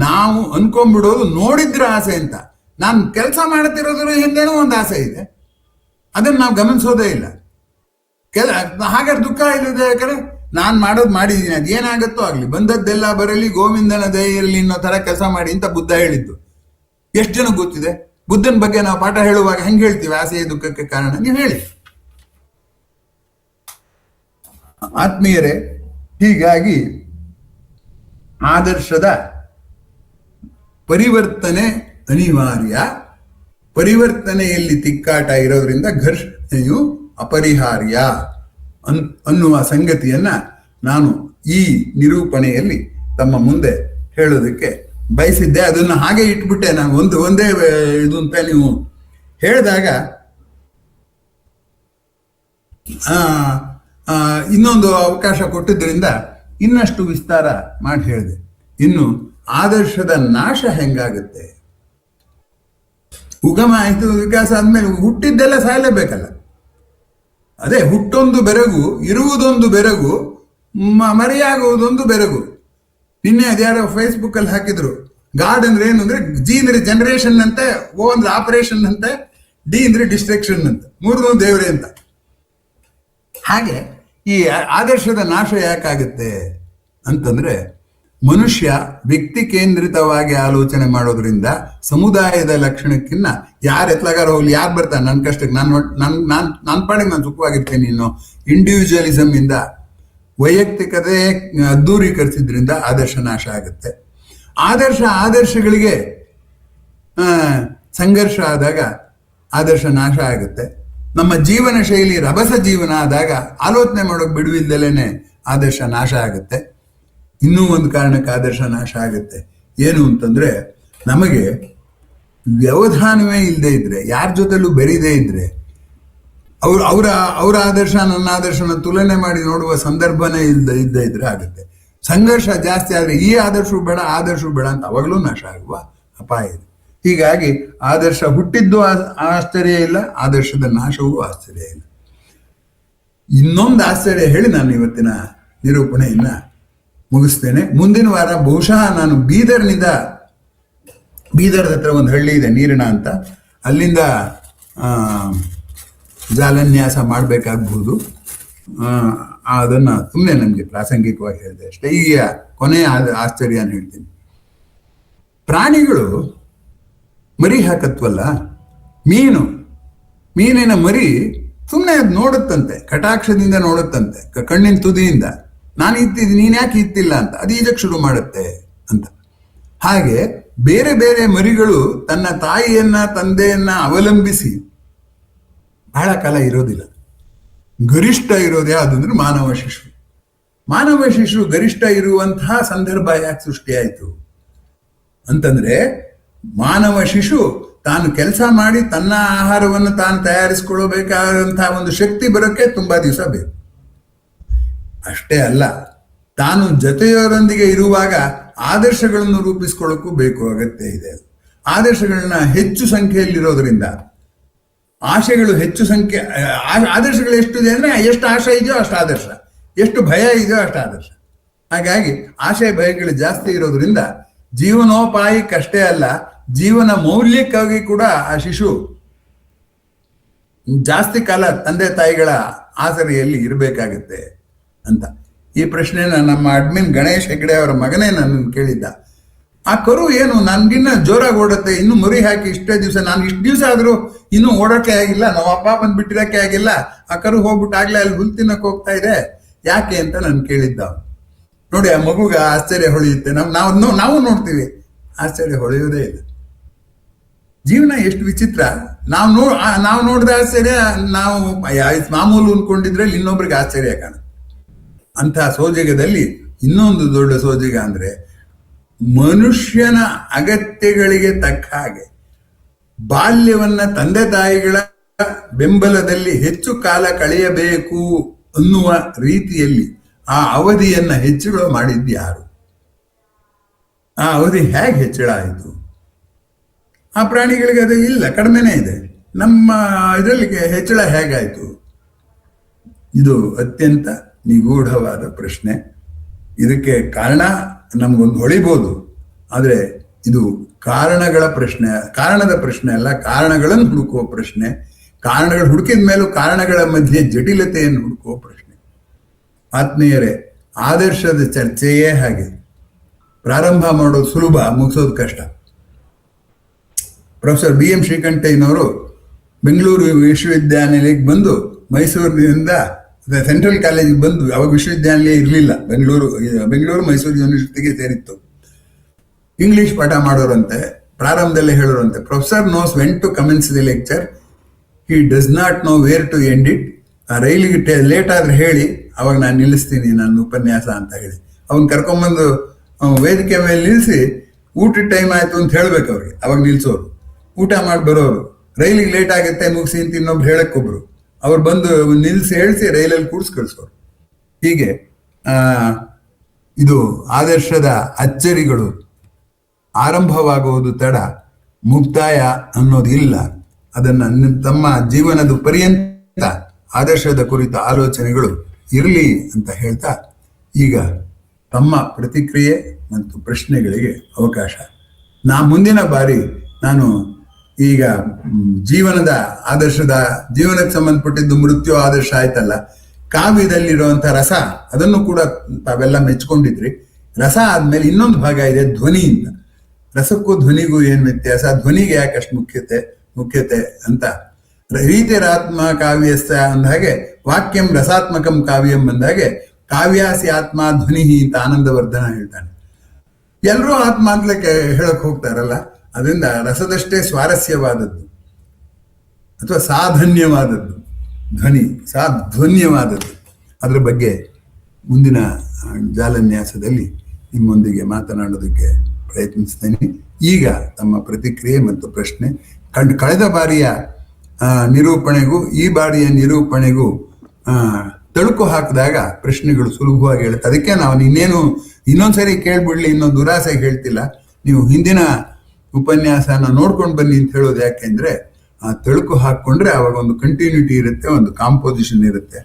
ನಾವು ಅನ್ಕೊಂಡ್ಬಿಡೋದು ನೋಡಿದ್ರೆ ಆಸೆ ಅಂತ. ನಾನು ಕೆಲಸ ಮಾಡ್ತಿರೋದ್ರ ಹಿಂದೆನೂ ಒಂದು ಆಸೆ ಇದೆ, ಅದನ್ನ ನಾವು ಗಮನಿಸೋದೇ ಇಲ್ಲ. ಹಾಗಾದ್ರೆ ದುಃಖ ಇಲ್ಲದೆ, ಯಾಕಂದ್ರೆ ನಾನ್ ಮಾಡೋದು ಮಾಡಿದ್ದೀನಿ, ಅದೇನಾಗತ್ತೋ ಆಗ್ಲಿ, ಬಂದದ್ದೆಲ್ಲ ಬರಲಿ, ಗೋವಿಂದನ ದಯೆ ಇರಲಿ ಅನ್ನೋ ತರ ಕೆಲಸ ಮಾಡಿ ಅಂತ ಬುದ್ಧ ಹೇಳಿದ್ದು. ಎಷ್ಟು ಜನ ಗೊತ್ತಿದೆ? ಬುದ್ಧನ ಬಗ್ಗೆ ನಾವು ಪಾಠ ಹೇಳುವಾಗ ಹೆಂಗೆ ಹೇಳ್ತೀವಿ ಆಸೆಯ ದುಃಖಕ್ಕೆ ಕಾರಣ? ನೀವು ಹೇಳಿ. ಆತ್ಮೀಯರೇ, ಹೀಗಾಗಿ ಆದರ್ಶದ ಪರಿವರ್ತನೆ ಅನಿವಾರ್ಯ. ಪರಿವರ್ತನೆಯಲ್ಲಿ ತಿಕ್ಕಾಟ ಇರೋದ್ರಿಂದ ಘರ್ಷಣೆಯು ಅಪರಿಹಾರ್ಯ ಅನ್ನುವ ಸಂಗತಿಯನ್ನ ನಾನು ಈ ನಿರೂಪಣೆಯಲ್ಲಿ ತಮ್ಮ ಮುಂದೆ ಹೇಳೋದಕ್ಕೆ ಬಯಸಿದ್ದೆ. ಅದನ್ನು ಹಾಗೆ ಇಟ್ಬಿಟ್ಟೆ ನಾನು. ಒಂದೇ ಇದು ಅಂತ ನೀವು ಹೇಳಿದಾಗ ಇನ್ನೊಂದು ಅವಕಾಶ ಕೊಟ್ಟಿದ್ದರಿಂದ ಇನ್ನಷ್ಟು ವಿಸ್ತಾರ ಮಾಡಿ ಹೇಳಿದೆ. ಇನ್ನು ಆದರ್ಶದ ನಾಶ ಹೆಂಗಾಗುತ್ತೆ? ಉಗಮ ಆಯ್ತು, ವಿಕಾಸ ಆದ್ಮೇಲೆ ಹುಟ್ಟಿದ್ದೆಲ್ಲ ಸಾಯಲೇಬೇಕಲ್ಲ. ಅದೇ ಹುಟ್ಟೊಂದು ಬೆರಗು, ಇರುವುದೊಂದು ಬೆರಗು, ಮರೆಯಾಗುವುದೊಂದು ಬೆರಗು. ನಿನ್ನೆ ಅದ್ಯಾರೋ ಫೇಸ್ಬುಕ್ ಅಲ್ಲಿ ಹಾಕಿದ್ರು, ಗಾಡ್ ಅಂದ್ರೆ ಏನು ಅಂದ್ರೆ ಜಿ ಅಂದ್ರೆ ಜನರೇಷನ್ ಅಂತೆ, ಓ ಅಂದ್ರೆ ಆಪರೇಷನ್ ಅಂತೆ, ಡಿ ಅಂದ್ರೆ ಡಿಸ್ಟ್ರಕ್ಷನ್ ಅಂತ, ಮೂರನೇ ದೇವ್ರೆ ಅಂತ. ಹಾಗೆ ಈ ಆದರ್ಶದ ನಾಶ ಯಾಕಾಗುತ್ತೆ ಅಂತಂದ್ರೆ, ಮನುಷ್ಯ ವ್ಯಕ್ತಿ ಕೇಂದ್ರಿತವಾಗಿ ಆಲೋಚನೆ ಮಾಡೋದ್ರಿಂದ ಸಮುದಾಯದ ಲಕ್ಷಣಕ್ಕಿನ್ನ ಯಾರು ಎತ್ಲಾಗಾರ ಹೋಗ್ಲಿ, ಯಾರು ಬರ್ತಾರೆ ನನ್ನ ಕಷ್ಟಕ್ಕೆ, ನಾನು ಪಾಡಿಗೆ ನಾನು ಸುಖವಾಗಿರ್ತೇನೆ ಇನ್ನು ಇಂಡಿವಿಜುವಲಿಸಮ್ ಇಂದ ವೈಯಕ್ತಿಕತೆ ದೂರೀಕರಿಸಿದ್ರಿಂದ ಆದರ್ಶ ನಾಶ ಆಗುತ್ತೆ. ಆದರ್ಶಗಳಿಗೆ ಸಂಘರ್ಷ ಆದಾಗ ಆದರ್ಶ ನಾಶ ಆಗುತ್ತೆ. ನಮ್ಮ ಜೀವನ ಶೈಲಿ ರಭಸ ಜೀವನ ಆದಾಗ ಆಲೋಚನೆ ಮಾಡೋಕೆ ಬಿಡುವಿಲ್ದಲೇನೆ ಆದರ್ಶ ನಾಶ ಆಗುತ್ತೆ. ಇನ್ನೂ ಒಂದು ಕಾರಣಕ್ಕೆ ಆದರ್ಶ ನಾಶ ಆಗುತ್ತೆ. ಏನು ಅಂತಂದ್ರೆ, ನಮಗೆ ವ್ಯವಧಾನವೇ ಇಲ್ಲದೆ ಇದ್ರೆ, ಯಾರ ಜೊತೆಲೂ ಬೆರೀದೇ ಇದ್ರೆ, ಅವರ ಆದರ್ಶ ನನ್ನ ಆದರ್ಶನ ತುಲನೆ ಮಾಡಿ ನೋಡುವ ಸಂದರ್ಭನೇ ಇದ್ದೇ ಇದ್ರೆ ಆಗುತ್ತೆ. ಸಂಘರ್ಷ ಜಾಸ್ತಿ ಆದ್ರೆ ಈ ಆದರ್ಶವು ಬೇಡ, ಆದರ್ಶವು ಬೇಡ ಅಂತ ಅವಾಗಲೂ ನಾಶ ಆಗುವ ಅಪಾಯ ಇದೆ. ಹೀಗಾಗಿ ಆದರ್ಶ ಹುಟ್ಟಿದ್ದು ಆಶ್ಚರ್ಯ ಇಲ್ಲ, ಆದರ್ಶದ ನಾಶವೂ ಆಶ್ಚರ್ಯ ಇಲ್ಲ. ಇನ್ನೊಂದು ಆಶ್ಚರ್ಯ ಹೇಳಿ ನಾನು ಇವತ್ತಿನ ನಿರೂಪಣೆಯನ್ನ ಮುಗಿಸ್ತೇನೆ. ಮುಂದಿನ ವಾರ ಬಹುಶಃ ನಾನು ಬೀದರ್ದ ಹತ್ರ ಒಂದು ಹಳ್ಳಿ ಇದೆ, ನೀರಿನ ಅಂತ, ಅಲ್ಲಿಂದ ಜಾಲನ್ಯಾಸ ಮಾಡಬೇಕಾಗಬಹುದು. ಅದನ್ನ ಸುಮ್ಮನೆ ನಮಗೆ ಪ್ರಾಸಂಗಿಕವಾಗಿ ಹೇಳಿದೆ ಅಷ್ಟೇ. ಈಗ ಕೊನೆಯ ಆಶ್ಚರ್ಯ ಅಂತ ಹೇಳ್ತೀನಿ. ಪ್ರಾಣಿಗಳು ಮರಿ ಹಾಕತ್ವಲ್ಲ, ಮೀನಿನ ಮರಿ ಸುಮ್ಮನೆ ಅದು ನೋಡುತ್ತಂತೆ, ಕಟಾಕ್ಷದಿಂದ ನೋಡುತ್ತಂತೆ, ಕಣ್ಣಿನ ತುದಿಯಿಂದ, ನಾನು ಇತ್ತಿದ್ದೀನಿ ನೀನ್ ಯಾಕೆ ಇತ್ತಿಲ್ಲ ಅಂತ ಅದು ಈಜಕ್ಕೆ ಶುರು ಮಾಡುತ್ತೆ ಅಂತ. ಹಾಗೆ ಬೇರೆ ಬೇರೆ ಮರಿಗಳು ತನ್ನ ತಾಯಿಯನ್ನ ತಂದೆಯನ್ನ ಅವಲಂಬಿಸಿ ಬಹಳ ಕಾಲ ಇರೋದಿಲ್ಲ. ಗರಿಷ್ಠ ಇರೋದು ಯಾವುದಂದ್ರೆ ಮಾನವ ಶಿಶು ಗರಿಷ್ಠ ಇರುವಂತಹ ಸಂದರ್ಭ ಯಾಕೆ ಸೃಷ್ಟಿಯಾಯಿತು ಅಂತಂದ್ರೆ, ಮಾನವ ಶಿಶು ತಾನು ಕೆಲಸ ಮಾಡಿ ತನ್ನ ಆಹಾರವನ್ನು ತಾನು ತಯಾರಿಸಿಕೊಳ್ಳಬೇಕಾದಂತಹ ಒಂದು ಶಕ್ತಿ ಬರೋಕ್ಕೆ ತುಂಬಾ ದಿವಸ ಬೇಕು. ಅಷ್ಟೇ ಅಲ್ಲ, ತಾನು ಜೊತೆಯವರೊಂದಿಗೆ ಇರುವಾಗ ಆದರ್ಶಗಳನ್ನು ರೂಪಿಸ್ಕೊಳ್ಳೋಕ್ಕೂ ಬೇಕು, ಅಗತ್ಯ ಇದೆ. ಆದರ್ಶಗಳನ್ನ ಹೆಚ್ಚು ಸಂಖ್ಯೆಯಲ್ಲಿರೋದ್ರಿಂದ ಆಶೆಗಳು ಹೆಚ್ಚು ಸಂಖ್ಯೆ, ಆದರ್ಶಗಳು ಎಷ್ಟಿದೆ ಅಂದ್ರೆ ಎಷ್ಟು ಆಶೆ ಇದೆಯೋ ಅಷ್ಟು ಆದರ್ಶ, ಎಷ್ಟು ಭಯ ಇದೆಯೋ ಅಷ್ಟು ಆದರ್ಶ. ಹಾಗಾಗಿ ಆಶೆ ಭಯಗಳು ಜಾಸ್ತಿ ಇರೋದ್ರಿಂದ ಜೀವನೋಪಾಯಕ್ಕಷ್ಟೇ ಅಲ್ಲ, ಜೀವನ ಮೌಲ್ಯಕ್ಕಾಗಿ ಕೂಡ ಆ ಶಿಶು ಜಾಸ್ತಿ ಕಾಲ ತಂದೆ ತಾಯಿಗಳ ಆಸರೆಯಲ್ಲಿ ಇರಬೇಕಾಗತ್ತೆ ಅಂತ. ಈ ಪ್ರಶ್ನೆನ ನಮ್ಮ ಅಡ್ಮಿನ್ ಗಣೇಶ್ ಹೆಗ್ಡೆ ಅವರ ಮಗನೇ ನನ್ನ ಕೇಳಿದ್ದ. ಆ ಕರು ಏನು ನನ್ಗಿನ್ನ ಜೋರಾಗಿ ಓಡುತ್ತೆ, ಇನ್ನು ಮರಿ ಹಾಕಿ ಇಷ್ಟೇ ದಿವಸ, ನಾನು ಇಷ್ಟು ದಿವಸ ಆದ್ರೂ ಇನ್ನೂ ಓಡೋಕೆ ಆಗಿಲ್ಲ, ನಾವು ಅಪ್ಪ ಬಂದ್ಬಿಟ್ಟಿರಕ್ಕೆ ಆಗಿಲ್ಲ, ಆ ಕರು ಹೋಗ್ಬಿಟ್ಟು ಆಗ್ಲೇ ಅಲ್ಲಿ ಹುಲ್ ತಿನ್ನಕ್ ಹೋಗ್ತಾ ಇದೆ, ಯಾಕೆ ಅಂತ ನಾನು ಕೇಳಿದ್ದ. ನೋಡಿ, ಆ ಮಗುಗ ಆಶ್ಚರ್ಯ ಹೊಳೆಯುತ್ತೆ. ನಾವು ನೋಡ್ತೀವಿ, ಆಶ್ಚರ್ಯ ಹೊಳೆಯೋದೇ ಇಲ್ಲ. ಜೀವನ ಎಷ್ಟು ವಿಚಿತ್ರ. ನಾವು ನೋಡಿದ ಆಶ್ಚರ್ಯ ನಾವು ಮಾಮೂಲು ಅನ್ಕೊಂಡಿದ್ರೆ ಇನ್ನೊಬ್ರಿಗೆ ಆಶ್ಚರ್ಯ ಕಾಣುತ್ತೆ. ಅಂತಹ ಸೋಜಿಗದಲ್ಲಿ ಇನ್ನೊಂದು ದೊಡ್ಡ ಸೋಜಿಗ ಅಂದ್ರೆ, ಮನುಷ್ಯನ ಅಗತ್ಯಗಳಿಗೆ ತಕ್ಕ ಹಾಗೆ ಬಾಲ್ಯವನ್ನ ತಂದೆ ತಾಯಿಗಳ ಬೆಂಬಲದಲ್ಲಿ ಹೆಚ್ಚು ಕಾಲ ಕಳೆಯಬೇಕು ಅನ್ನುವ ರೀತಿಯಲ್ಲಿ ಆ ಅವಧಿಯನ್ನ ಹೆಚ್ಚಳ ಮಾಡಿದ್ಯಾರು? ಆ ಅವಧಿ ಹೇಗೆ ಹೆಚ್ಚಳ ಆಯಿತು? ಆ ಪ್ರಾಣಿಗಳಿಗೆ ಅದು ಇಲ್ಲ, ಕಡಿಮೆನೇ ಇದೆ. ನಮ್ಮ ಇದರಲ್ಲಿ ಹೆಚ್ಚಳ ಹೇಗಾಯಿತು? ಇದು ಅತ್ಯಂತ ನಿಗೂಢವಾದ ಪ್ರಶ್ನೆ. ಇದಕ್ಕೆ ಕಾರಣ ನಮಗೊಂದು ಹೊಳಿಬೋದು, ಆದರೆ ಇದು ಕಾರಣಗಳ ಪ್ರಶ್ನೆ, ಕಾರಣದ ಪ್ರಶ್ನೆ ಅಲ್ಲ, ಕಾರಣಗಳನ್ನು ಹುಡುಕುವ ಪ್ರಶ್ನೆ. ಕಾರಣಗಳು ಹುಡುಕಿದ ಮೇಲೂ ಕಾರಣಗಳ ಮಧ್ಯೆ ಜಟಿಲತೆಯನ್ನು ಹುಡುಕುವ ಪ್ರಶ್ನೆ. ಆತ್ಮೀಯರೇ, ಆದರ್ಶದ ಚರ್ಚೆಯೇ ಹಾಗೆ. ಪ್ರಾರಂಭ ಮಾಡೋದು ಸುಲಭ, ಮುಗಿಸೋದು ಕಷ್ಟ. ಪ್ರೊಫೆಸರ್ BM ಶ್ರೀಕಂಠಯ್ಯನವರು ಬೆಂಗಳೂರು ವಿಶ್ವವಿದ್ಯಾನಿಲಯಕ್ಕೆ ಬಂದು, ಮೈಸೂರಿನಿಂದ ಸೆಂಟ್ರಲ್ ಕಾಲೇಜಿಗೆ ಬಂದು, ಅವಾಗ ವಿಶ್ವವಿದ್ಯಾನಿಲಯ ಇರಲಿಲ್ಲ, ಬೆಂಗಳೂರು ಮೈಸೂರು ಯೂನಿವರ್ಸಿಟಿಗೆ ಸೇರಿತ್ತು. ಇಂಗ್ಲಿಷ್ ಪಾಠ ಮಾಡೋರಂತೆ. ಪ್ರಾರಂಭದಲ್ಲೇ ಹೇಳೋರಂತೆ, professor knows when to commence the lecture, he does not know where to end it. ಆ ರೈಲಿಗೆ ಲೇಟ್ ಆದ್ರೆ ಹೇಳಿ, ಅವಾಗ ನಾನು ನಿಲ್ಲಿಸ್ತೀನಿ ನನ್ನ ಉಪನ್ಯಾಸ ಅಂತ ಹೇಳಿ ಅವನ್ ಕರ್ಕೊಂಡ್ಬಂದು ವೇದಿಕೆ ಮೇಲೆ ನಿಲ್ಲಿಸಿ, ಊಟದ ಟೈಮ್ ಆಯ್ತು ಅಂತ ಹೇಳ್ಬೇಕು ಅವ್ರಿಗೆ, ಅವಾಗ ನಿಲ್ಸೋರು. ಊಟ ಮಾಡಿ ಬರೋರು, ರೈಲಿಗೆ ಲೇಟ್ ಆಗುತ್ತೆ ಮುಗಿಸಿ ಅಂತ ಇನ್ನೊಬ್ರು ಹೇಳಕ್ಕೊಬ್ರು, ಅವ್ರು ಬಂದು ನಿಲ್ಸಿ ಹೇಳಿಸಿ ರೈಲಲ್ಲಿ ಕೂಡ್ಸ್ ಕಳಿಸೋರು. ಹೀಗೆ ಇದು ಆದರ್ಶದ ಅಚ್ಚರಿಗಳು. ಆರಂಭವಾಗುವುದು ತಡ, ಮುಕ್ತಾಯ ಅನ್ನೋದು ಇಲ್ಲ. ಅದನ್ನ ತಮ್ಮ ಜೀವನದ ಪರ್ಯಂತ ಆದರ್ಶದ ಕುರಿತ ಆಲೋಚನೆಗಳು ಇರಲಿ ಅಂತ ಹೇಳ್ತಾ, ಈಗ ತಮ್ಮ ಪ್ರತಿಕ್ರಿಯೆ ಮತ್ತು ಪ್ರಶ್ನೆಗಳಿಗೆ ಅವಕಾಶ. ಮುಂದಿನ ಬಾರಿ ನಾನು ಈಗ ಜೀವನಕ್ಕೆ ಸಂಬಂಧಪಟ್ಟಿದ್ದು ಮೃತ್ಯು ಆದರ್ಶ ಆಯ್ತಲ್ಲ, ಕಾವ್ಯದಲ್ಲಿರುವಂತ ರಸ, ಅದನ್ನು ಕೂಡ ತಾವೆಲ್ಲ ಮೆಚ್ಕೊಂಡಿದ್ರಿ. ರಸ ಆದ್ಮೇಲೆ ಇನ್ನೊಂದು ಭಾಗ ಇದೆ, ಧ್ವನಿ ಅಂತ. ರಸಕ್ಕೂ ಧ್ವನಿಗೂ ಏನ್ ವ್ಯತ್ಯಾಸ, ಧ್ವನಿಗೆ ಯಾಕಷ್ಟು ಮುಖ್ಯತೆ ಅಂತ. ರೀತಿರಾತ್ಮ ಕಾವ್ಯಸ್ಥ ಅಂದಾಗೆ ವಾಕ್ಯಂ ರಸಾತ್ಮಕಂ ಕಾವ್ಯಂ ಅಂದಾಗೆ ಕಾವ್ಯಾಸಿ ಆತ್ಮ ಧ್ವನಿ ಅಂತ ಆನಂದವರ್ಧನ ಹೇಳ್ತಾನೆ. ಎಲ್ಲರೂ ಆತ್ಮ ಅಂತಲೇ ಹೇಳಕ್ ಹೋಗ್ತಾರಲ್ಲ, ಅದರಿಂದ ರಸದಷ್ಟೇ ಸ್ವಾರಸ್ಯವಾದದ್ದು ಅಥವಾ ಸಾಧನ್ಯವಾದದ್ದು ಧ್ವನಿ, ಸಾಧ್ವನ್ಯವಾದದ್ದು. ಅದ್ರ ಬಗ್ಗೆ ಮುಂದಿನ ಜಾಲನ್ಯಾಸದಲ್ಲಿ ನಿಮ್ಮೊಂದಿಗೆ ಮಾತನಾಡೋದಕ್ಕೆ ಪ್ರಯತ್ನಿಸ್ತೇನೆ. ಈಗ ತಮ್ಮ ಪ್ರತಿಕ್ರಿಯೆ ಮತ್ತು ಪ್ರಶ್ನೆ. ಕಳೆದ ಬಾರಿಯ ನಿರೂಪಣೆಗೂ ಈ ಬಾರಿಯ ನಿರೂಪಣೆಗೂ ತಳುಕು ಹಾಕಿದಾಗ ಪ್ರಶ್ನೆಗಳು ಸುಲಭವಾಗಿ ಹೇಳುತ್ತೆ. ಅದಕ್ಕೆ ನಾವು ಇನ್ನೊಂದ್ಸರಿ ಕೇಳ್ಬಿಡ್ಲಿ, ಇನ್ನೊಂದು ದುರಾಸೆಗೆ ಹೇಳ್ತಿಲ್ಲ. ನೀವು ಹಿಂದಿನ ಉಪನ್ಯಾಸನ ನೋಡ್ಕೊಂಡು ಬನ್ನಿ ಅಂತ ಹೇಳೋದು ಯಾಕೆಂದ್ರೆ, ಆ ತಳುಕು ಹಾಕೊಂಡ್ರೆ ಅವಾಗ ಒಂದು ಕಂಟಿನ್ಯೂಟಿ ಇರುತ್ತೆ, ಒಂದು ಕಾಂಪೋಸಿಷನ್ ಇರುತ್ತೆ.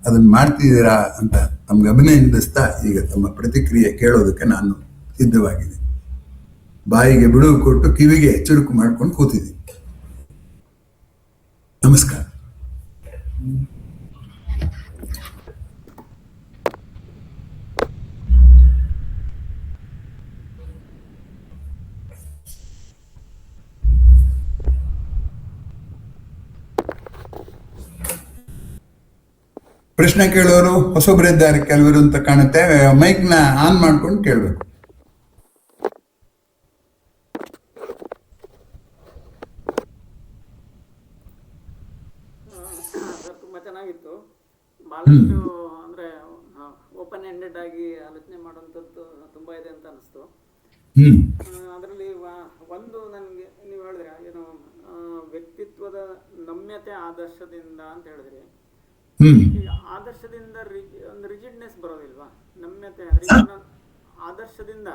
ಅದನ್ನ ಮಾಡ್ತಿದ್ದೀರಾ ಅಂತ ತಮ್ಗೆ ಅಭಿನಂದಿಸ್ತಾ ಈಗ ತಮ್ಮ ಪ್ರತಿಕ್ರಿಯೆ ಕೇಳೋದಕ್ಕೆ ನಾನು ಸಿದ್ಧವಾಗಿದೆ. ಬಾಯಿಗೆ ಬಿಡುವು ಕೊಟ್ಟು ಕಿವಿಗೆ ಚುರುಕು ಮಾಡ್ಕೊಂಡು ಕೂತಿದ್ದೀನಿ. ನಮಸ್ಕಾರ. ಪ್ರಶ್ನೆ ಕೇಳೋರು ಹೊಸೊಬ್ಬರಿದ್ದಾರೆ ಕೆಲವರು ಅಂತ ಕಾಣುತ್ತೆ. ಮೈಕ್ ನ ಆನ್ ಮಾಡ್ಕೊಂಡು ಕೇಳ್ಬೇಕು. ತುಂಬಾ ಚೆನ್ನಾಗಿತ್ತು. ಬಹಳಷ್ಟು ಅಂದ್ರೆ ಓಪನ್ ಎಂಡೆಡ್ ಆಗಿ ಆಲೋಚನೆ ಮಾಡುವಂಥದ್ದು ತುಂಬಾ ಇದೆ ಅಂತ ಅನಿಸ್ತು. ಅದರಲ್ಲಿ ಒಂದು ನನಗೆ ನೀವು ಹೇಳಿದ್ರೆ ಏನು, ವ್ಯಕ್ತಿತ್ವದ ನಮ್ಯತೆ ಆದರ್ಶದಿಂದ ಅಂತ ಹೇಳಿದ್ರಿ. ಆದರ್ಶದಿಂದ ಒಂದು ರಿಜಿಡ್ನೆಸ್ ಬರೋದಿಲ್ವಾ? ನಮ್ಯತೆ ಆದರ್ಶದಿಂದ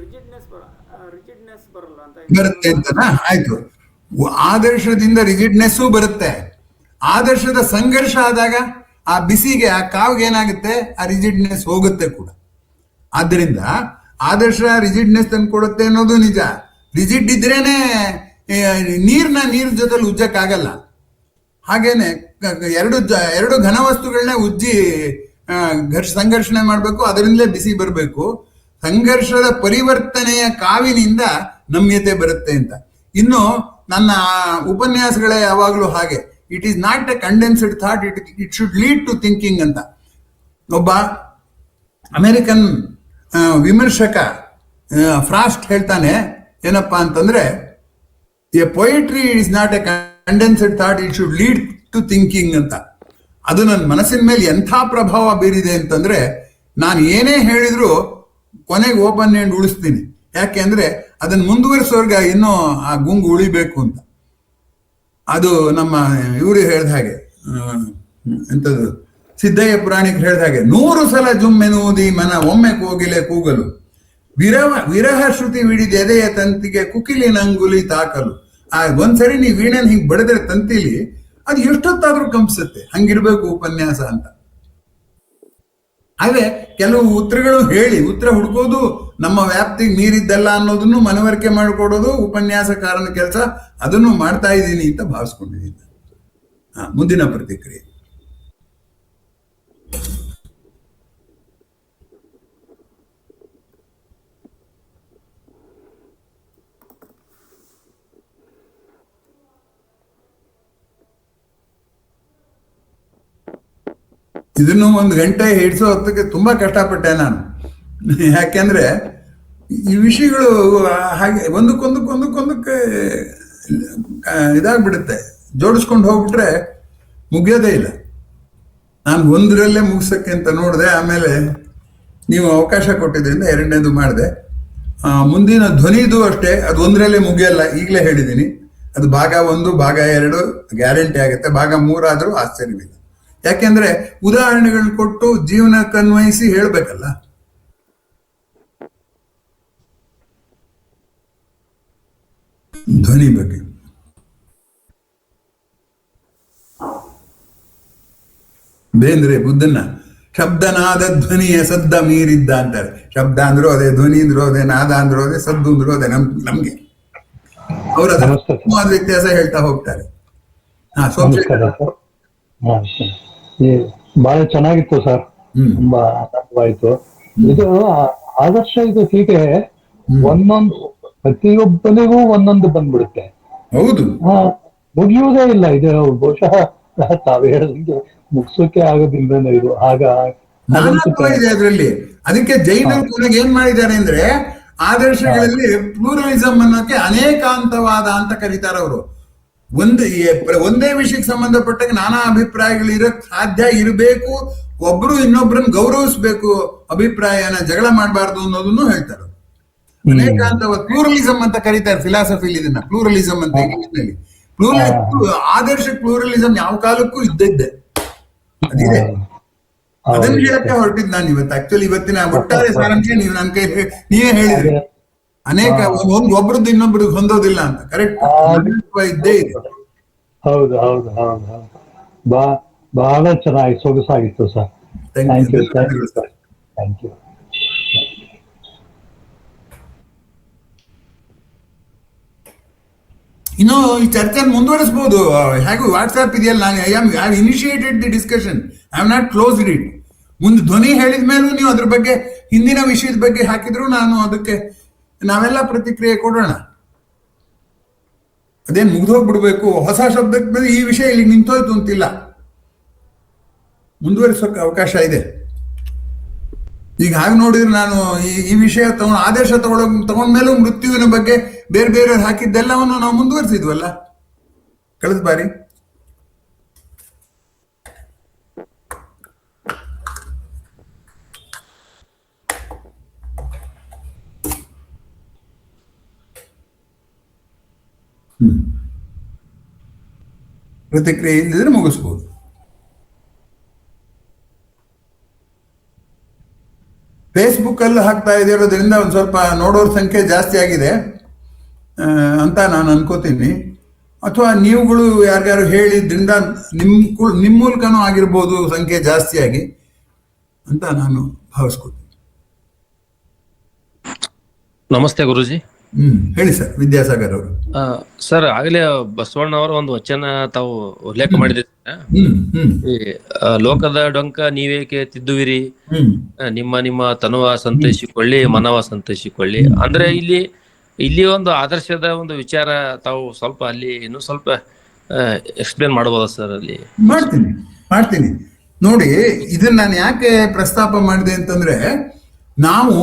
ರಿಜಿಡ್ನೆಸ್ ಬರಲ್ಲ ಅಂತ ಬರುತ್ತೆ ಅಂತನಾ? ಆಯ್ತು, ಆದರ್ಶದಿಂದ ರಿಜಿಡ್ನೆಸ್ಸು ಬರುತ್ತೆ. ಆದರ್ಶದ ಸಂಘರ್ಷ ಆದಾಗ ಆ ಬಿಸಿಗೆ, ಆ ಕಾವ್ಗೆ ಏನಾಗುತ್ತೆ, ಆ ರಿಜಿಡ್ನೆಸ್ ಹೋಗುತ್ತೆ ಕೂಡ. ಆದ್ದರಿಂದ ಆದರ್ಶ ರಿಜಿಡ್ನೆಸ್ ತಂದ್ಕೊಡುತ್ತೆ ಅನ್ನೋದು ನಿಜ. ರಿಜಿಡ್ ಇದ್ರೇನೆ ನೀರ್ ಜೊತೆಲಿ ಉಜ್ಜಕ್ಕಾಗಲ್ಲ. ಹಾಗೇನೆ ಎರಡು ಘನವಸ್ತುಗಳನ್ನೇ ಉಜ್ಜಿ ಸಂಘರ್ಷಣೆ ಮಾಡಬೇಕು, ಅದರಿಂದಲೇ ಬಿಸಿ ಬರಬೇಕು. ಸಂಘರ್ಷದ ಪರಿವರ್ತನೆಯ ಕಾವಿನಿಂದ ನಮ್ಯತೆ ಬರುತ್ತೆ ಅಂತ. ಇನ್ನು ನನ್ನ ಉಪನ್ಯಾಸಗಳೇ ಯಾವಾಗಲೂ ಹಾಗೆ, it is not a condensed thought, it should lead to thinking ಅಂತ. ಒಬ್ಬ ಅಮೆರಿಕನ್ ವಿಮರ್ಶಕ ಫ್ರಾಸ್ಟ್ ಹೇಳ್ತಾನೆ, ಏನಪ್ಪಾ ಅಂತಂದ್ರೆ, a poetry is not a condensed thought, it should lead to thinking ಅಂತ. ಅದು ನನ್ನ ಮನಸ್ಸಿನ ಮೇಲೆ ಎಂಥ ಪ್ರಭಾವ ಬೀರಿದೆ ಅಂತಂದ್ರೆ, ನಾನು ಏನೇ ಹೇಳಿದ್ರು ಕೊನೆಗೆ ಓಪನ್ ಎಂಡ್ ಉಳಿಸ್ತೀನಿ. ಯಾಕೆ ಅಂದ್ರೆ ಅದನ್ನ ಮುಂದುವರಿಸೋರ್ಗ ಇನ್ನೂ ಆ ಗುಂಗು ಉಳಿಬೇಕು ಅಂತ. ಅದು ನಮ್ಮ ಇವರು ಹೇಳ್ದ ಹಾಗೆ, ಎಂಥದ್ದು ಸಿದ್ದಯ್ಯ ಪುರಾಣಿಕರು ಹೇಳ್ದ ಹಾಗೆ, 100 ಸಲ ಜುಮ್ಮೆನುವುದಿ ಮನ ಒಮ್ಮೆ ಕೋಗಿಲೆ ಕೂಗಲು, ವಿರಹ ಶ್ರುತಿ ವಿಡಿದ ಎದೆಯ ತಂತಿಗೆ ಕುಕಿಲಿನಂಗುಲಿ ತಾಕಲು, ಒಂದ್ಸರಿ ನೀವು ವೀಣೆನ ಹಿಂಗ್ ಬಡಿದ್ರೆ ತಂತಿಲಿ ಅದು ಎಷ್ಟೊತ್ತಾದ್ರೂ ಕಂಪಿಸುತ್ತೆ. ಹಂಗಿರ್ಬೇಕು ಉಪನ್ಯಾಸ ಅಂತ. ಹಾಗೆ ಕೆಲವು ಉತ್ತರಗಳು ಹೇಳಿ ಉತ್ತರ ಹುಡ್ಕೋದು ನಮ್ಮ ವ್ಯಾಪ್ತಿಗೆ ಮೀರಿದ್ದಲ್ಲ ಅನ್ನೋದನ್ನು ಮನವರಿಕೆ ಮಾಡಿಕೊಡೋದು ಉಪನ್ಯಾಸಕಾರನ ಕೆಲಸ. ಅದನ್ನು ಮಾಡ್ತಾ ಇದ್ದೀನಿ ಅಂತ ಭಾವಿಸ್ಕೊಂಡಿದ್ದೀನಿ. ಮುಂದಿನ ಪ್ರತಿಕ್ರಿಯೆ. ಇದನ್ನು 1 ಗಂಟೆ ಹಿಡಿಸೋ ಹೊತ್ತಿಗೆ ತುಂಬಾ ಕಷ್ಟಪಟ್ಟೆ ನಾನು. ಯಾಕೆಂದ್ರೆ ಈ ವಿಷಯಗಳು ಹಾಗೆ ಒಂದಕ್ಕೊಂದಕ್ಕೆ ಇದಾಗ್ಬಿಡುತ್ತೆ. ಜೋಡಿಸ್ಕೊಂಡು ಹೋಗ್ಬಿಟ್ರೆ ಮುಗಿಯೋದೇ ಇಲ್ಲ. ನಾನು ಒಂದರಲ್ಲೇ ಮುಗಿಸಕ್ಕೆ ಅಂತ ನೋಡಿದೆ, ಆಮೇಲೆ ನೀವು ಅವಕಾಶ ಕೊಟ್ಟಿದ್ರಿಂದ 2ನೇದು ಮಾಡಿದೆ. ಮುಂದಿನ ಧ್ವನಿದು ಅಷ್ಟೇ, ಅದು ಒಂದರಲ್ಲೇ ಮುಗಿಯಲ್ಲ, ಈಗಲೇ ಹೇಳಿದ್ದೀನಿ. ಅದು ಭಾಗ 1 ಭಾಗ 2 ಗ್ಯಾರಂಟಿ ಆಗುತ್ತೆ. ಭಾಗ 3 ಆದ್ರೂ ಆಶ್ಚರ್ಯವಿಲ್ಲ. ಯಾಕೆಂದ್ರೆ ಉದಾಹರಣೆಗಳನ್ನ ಕೊಟ್ಟು ಜೀವನಕ್ಕೆ ಅನ್ವಯಿಸಿ ಹೇಳ್ಬೇಕಲ್ಲ. ಧ್ವನಿ ಬಗ್ಗೆ ಬೇಂದ್ರೆ ಬುದ್ಧನ ಶಬ್ದನಾದ ಧ್ವನಿಯ ಸದ್ದ ಮೀರಿದ್ದ ಅಂತಾರೆ. ಶಬ್ದ ಅಂದ್ರೂ ಅದೇ, ಧ್ವನಿ ಅಂದ್ರೂ ಅದೇ, ನಾದ ಅಂದ್ರೂ ಅದೇ, ಸದ್ದು ಅಂದ್ರೂ ಅದೇ. ನಮ್ಗೆ ಅವ್ರ ಅದ ವ್ಯತ್ಯಾಸ ಹೇಳ್ತಾ ಹೋಗ್ತಾರೆ. ಬಹಳ ಚೆನ್ನಾಗಿತ್ತು ಸರ್, ತುಂಬಾ ಆನಂದವಾಯ್ತು. ಇದು ಆದರ್ಶ ಇದು ಹೀಗೆ ಒಂದೊಂದು ಪ್ರತಿಯೊಬ್ಬನಿಗೂ ಒಂದೊಂದು ಬಂದ್ಬಿಡುತ್ತೆ. ಹೌದು, ಮುಗಿಯುವುದೇ ಇಲ್ಲ. ಇದು ಬಹುಶಃ ತಾವು ಹೇಳಿದಂಗೆ ಮುಗಿಸೋಕೆ ಆಗೋದಿಲ್ಲ ಇದು. ಆಗ ಇದೆ ಅದರಲ್ಲಿ. ಅದಕ್ಕೆ ಜೈನರು ಕೊನೆಗೆ ಏನ್ ಮಾಡಿದ್ದಾರೆ ಅಂದ್ರೆ, ಆದರ್ಶಗಳಲ್ಲಿ ಪ್ಲೂರಲಿಸಂ ಅನ್ನೋಕೆ ಅನೇಕಾಂತವಾದ ಅಂತ ಕರೀತಾರೆ ಅವರು. ಒಂದೇ ವಿಷಯಕ್ಕೆ ಸಂಬಂಧಪಟ್ಟಾಗ ನಾನಾ ಅಭಿಪ್ರಾಯಗಳು ಇರಕ್ ಸಾಧ್ಯ ಇರಬೇಕು. ಒಬ್ರು ಇನ್ನೊಬ್ರನ್ನ ಗೌರವಿಸ್ಬೇಕು, ಅಭಿಪ್ರಾಯನ ಜಗಳ ಮಾಡಬಾರ್ದು ಅನ್ನೋದನ್ನು ಹೇಳ್ತಾರೆ. ಅನೇಕಾಂತವಾದ ಪ್ಲೂರಲಿಸಂ ಅಂತ ಕರೀತಾರೆ ಫಿಲಾಸಫಿಲಿ. ಇದನ್ನ ಪ್ಲೂರಲಿಸಂ ಅಂತ ಇಂಗ್ಲಿಷ್ನಲ್ಲಿ. ಆದರ್ಶ ಪ್ಲೂರಲಿಸಂ ಯಾವ ಕಾಲಕ್ಕೂ ಇದ್ದಿದ್ದೆ, ಅದಿದೆ. ಅದನ್ನ ಹೇಳಕ್ಕೆ ಹೊರಟಿದ್ ನಾನು ಇವತ್ತು. ಆಕ್ಚುಲಿ ಇವತ್ತಿನ ಒಟ್ಟಾರೆ ಸಾರಾಂಶ ನೀವು ನನ್ನ ಕೈ ನೀವೇ ಹೇಳಿದ್ರಿ. ಅನೇಕ ಒಬ್ರದ್ದು ಇನ್ನೊಬ್ರಿಗೆ ಹೊಂದೋದಿಲ್ಲ ಅಂತ. ಕರೆಕ್ಟ್, ಇದ್ದೇ ಇದೆ. ಹೌದು ಹೌದು ಹೌದು ಹೌದು. ಬಹಳ ಚೆನ್ನಾಗಿ ಸೊಗಸಾಗಿತ್ತು sir. Thank you sir, thank you. ಇನ್ನು ಈ ಚರ್ಚೆ ಮುಂದುವರಿಸಬಹುದು. ಹೇಗೂ ವಾಟ್ಸ್ಆಪ್ ಇದೆಯಲ್ಲ, ನಾನು I have initiated the discussion, I have not closed it. ಮುಂದೆ ಧ್ವನಿ ಹೇಳಿದ ಮೇಲೂ ನೀವು ಅದ್ರ ಬಗ್ಗೆ ಹಿಂದಿನ ವಿಷಯದ ಬಗ್ಗೆ ಹಾಕಿದ್ರು ನಾನು ಅದಕ್ಕೆ ನಾವೆಲ್ಲ ಪ್ರತಿಕ್ರಿಯೆ ಕೊಡೋಣ. ಅದೇನು ಮುಗ್ದೋಗ್ಬಿಡ್ಬೇಕು, ಹೊಸ ಶಬ್ದಕ್ಕೆ ಮೇಲೆ ಈ ವಿಷಯ ಇಲ್ಲಿ ನಿಂತೋಯ್ತು ಅಂತಿಲ್ಲ, ಮುಂದುವರಿಸೋಕೆ ಅವಕಾಶ ಇದೆ. ಈಗ ಹಾಗೆ ನೋಡಿದ್ರೆ ನಾನು ಈ ವಿಷಯ ಆದೇಶ ತಗೊಂಡ್ಮೇಲೂ ಮೃತ್ಯುವಿನ ಬಗ್ಗೆ ಬೇರೆ ಬೇರೆ ಹಾಕಿದ್ದೆಲ್ಲವನ್ನು ನಾವು ಮುಂದುವರಿಸಿದ್ವಲ್ಲ ಕಳೆದ ಬಾರಿ. ಪ್ರತಿಕ್ರಿಯೆ ಇಲ್ಲದಿದ್ರೆ ಮುಗಿಸ್ಬೋದು. ಫೇಸ್ಬುಕ್ ಅಲ್ಲಿ ಹಾಕ್ತಾ ಇರೋದ್ರಿಂದ ಒಂದು ಸ್ವಲ್ಪ ನೋಡೋರ ಸಂಖ್ಯೆ ಜಾಸ್ತಿ ಆಗಿದೆ ಅಂತ ನಾನು ಅನ್ಕೋತೀನಿ. ಅಥವಾ ನೀವುಗಳು ಯಾರ್ಯಾರು ಹೇಳಿದ್ರಿಂದ ನಿಮ್ಮ ಮೂಲಕನೂ ಆಗಿರ್ಬೋದು ಸಂಖ್ಯೆ ಜಾಸ್ತಿಯಾಗಿ ಅಂತ ನಾನು ಭಾವಿಸ್ಕೊತೀನಿ. ನಮಸ್ತೆ ಗುರುಜಿ. ಹೇಳಿ ಸರ್, ವಿದ್ಯಾಸಾಗರ್ ಅವರು. ಸರ್, ಆಗಲೇ ಬಸವಣ್ಣ ಅವರ ಒಂದು ವಚನ ತಾವು ಉಲ್ಲೇಖ ಮಾಡಿದ್ದೀರಿ. ಲೋಕದ ಡೊಂಕ ನೀವೇಕೆ ತಿದ್ದುವಿರಿ, ನಿಮ್ಮ ನಿಮ್ಮ ತನುವ ಸಂತೈಸಿಕೊಳ್ಳಿ, ಮನವ ಸಂತೈಸಿಕೊಳ್ಳಿ. ಅಂದ್ರೆ ಇಲ್ಲಿ ಒಂದು ಆದರ್ಶದ ಒಂದು ವಿಚಾರ ತಾವು ಸ್ವಲ್ಪ ಅಲ್ಲಿ ಇನ್ನೂ ಸ್ವಲ್ಪ ಎಕ್ಸ್ಪ್ಲೇನ್ ಮಾಡಬಹುದಾ ಸರ್? ಅಲ್ಲಿ ಮಾಡ್ತೀನಿ ನೋಡಿ. ಇದನ್ನ ನಾನು ಯಾಕೆ ಪ್ರಸ್ತಾಪ ಮಾಡಿದೆ ಅಂತಂದ್ರೆ, ನಾವು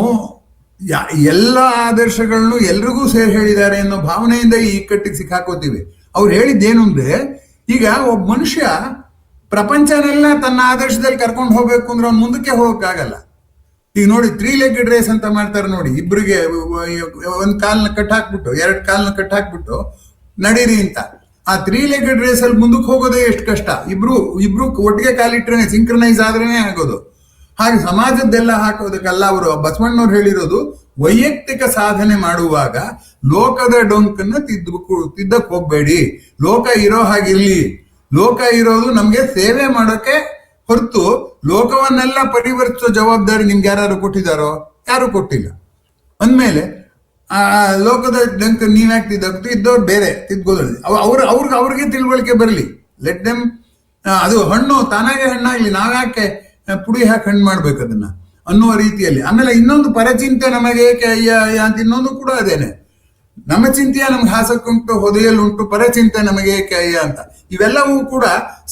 ಎಲ್ಲ ಆದರ್ಶಗಳನ್ನು ಎಲ್ರಿಗೂ ಸೇರಿ ಹೇಳಿದ್ದಾರೆ ಅನ್ನೋ ಭಾವನೆಯಿಂದ ಈ ಕಟ್ಟಿಗೆ ಸಿಕ್ಕಾಕೋತೀವಿ. ಅವ್ರು ಹೇಳಿದ್ದೇನು ಅಂದ್ರೆ, ಈಗ ಒಬ್ಬ ಮನುಷ್ಯ ಪ್ರಪಂಚನೆಲ್ಲ ತನ್ನ ಆದರ್ಶದಲ್ಲಿ ಕರ್ಕೊಂಡು ಹೋಗ್ಬೇಕು ಅಂದ್ರೆ ಅವ್ನು ಮುಂದಕ್ಕೆ ಹೋಗಕ್ಕಾಗಲ್ಲ. ಈಗ ನೋಡಿ, 3 ಲೆಗ್ಡ್ ರೇಸ್ ಅಂತ ಮಾಡ್ತಾರೆ ನೋಡಿ. ಇಬ್ರಿಗೆ ಒಂದ್ ಕಾಲ್ನ ಕಟ್ ಹಾಕ್ಬಿಟ್ಟು 2 ಕಾಲ್ನ ಕಟ್ ಹಾಕ್ಬಿಟ್ಟು ನಡೀರಿ ಅಂತ. ಆ 3 ಲೆಗ್ಡ್ ರೇಸ್ ಅಲ್ಲಿ ಮುಂದಕ್ಕೆ ಹೋಗೋದೇ ಎಷ್ಟು ಕಷ್ಟ. ಇಬ್ರು ಒಟ್ಟಿಗೆ ಕಾಲಿಟ್ರೇನೆ, ಸಿಂಕ್ರನೈಸ್ ಆದ್ರೇನೆ ಆಗೋದು. ಹಾಗೆ ಸಮಾಜದ್ದೆಲ್ಲ ಹಾಕೋದಕ್ಕೆಲ್ಲ ಅವರು ಬಸವಣ್ಣವ್ರು ಹೇಳಿರೋದು ವೈಯಕ್ತಿಕ ಸಾಧನೆ ಮಾಡುವಾಗ ಲೋಕದ ಡೊಂಕನ್ನ ತಿದ್ದಕ್ ಹೋಗ್ಬೇಡಿ. ಲೋಕ ಇರೋ ಹಾಗಿರ್ಲಿ. ಲೋಕ ಇರೋದು ನಮ್ಗೆ ಸೇವೆ ಮಾಡೋಕೆ ಹೊರತು ಲೋಕವನ್ನೆಲ್ಲ ಪರಿವರ್ತಿಸೋ ಜವಾಬ್ದಾರಿ ನಿಮ್ಗೆ ಯಾರು ಕೊಟ್ಟಿದಾರೋ? ಯಾರು ಕೊಟ್ಟಿಲ್ಲ. ಅಂದ್ಮೇಲೆ ಆ ಲೋಕದ ಡಂಕ ನೀವ್ಯಾಕೆ ತಿದ್ದವ್ರು ಬೇರೆ ತಿದ್ಕೋದ್ರಲ್ಲಿ ಅವ್ರಿಗೆ ತಿಳುವಳಿಕೆ ಬರಲಿ. Let them. ಅದು ಹಣ್ಣು ತಾನಾಗೆ ಹಣ್ಣಾಗ್ಲಿ, ನಾವ್ಯಾಕೆ ಪುಡಿ ಹಾಕಿ ಹಣ್ಣು ಮಾಡ್ಬೇಕು ಅದನ್ನ ಅನ್ನುವ ರೀತಿಯಲ್ಲಿ. ಆಮೇಲೆ ಇನ್ನೊಂದು ಪರಚಿಂತೆ ನಮಗೆ ಏಕೆ ಅಯ್ಯ ಅಂತ ಇನ್ನೊಂದು ಕೂಡ ಅದೇನೆ. ನಮ್ಮ ಚಿಂತೆಯ ನಮ್ಗೆ ಹಾಸಕ್ಕುಂಟು, ಹೊದೆಯಲ್ಲುಂಟು, ಪರಚಿಂತೆ ನಮಗೆ ಏಕೆ ಅಯ್ಯ ಅಂತ. ಇವೆಲ್ಲವೂ ಕೂಡ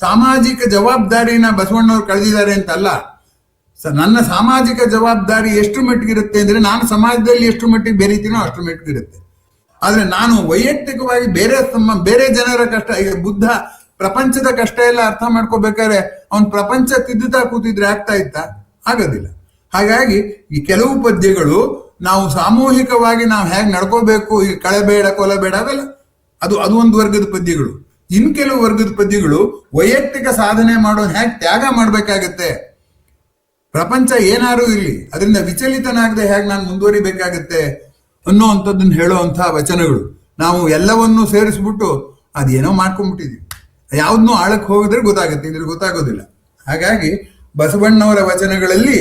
ಸಾಮಾಜಿಕ ಜವಾಬ್ದಾರಿನ ಬಸವಣ್ಣವ್ರು ಕಳೆದಿದ್ದಾರೆ ಅಂತಲ್ಲ. ನನ್ನ ಸಾಮಾಜಿಕ ಜವಾಬ್ದಾರಿ ಎಷ್ಟು ಮಟ್ಟಿಗಿರುತ್ತೆ ಅಂದ್ರೆ, ನಾನು ಸಮಾಜದಲ್ಲಿ ಎಷ್ಟು ಮಟ್ಟಿಗೆ ಬೆರೀತೀನೋ ಅಷ್ಟು ಮಟ್ಟಿಗಿರುತ್ತೆ. ಆದ್ರೆ ನಾನು ವೈಯಕ್ತಿಕವಾಗಿ ಬೇರೆ ಜನರ ಕಷ್ಟ, ಈಗ ಬುದ್ಧ ಪ್ರಪಂಚದ ಕಷ್ಟ ಎಲ್ಲ ಅರ್ಥ ಮಾಡ್ಕೋಬೇಕಾದ್ರೆ ಅವನ್ ಪ್ರಪಂಚ ತಿದ್ದುತ್ತಾ ಕೂತಿದ್ರೆ ಆಗ್ತಾ ಇತ್ತಾ? ಆಗೋದಿಲ್ಲ. ಹಾಗಾಗಿ ಈ ಕೆಲವು ಪದ್ಯಗಳು ನಾವು ಸಾಮೂಹಿಕವಾಗಿ ನಾವು ಹೇಗೆ ನಡ್ಕೋಬೇಕು, ಈ ಕಳೆಬೇಡ ಕೊಲಬೇಡ ಅವೆಲ್ಲ ಅದು ಒಂದು ವರ್ಗದ ಪದ್ಯಗಳು. ಇನ್ ಕೆಲವು ವರ್ಗದ ಪದ್ಯಗಳು ವೈಯಕ್ತಿಕ ಸಾಧನೆ ಮಾಡೋ ಹೇಗೆ ತ್ಯಾಗ ಮಾಡ್ಬೇಕಾಗತ್ತೆ, ಪ್ರಪಂಚ ಏನಾರು ಇರ್ಲಿ ಅದರಿಂದ ವಿಚಲಿತನಾಗದೆ ಹೇಗೆ ನಾನು ಮುಂದುವರಿಬೇಕಾಗತ್ತೆ ಅನ್ನೋವಂಥದ್ದನ್ನ ಹೇಳುವಂತಹ ವಚನಗಳು. ನಾವು ಎಲ್ಲವನ್ನೂ ಸೇರಿಸ್ಬಿಟ್ಟು ಅದೇನೋ ಮಾಡ್ಕೊಂಡ್ಬಿಟ್ಟಿದೀವಿ. ಯಾವ್ದನ್ನೂ ಆಳಕ್ಕೆ ಹೋಗಿದ್ರೆ ಗೊತ್ತಾಗುತ್ತೆ, ಇದ್ರೆ ಗೊತ್ತಾಗೋದಿಲ್ಲ. ಹಾಗಾಗಿ ಬಸವಣ್ಣವರ ವಚನಗಳಲ್ಲಿ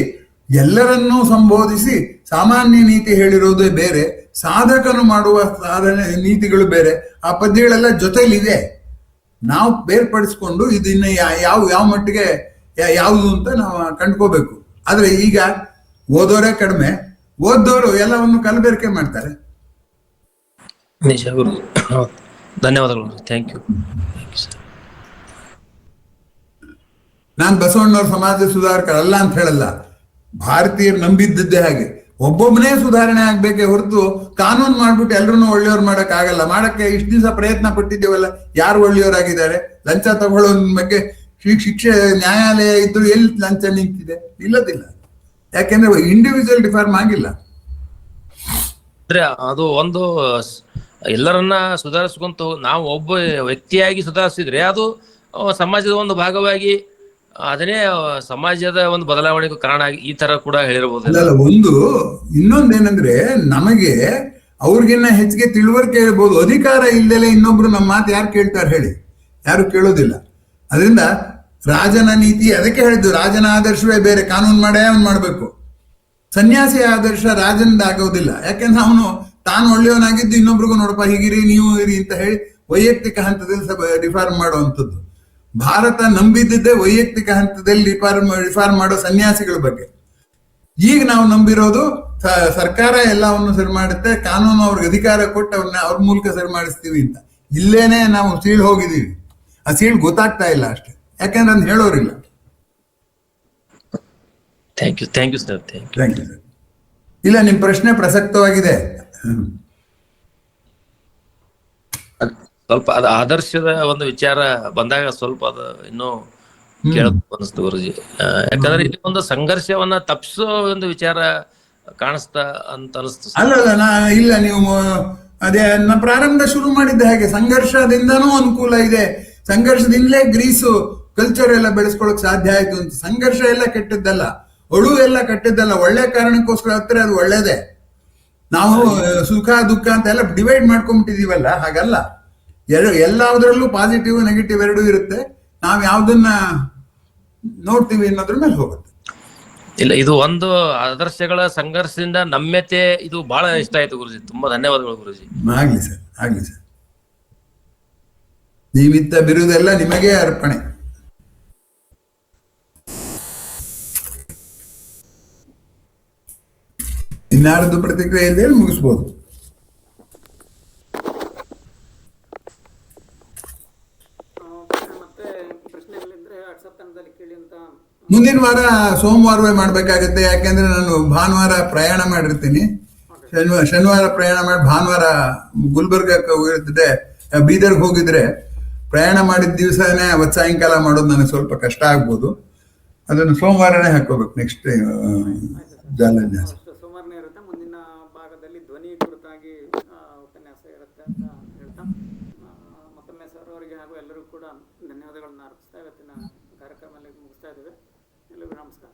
ಎಲ್ಲರನ್ನೂ ಸಂಬೋಧಿಸಿ ಸಾಮಾನ್ಯ ನೀತಿ ಹೇಳಿರೋದೇ ಬೇರೆ, ಸಾಧಕನು ಮಾಡುವ ಸಾಧನೆ ನೀತಿಗಳು ಬೇರೆ. ಆ ಪದ್ಯಗಳೆಲ್ಲ ಜೊತೆಲಿದೆ. ನಾವು ಬೇರ್ಪಡಿಸ್ಕೊಂಡು ಇದನ್ನ ಯಾವ ಮಟ್ಟಿಗೆ ಯಾವುದು ಅಂತ ನಾವು ಕಂಡ್ಕೋಬೇಕು. ಆದ್ರೆ ಈಗ ಓದೋರೇ ಕಡಿಮೆ, ಓದೋರು ಎಲ್ಲವನ್ನು ಕಲಬೆರಕೆ ಮಾಡ್ತಾರೆ. ನಿಜ ಗುರು, ಧನ್ಯವಾದಗಳು. Thank you. ನಾನ್ ಬಸವಣ್ಣವ್ರ ಸಮಾಜ ಸುಧಾರಕರಲ್ಲ ಅಂತ ಹೇಳಲ್ಲ. ಭಾರತೀಯರು ನಂಬಿದ್ದದ್ದೇ ಹಾಗೆ. ಒಬ್ಬೊಬ್ಬನೇ ಸುಧಾರಣೆ ಆಗ್ಬೇಕೆ ಹೊರತು ಕಾನೂನು ಮಾಡ್ಬಿಟ್ಟು ಎಲ್ರನ್ನೂ ಒಳ್ಳೆಯವ್ರು ಮಾಡಕ್ ಆಗಲ್ಲ. ಮಾಡಕ್ಕೆ ಇಷ್ಟು ದಿವಸ ಪ್ರಯತ್ನ ಪಟ್ಟಿದ್ದೇವಲ್ಲ, ಯಾರು ಒಳ್ಳೆಯವರಾಗಿದ್ದಾರೆ? ಲಂಚ ತಗೊಳ್ಳೋ ಬಗ್ಗೆ ಶಿಕ್ಷೆ ನ್ಯಾಯಾಲಯ ಇದ್ರು ಎಲ್ಲಿ ಲಂಚ ನಿಂತಿದೆ? ಇಲ್ಲದಿಲ್ಲ. ಯಾಕೆಂದ್ರೆ ಇಂಡಿವಿಜುವಲ್ ರಿಫಾರ್ಮ್ ಆಗಿಲ್ಲ. ಅಂದ್ರೆ ಅದು ಒಂದು ಎಲ್ಲರನ್ನ ಸುಧಾರಿಸ್ಕೊಂತ ನಾವು ಒಬ್ಬ ವ್ಯಕ್ತಿಯಾಗಿ ಸುಧಾರಿಸಿದ್ರೆ ಅದು ಸಮಾಜದ ಒಂದು ಭಾಗವಾಗಿ ಅದನ್ನೇ ಸಮಾಜದ ಒಂದು ಬದಲಾವಣೆಗೂ ಕಾರಣ ಆಗಿ ಈ ತರ ಕೂಡ ಹೇಳಿರ್ಬೋದು. ಅಲ್ಲ, ಇನ್ನೊಂದೇನಂದ್ರೆ ನಮಗೆ ಅವ್ರಿಗಿನ್ನ ಹೆಚ್ಚಿಗೆ ತಿಳುವಳಿಕೆ ಹೇಳ್ಬೋದು. ಅಧಿಕಾರ ಇಲ್ದಲೆ ಇನ್ನೊಬ್ರು ನಮ್ಮ ಮಾತು ಯಾರು ಕೇಳ್ತಾರೆ ಹೇಳಿ? ಯಾರು ಕೇಳೋದಿಲ್ಲ. ಅದರಿಂದ ರಾಜನ ನೀತಿ ಅದಕ್ಕೆ ಹೇಳಿದ್ದು, ರಾಜನ ಆದರ್ಶವೇ ಬೇರೆ, ಕಾನೂನು ಮಾಡೇ ಅವ್ನು ಮಾಡ್ಬೇಕು. ಸನ್ಯಾಸಿ ಆದರ್ಶ ರಾಜನದ ಆಗೋದಿಲ್ಲ. ಯಾಕೆಂದ್ರೆ ಅವನು ತಾನು ಒಳ್ಳೆಯವನಾಗಿದ್ದು ಇನ್ನೊಬ್ರಿಗೂ ನೋಡಪ್ಪ ಹೀಗಿರಿ ನೀವು ಇರಿ ಅಂತ ಹೇಳಿ ವೈಯಕ್ತಿಕ ಹಂತದಲ್ಲಿ ರಿಫಾರ್ಮ್ ಮಾಡುವಂಥದ್ದು. ಭಾರತ ನಂಬಿದ್ದೇ ವೈಯಕ್ತಿಕ ಹಂತದಲ್ಲಿ ರಿಫಾರ್ಮ್ ಮಾಡೋ ಸನ್ಯಾಸಿಗಳ ಬಗ್ಗೆ. ಈಗ ನಾವು ನಂಬಿರೋದು ಸರ್ಕಾರ ಎಲ್ಲವನ್ನು ಸರಿ ಮಾಡುತ್ತೆ, ಕಾನೂನು ಅವ್ರಿಗೆ ಅಧಿಕಾರ ಕೊಟ್ಟು ಅವ್ರ ಮೂಲಕ ಸರಿ ಮಾಡಿಸ್ತೀವಿ ಅಂತ. ಇಲ್ಲೇನೆ ನಾವು ಸೀಳ್ ಹೋಗಿದೀವಿ. ಆ ಸೀಳ್ ಗೊತ್ತಾಗ್ತಾ ಇಲ್ಲ ಅಷ್ಟೇ, ಯಾಕಂದ್ರೆ ಅದನ್ನ ಹೇಳೋರಿಲ್ಲ. Thank you sir. Thank you sir. ಇಲ್ಲ, ನಿಮ್ ಪ್ರಶ್ನೆ ಪ್ರಸಕ್ತವಾಗಿದೆ. ಸ್ವಲ್ಪ ಅದು ಆದರ್ಶದ ಒಂದು ವಿಚಾರ ಬಂದಾಗ ಸ್ವಲ್ಪ ಅದು ಇನ್ನೂ ಕೇಳಬೇಕು ಅನಿಸ್ತು ಗುರುಜಿ. ಯಾಕಂದ್ರೆ ಇಲ್ಲಿ ಒಂದು ಸಂಘರ್ಷವನ್ನ ತಪ್ಪಿಸೋ ಒಂದು ವಿಚಾರ ಕಾಣಿಸ್ತಾ ಅಂತ ಅನಿಸ್ತು. ಅಲ್ಲ ಇಲ್ಲ, ನೀವು ಅದೇ ಪ್ರಾರಂಭ ಶುರು ಮಾಡಿದ್ದ ಹಾಗೆ ಸಂಘರ್ಷದಿಂದನೂ ಅನುಕೂಲ ಇದೆ. ಸಂಘರ್ಷದಿಂದಲೇ ಗ್ರೀಸು ಕಲ್ಚರ್ ಎಲ್ಲ ಬೆಳೆಸ್ಕೊಳಕ್ ಸಾಧ್ಯ ಆಯ್ತು ಅಂತ. ಸಂಘರ್ಷ ಎಲ್ಲ ಕೆಟ್ಟದ್ದಲ್ಲ, ಒಳು ಎಲ್ಲ ಕೆಟ್ಟದ್ದಲ್ಲ. ಒಳ್ಳೆ ಕಾರಣಕ್ಕೋಸ್ಕರ ಹತ್ರ ಅದು ಒಳ್ಳೇದೇ. ನಾವು ಸುಖ ದುಃಖ ಅಂತ ಎಲ್ಲ ಡಿವೈಡ್ ಮಾಡ್ಕೊಂಡ್ಬಿಟ್ಟಿದೀವಲ್ಲ, ಹಾಗಲ್ಲ. ಎಲ್ಲದರಲ್ಲೂ ಪಾಸಿಟಿವ್ ನೆಗೆಟಿವ್ ಎರಡೂ ಇರುತ್ತೆ. ನಾವು ಯಾವ್ದನ್ನ ನೋಡ್ತೀವಿ ಅನ್ನೋದ್ರ ಮೇಲೆ ಹೋಗುತ್ತೆ. ಇಲ್ಲ, ಇದು ಒಂದು ಆದರ್ಶಗಳ ಸಂಘರ್ಷದಿಂದ ನಮ್ಯತೆ, ಇದು ಬಹಳ ಇಷ್ಟ ಆಯ್ತು ಗುರುಜಿ. ತುಂಬಾ ಧನ್ಯವಾದಗಳು ಗುರುಜಿ. ಆಗ್ಲಿ ಸರ್, ಆಗ್ಲಿ ಸರ್. ನೀವಿತ್ತ ಬಿರುದೆಲ್ಲ ನಿಮಗೆ ಅರ್ಪಣೆ. ಇನ್ನಾರದ್ದು ಪ್ರತಿಕ್ರಿಯೆ ಇಲ್ಲದೆ ಮುಗಿಸ್ಬೋದು. ಮುಂದಿನ ವಾರ ಸೋಮವಾರವೇ ಮಾಡ್ಬೇಕಾಗತ್ತೆ. ಯಾಕೆಂದ್ರೆ ನಾನು ಭಾನುವಾರ ಪ್ರಯಾಣ ಮಾಡಿರ್ತೀನಿ. ಶನಿವಾರ ಪ್ರಯಾಣ ಮಾಡಿ ಭಾನುವಾರ ಗುಲ್ಬರ್ಗಕ್ಕೆ ಹೋಗಿರ್ತಿದ್ದೆ, ಬೀದರ್ಗೆ ಹೋಗಿದ್ರೆ ಪ್ರಯಾಣ ಮಾಡಿದ ದಿವಸನೇ ಅವತ್ತು ಸಾಯಂಕಾಲ ಮಾಡೋದು ನನಗೆ ಸ್ವಲ್ಪ ಕಷ್ಟ ಆಗ್ಬೋದು. ಅದನ್ನು ಸೋಮವಾರನೇ ಹಾಕೋಬೇಕು. ನೆಕ್ಸ್ಟ್ ಜಾಲನ್ಯಾಸ ಸೋಮವಾರನೇ ಇರುತ್ತೆ. ಮುಂದಿನ ಭಾಗದಲ್ಲಿ ಧ್ವನಿ ಕುರಿತಾಗಿ ಉಪನ್ಯಾಸ ಇರುತ್ತೆ ಅಂತ ಹೇಳ್ತಾ ಮತ್ತೊಮ್ಮೆ ಸರ್ ಅವರಿಗೆ ಹಾಗೂ ಎಲ್ಲರೂ ಕೂಡ ಧನ್ಯವಾದಗಳನ್ನ ಅರ್ಪಿಸ್ತಾ ಇವತ್ತಿನ ಕಾರ್ಯಕ್ರಮದಲ್ಲಿ ಮುಗಿಸ್ತಾ ಇದ್ದೇವೆ. ಎಲ್ಲರಿಗೂ ನಮಸ್ಕಾರ.